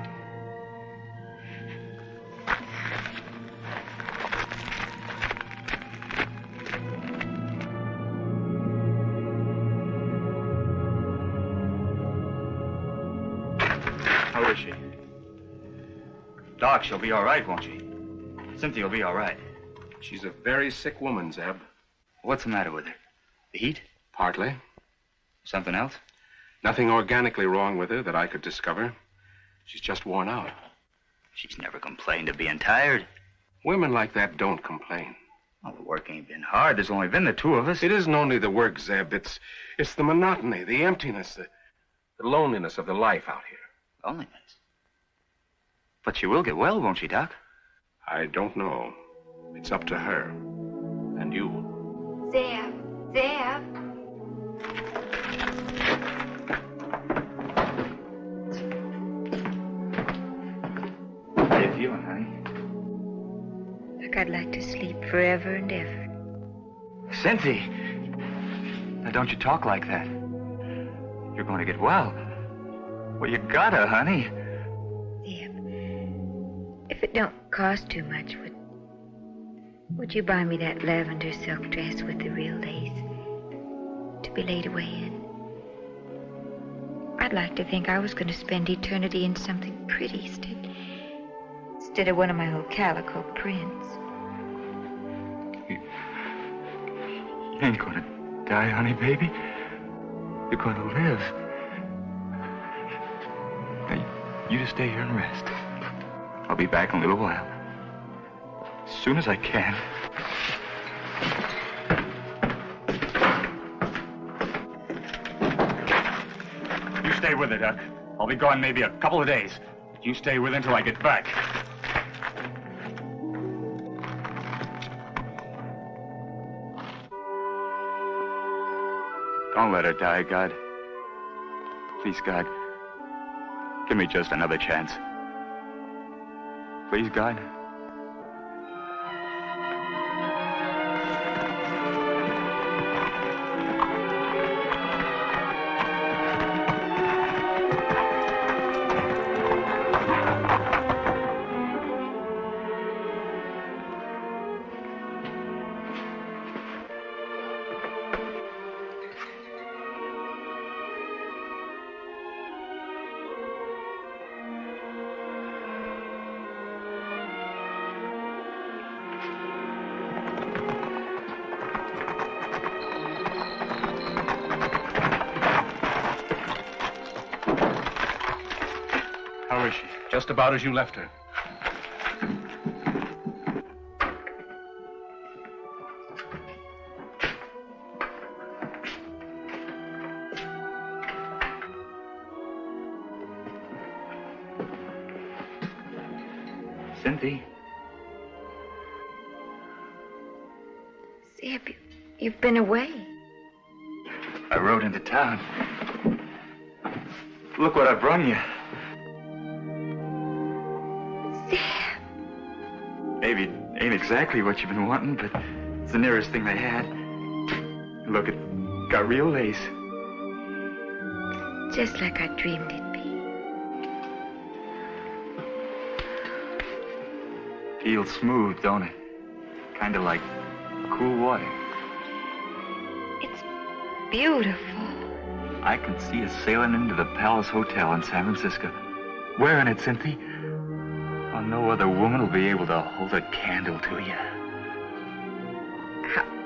How is she? Doc, she'll be all right, won't she? Cynthia will be all right. She's a very sick woman, Zeb. What's the matter with her? The heat? Partly. Something else? Nothing organically wrong with her that I could discover. She's just worn out. She's never complained of being tired. Women like that don't complain. Well, the work ain't been hard. There's only been the two of us. It isn't only the work, Zeb. It's the monotony, the emptiness, the loneliness of the life out here. Loneliness? But she will get well, won't she, Doc? I don't know. It's up to her. And you. Zeb. Zeb. How you feeling, honey? Like I'd like to sleep forever and ever. Cynthia! Now, don't you talk like that. You're going to get well. Well, you gotta, honey. Zeb, if it don't cost too much, would you buy me that lavender silk dress with the real lace to be laid away in? I'd like to think I was going to spend eternity in something pretty instead of one of my old calico prints. You ain't going to die, honey, baby. You're going to live. Now, you just stay here and rest. I'll be back in a little while. As soon as I can. You stay with her, Doc. I'll be gone maybe a couple of days. You stay with her until I get back. Don't let her die, God. Please, God. Give me just another chance. Please, God. How is she? Just about as you left her. Cynthia. Zeb, you've been away. I rode into town. Look what I brung you. Maybe it ain't exactly what you've been wanting, but it's the nearest thing they had. Look, it got real lace. Just like I dreamed it'd be. Feels smooth, don't it? Kind of like cool water. It's beautiful. I can see us sailing into the Palace Hotel in San Francisco. Wearing it, Cynthia. Oh, no other woman will be able to hold a candle to you.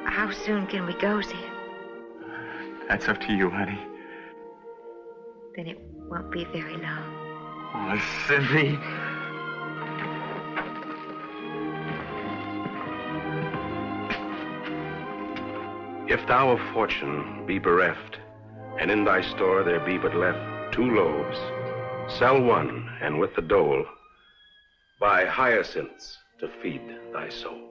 How soon can we go, Zeb? That's up to you, honey. Then it won't be very long. Oh, Cynthia. If thou of fortune be bereft, and in thy store there be but left 2 loaves, sell one, and with the dole buy hyacinths to feed thy soul.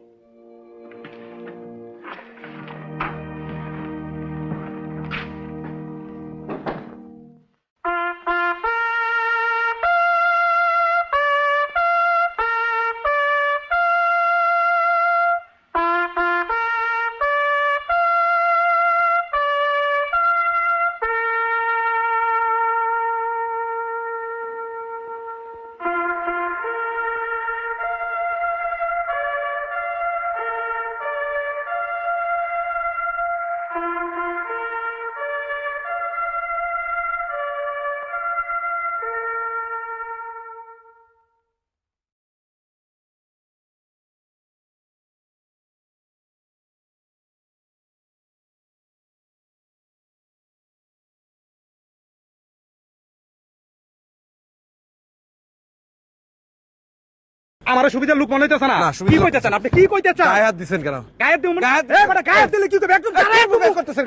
আমার সুবিধার লোক মনে হইতেছে না কি কইতেছেন আপনি কি কইতেছেন গায়ে হাত দিবেন কেন গায়ে দিও গায়ে হাত দিলে কি করবে একদম করতেছেন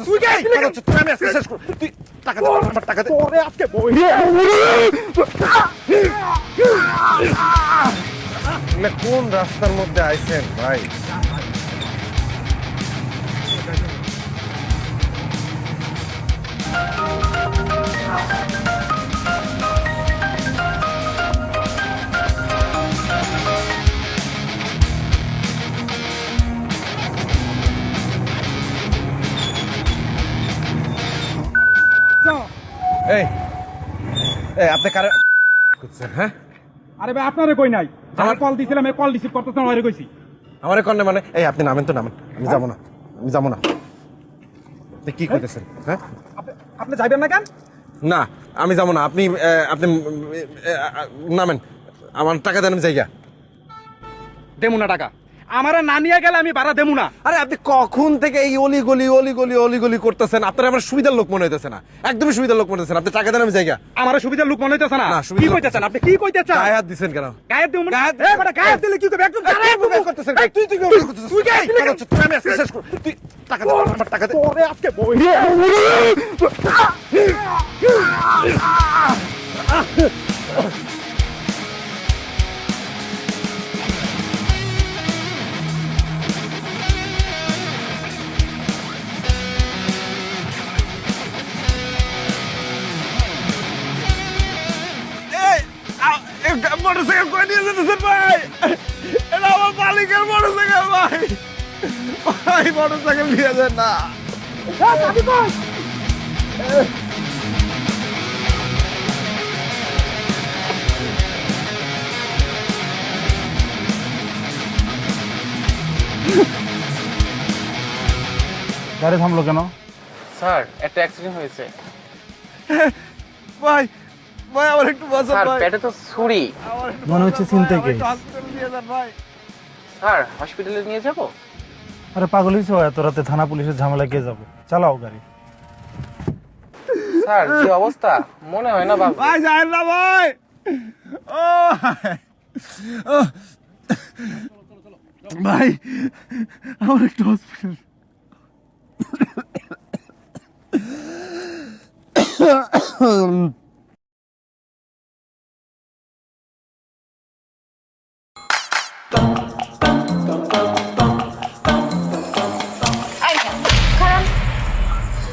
তুই আমি আজকে শেষ কর তুই টাকা দে আমার টাকা দে ওরে আজকে বই কোন রাস্তার মধ্যে আইছেন ভাই এই এই আপনি কারে করছেন হ্যাঁ আরে ভাই আপনারে কই নাই আমার কল দিছিলাম এই কল রিসিভ করতেছেন আমারে কইছি আমারে কোন মানে এই আপনি নামেন তো নামেন আমি যাব না আপনি কি কইতেছেন হ্যাঁ আপনি যাবেন না কেন না আমি যাব না আপনি আপনি নামেন আমার টাকা দেন আমি জায়গা দেমু না টাকা আমারে না নিয়ে গেলে আমি ভাড়া দেমু না আরে আপনি কখন থেকে এই অলি করতেছেন আপনার আমার সুবিধার লোক মনে হইতেছে না একদমই সুবিধার লোক মনে হইতেছে না আপনি টাকা দেন আমি জায়গা আমার সুবিধার লোক মনে হইতেছে না কি কইতেছেন আপনি কি কইতেছেন গায়ে হাত দিবেন কেন গায়ে দিও গায়ে দিলে কি করবে একদম করতেছেন তুই আমি আজকে শেষ কর তুই টাকা দে আমার টাকা দে ওরে আজকে বই মোটরসাইকেল করে নিয়ে যেতেছেন ভাই এটা আমার মালিকের মোটরসাইকেল ভাই মোটরসাইকেল নিয়ে যান না গাড়ি থামলো কেন স্যার একটা অ্যাক্সিডেন্ট হয়েছে ভাই ভাই আমার একটু বাঁচান স্যার ভাই পেটে তো ছুরি মনে হচ্ছে চিন্তা কি স্যার হসপিটালে নিয়ে যাব আরে পাগল হইছো এত রাতে থানা পুলিশের ঝামেলা কে যাবে চালাও গাড়ি স্যার কি অবস্থা মনে হয় না বাবা ভাই যাই না ভাই ও ভাই আমার একটু হসপিটাল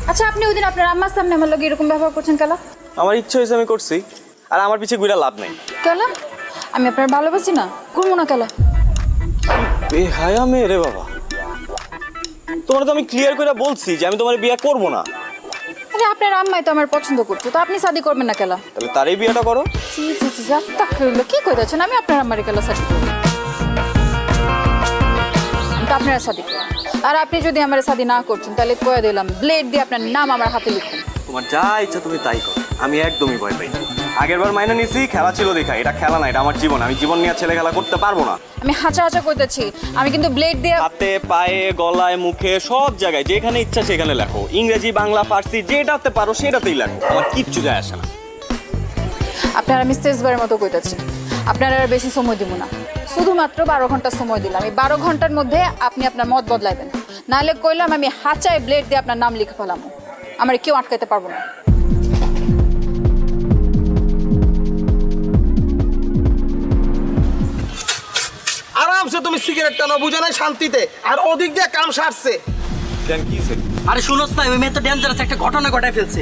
আচ্ছা আপনি ওই দিন আপনার আম্মার সামনে আমার লগে এরকম ব্যবহার করছেন কেলা আমার ইচ্ছা হয়েছে আমি করছি আর আমার পিছে ঘুরে লাভ নাই কেলা আমি আপনার ভালোবাসি না করবো না কেলা এ হায়া মেয়ে রে বাবা তোমার তো আমি ক্লিয়ার করে বলছি যে আমি তোমার বিয়ে করব না আরে আপনার আম্মাই তো আমার পছন্দ করছো তো আপনি শাদি করবেন না কেলা তাহলে তারই বিয়েটা করো জি জি জি আস্তাগফিরুল্লাহ কি কইতাছেন আমি আপনার আম্মারে কেলা শাদি করব তো আপনারা শাদি করুন আর আপনি যদি আমার শাদি না করছেন তাহলে কয়ে দিলাম ব্লেড দিয়ে আপনার নাম আমার হাতে লিখুন তোমার যা ইচ্ছা তুমি তাই করো আমি একদমই ভয় পাই আগেরবার মাইনে নিছি খেলা ছিল দেখা এটা খেলা না এটা আমার জীবন আমি জীবন নিয়ে ছেলে খেলা করতে পারবো না আমি হাঁচা হাঁচা কইতেছি আমি কিন্তু ব্লেড দিয়ে হাতে পায়ে গলায় মুখে সব জায়গায় যেখানে ইচ্ছা সেখানে লেখো ইংরেজি বাংলা ফার্সি যেটাতে পারো সেটাতেই লেখো আমার কিচ্ছু যায় আসে না আপনার আমি শেষবারের মতো কইতেছি আপনার আর বেশি সময় দিব না শুধুমাত্র 12 ঘন্টা সময় দিলাম এই 12 ঘন্টার মধ্যে আপনি আপনার মত বদলাইবেন নাহলে কইলাম আমি হাঁচায় ব্লেড দিয়ে আপনার নাম লিখে ফেলাম আমার কেউ আটকাইতে পারবো না আরামসে তুমি সিগারেট টানো বুঝে নাই শান্তিতে আর ওদিক দিয়ে কাম সারছে কেন কি হইছে আরে শুনোস না ওই মেয়ে তো ডেঞ্জারাস একটা ঘটনা ঘটায় ফেলছে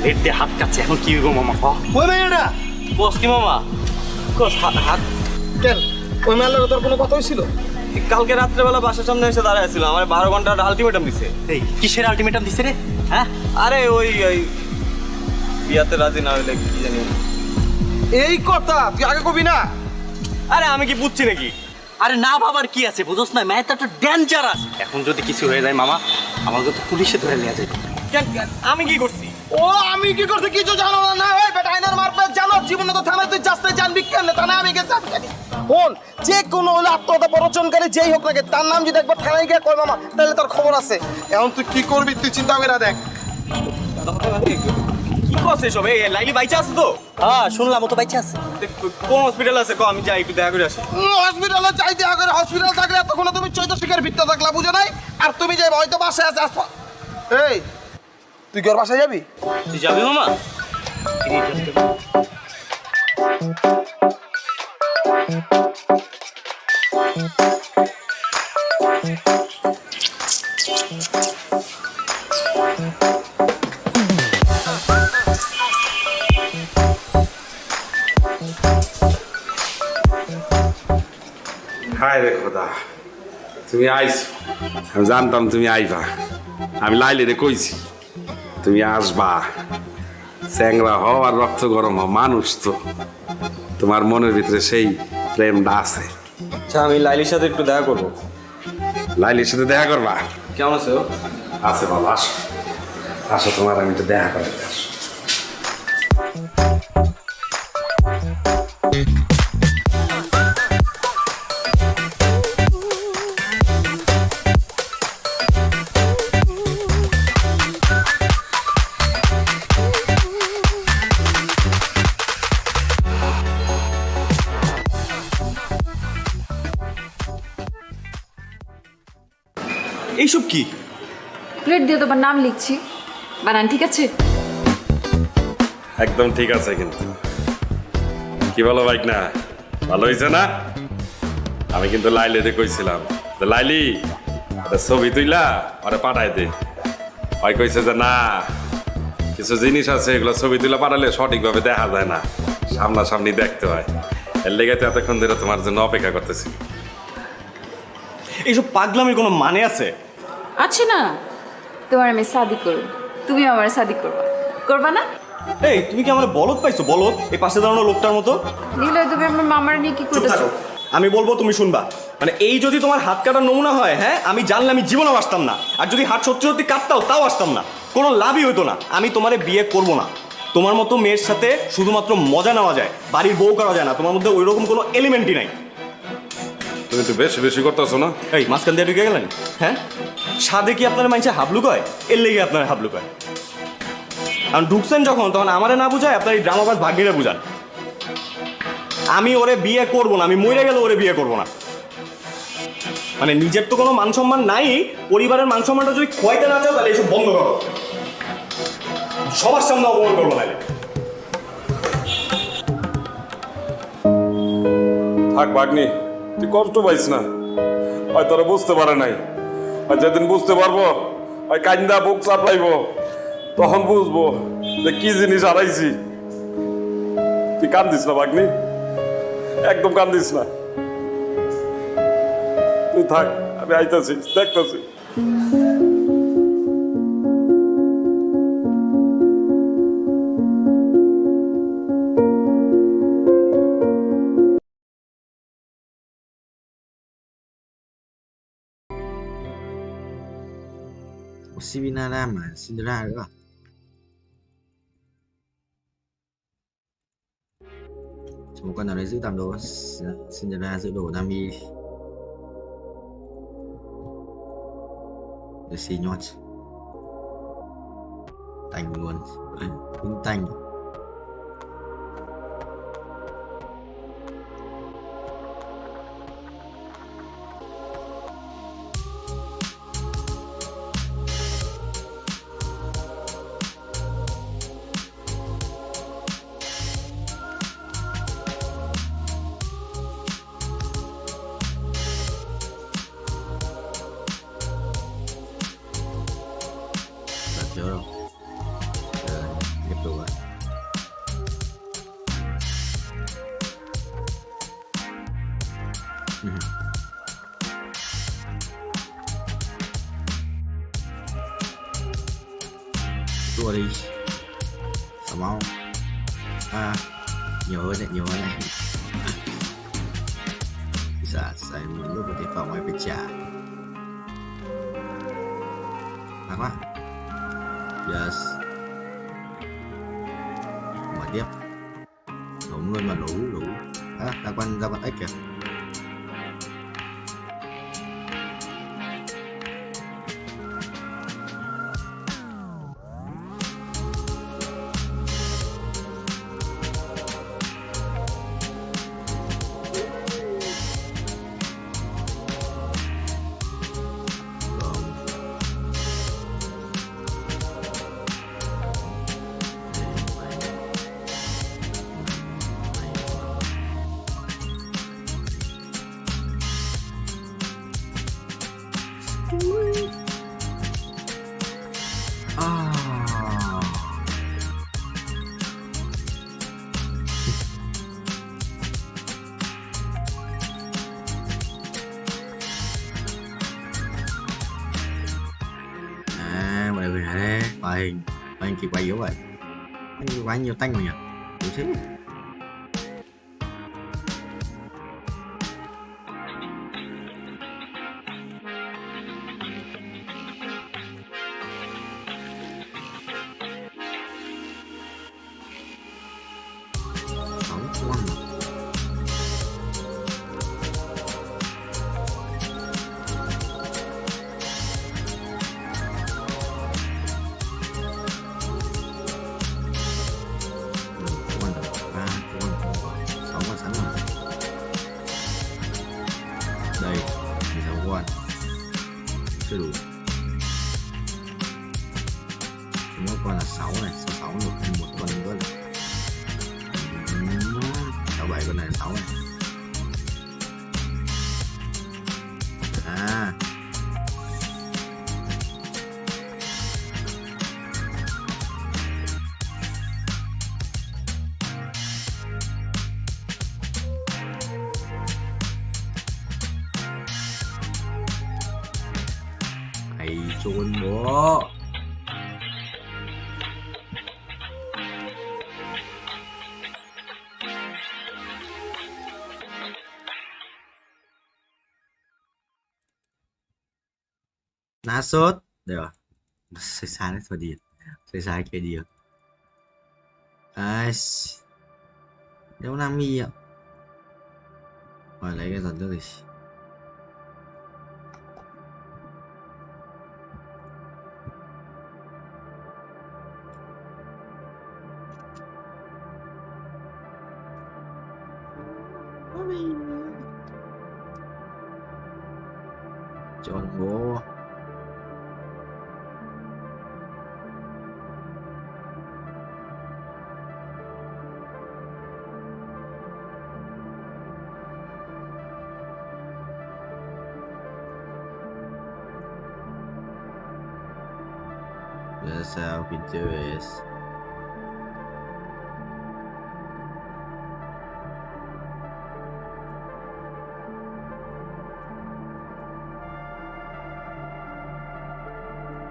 লেট দিয়ে হাত কাটছে এখন কি গো মামা ওই মেয়েটা বস কি মামা কোস হাত কেন ওই মেয়ের তোর কোনো কথা হইছিল কালকে রাত্রেবেলা বাসার সামনে এসে দাঁড়ায় ছিল আমার 12 ঘন্টার আলটিমেটাম দিছে এই কিসের আলটিমেটাম দিছে রে হ্যাঁ আরে ওই বিয়াতে রাজি না হইলে কি জানি এই কথা তুই আগে কবি না আরে আমি কি বুঝছি নাকি আরে না বাবার কি আছে বুঝছ না মেয়েটা তো ডেঞ্জারাস এখন যদি কিছু হয়ে যায় মামা আমাকে তো পুলিশে ধরে নিয়ে যাবে কেন আমি কি করছি ও আমি কি করছি কিছু জানো না ওই বেটা আইনার মারপে জানো জীবনে তো থানায় তুই যাস্তে জানবি কেন তা না আমি গেছি ফোন যে কোনো হলে আত্মহত্যা প্ররোচনকারী যেই হোক না তার নাম যদি একবার থানায় গিয়ে কই মামা তাহলে তোর খবর আছে এখন তুই কি করবি তুই চিন্তা করে দেখ কি কস এসব? এই লাইলি বাইচা আছে তো? হ্যাঁ শুনলাম ও তো বাইচা আছে। কোন হসপিটাল আছে কো, আমি যাই একটু দেখা করে আসি। হসপিটালে যাই দেখা করে, হসপিটাল থাকলে এতক্ষণ তুমি চৈত শিকার ভিত্তা থাকলা বুঝো নাই? আর তুমি যাই হয়তো বাসায় আছে আসবা। এই তুই কি ওর বাসায় যাবি? তুই যাবি মামা? হায় রে খোদা, তুমি আইছো। আমি জানতাম তুমি আইবা। আমি লাইলে কইছি তুমি আসবা। চ্যাংরা হও আর রক্ত গরম হও, মানুষ তো। তোমার মনের ভিতরে সেই প্রেমটা আছে। আচ্ছা আমি লাইলির সাথে একটু দেখা করবো। লাইলির সাথে দেখা করবা? কেমন আছে ও? আছে বাবা, আসো আসো, তোমার আমি একটু দেখা করে আসো। এইসব কি? প্লেট দিয়ে তোমার নাম লিখছি, বানান ঠিক আছে? একদম ঠিক আছে। কিন্তু কি বলো বাইক না, ভালো হয়েছে না? আমি কিন্তু লাইলিতে কইছিলাম যে লাইলি ছবি তুইলা ওরে পাঠাই দে। ওই কইছে যে না, কিছু জিনিস আছে এগুলো ছবি তুলে পাঠালে সঠিকভাবে দেখা যায় না, সামনাসামনি দেখতে হয়। এর লেগে তো এতক্ষণ ধরে তোমার জন্য অপেক্ষা করতেছি। এইসব পাগলামির কোনো মানে আছে? আছে না, তোমার আমি শাদি করব, তুমি আমার শাদি করবা, করবা না? এই তুমি কি আমার বলদ পাইছো? বলদ এই পাশে দাঁড়ানো লোকটার মতো। নিলে তুমি আমার মামার নিয়ে কি করতেছো? আমি বলবো তুমি শুনবা। মানে এই যদি তোমার হাত কাটার নমুনা হয়, হ্যাঁ আমি জানলে আমি জীবনেও আসতাম না। আর যদি হাত সত্যি সত্যি কাটতাও তাও আসতাম না, কোনো লাভই হতো না। আমি তোমারে বিয়ে করবো না। তোমার মতো মেয়ের সাথে শুধুমাত্র মজা নেওয়া যায়, বাড়ির বউ করা যায় না। তোমার মধ্যে ওই রকম কোনো এলিমেন্টই নাই। তুমি তো বেশি বেশি করতেছো না? এই মাঝখান দিয়ে ঢুকে গেলেন। হ্যাঁ সাদে কি আপনার মাইনছে হাবলু কয়? এর লেগে আপনার হাবলু কয়। কারণ ঢুকছেন যখন, তখন আমারে না বুঝায় আপনার এই ড্রামাবাজ ভাগ্নিরা বুঝান। আমি ওরে বিয়ে করবো না, আমি মরে গেলে ওরে বিয়ে করবো না। মানে নিজের তো কোনো মান সম্মান নাই, পরিবারের মান সম্মানটা যদি খোয়াইতে না চাও তাহলে এসব বন্ধ করো। সবার সামনে অপমান করবো না। থাক ভাগ্নি, তুই কষ্ট পাইস না। হয় তোরা বুঝতে পারে নাই, আর যেদিন বুঝতে পারবো হয় কান্দা বুক চাপলাইব, তখন বুঝবো যে কি জিনিস হারাইছি। তুই কান্দিস না ভাগ্নি, একদম কান্দিস না। তুই থাক, আমি আইতাছি, দেখতেছি। Sivina Lam à, Cinderella nữa à? Một con nào đấy giữ tầm đồ Cinderella giữ đồ Nami. Để xì nhót. Tành luôn. Cũng tành. Nhớ đâu tiếp tục rồi. Tua đi sao mau nhiều hơn này bisa saya menunggu di phòng phải trả các bạn. Yes. Mở tiếp. Đúng luôn mà đủ. Ra quan ếch kìa. hình kia quay yếu vậy. Anh quay nhiều tanh mà nhỉ? Đúng thế. Đây, 16 con. Chưa đủ. Mỗi con là 6 này, 6 được một con nữa. 7 con này là 6 này. À. Hãy trốn bố. Ná sốt. Đây rồi. Sai sai đấy thôi đi. Sai sai kia đi. Ai. Đéo Nam Mi ạ. Rồi lấy cái giọt nước đi. Chọn bố. That's how we do it.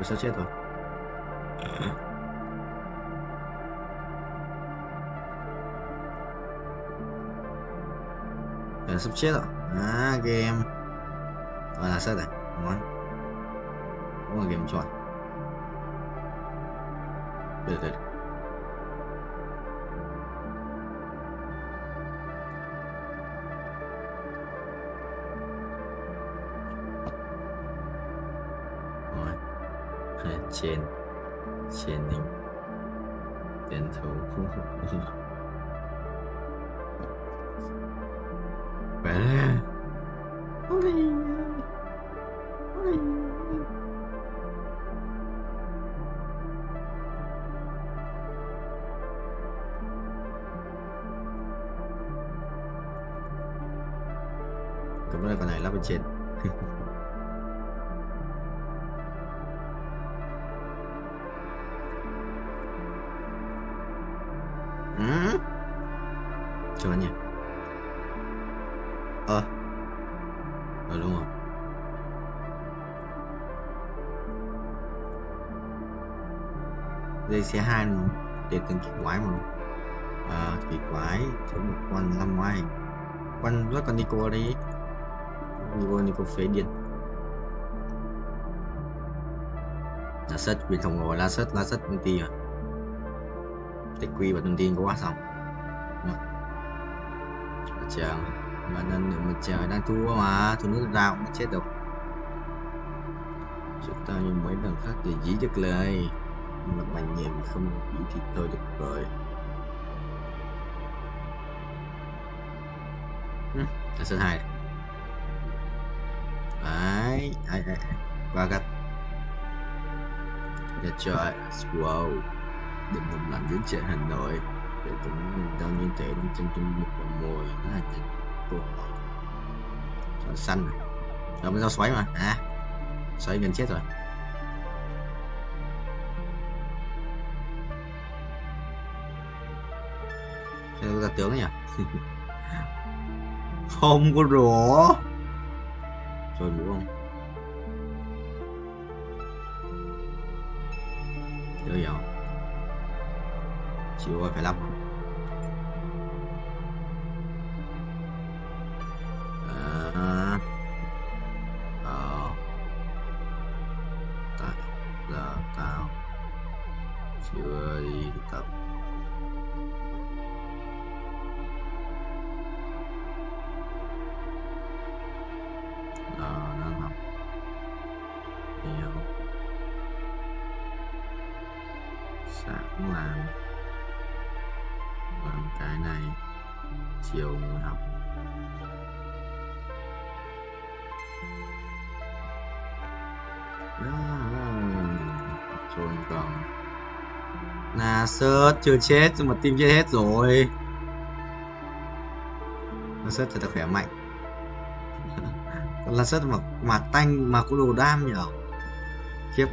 Sao chết rồi? Sắp chết rồi. À, game. Rồi là sao đây? Ngon. Đúng là game chọn. Được. Trên ninh tiền thủ vậy cái vấn đề con này lắp bên trên. Cho nhỉ. Đúng rồi. Đây xe 2 nữa. Để từng kỳ quái mà. Kỳ quái số một con năm ngoài. Con rất con Nico đấy. Nico phế điện. Lá sất quyền khổng lồ, lá sất công ty rồi. Tích quy và thông tin có quá xong. Chàng mà mà trời đang thua mà thua nước ra cũng chết đâu. Chúng ta như mấy lần khác thì dí được lời mà bạn nhẹ không dí thì thôi được rồi. Là sân 2 đấy ai qua gắt để trời wow đừng một lần đến chợ Hà Nội để chúng mình đau nhiên tệ trong một con mồi nó là những câu hỏi rau xanh này rồi mới rau xoáy mà xoáy gần chết rồi. Theo ra tướng nhỉ. Không có rõ rồi đúng không Chưa hiểu. Chịu rồi phải lắp. Giờ tao chưa đi tập. Đang học nhiều. Sáng làm cái này, chiều ngồi học. Rồi còn là sớt chưa chết nhưng mà tim chết hết rồi. Là sớt thật là khỏe mạnh. Còn là sớt mà tanh mà có đồ đam nhở. Khiếp,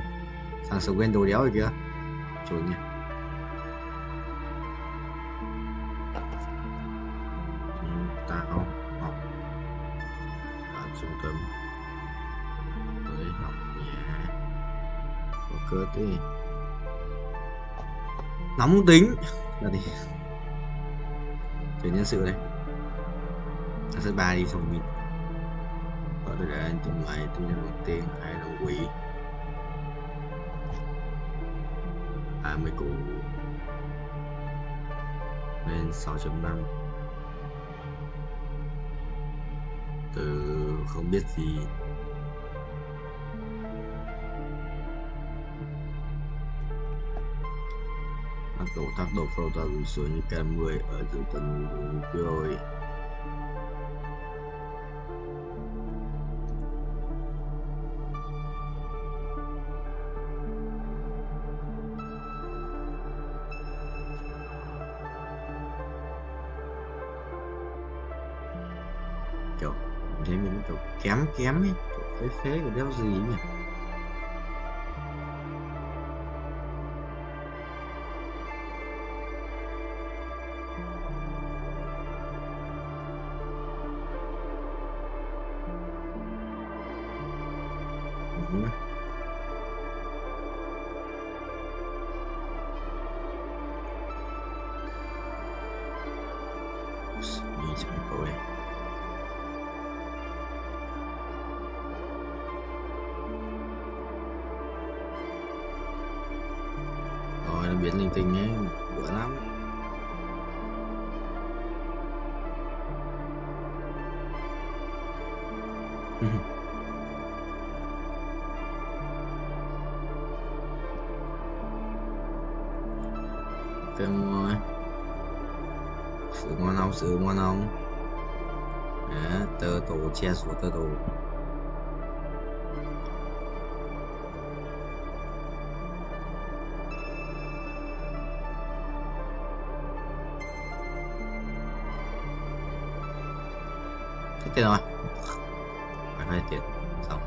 thằng sống quên đồ đéo rồi kìa. Trốn nha. Tao học ở trung tâm với học nhà có cơ thế nóng tính là đi chơi nhân sự đây. Thằng sân ba đi xong mình ở đây là anh từng ngày tôi nhận một tiền hay là quỷ 30 củ lên 6.5 từ không biết gì tác độ phẫu thuật số như kèm 10 ở giữa tuần rồi. Kiểu thấy mình kiểu kém ấy, kiểu phế của đeo gì nhỉ. Rồi nó biến linh tinh ấy bữa lắm. Kem rồi. Sự ngon không? Đó, tơ tổ che xuống tơ tổ. Hết tiền rồi. Phải tiền xong.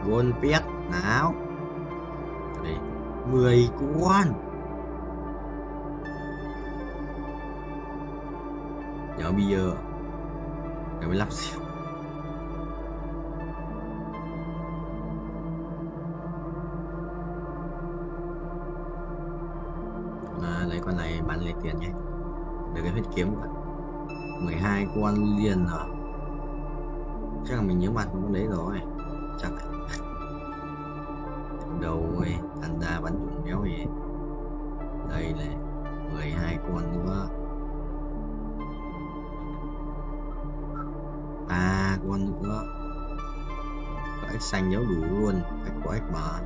Gôn biết nào. Đây 10 con. Nhớ bây giờ 15 triệu. Lấy con này bán lấy tiền nhé. Được cái huyết kiếm của 12 con liền rồi. Chắc là mình nhớ mặt con đấy rồi. Chắc là đầu ấy, thành ra bắn trúng đéo gì. Đây là 12 con nữa. 3 con nữa. Có ếch xanh nhớ đủ luôn. Ếch có ếch mà.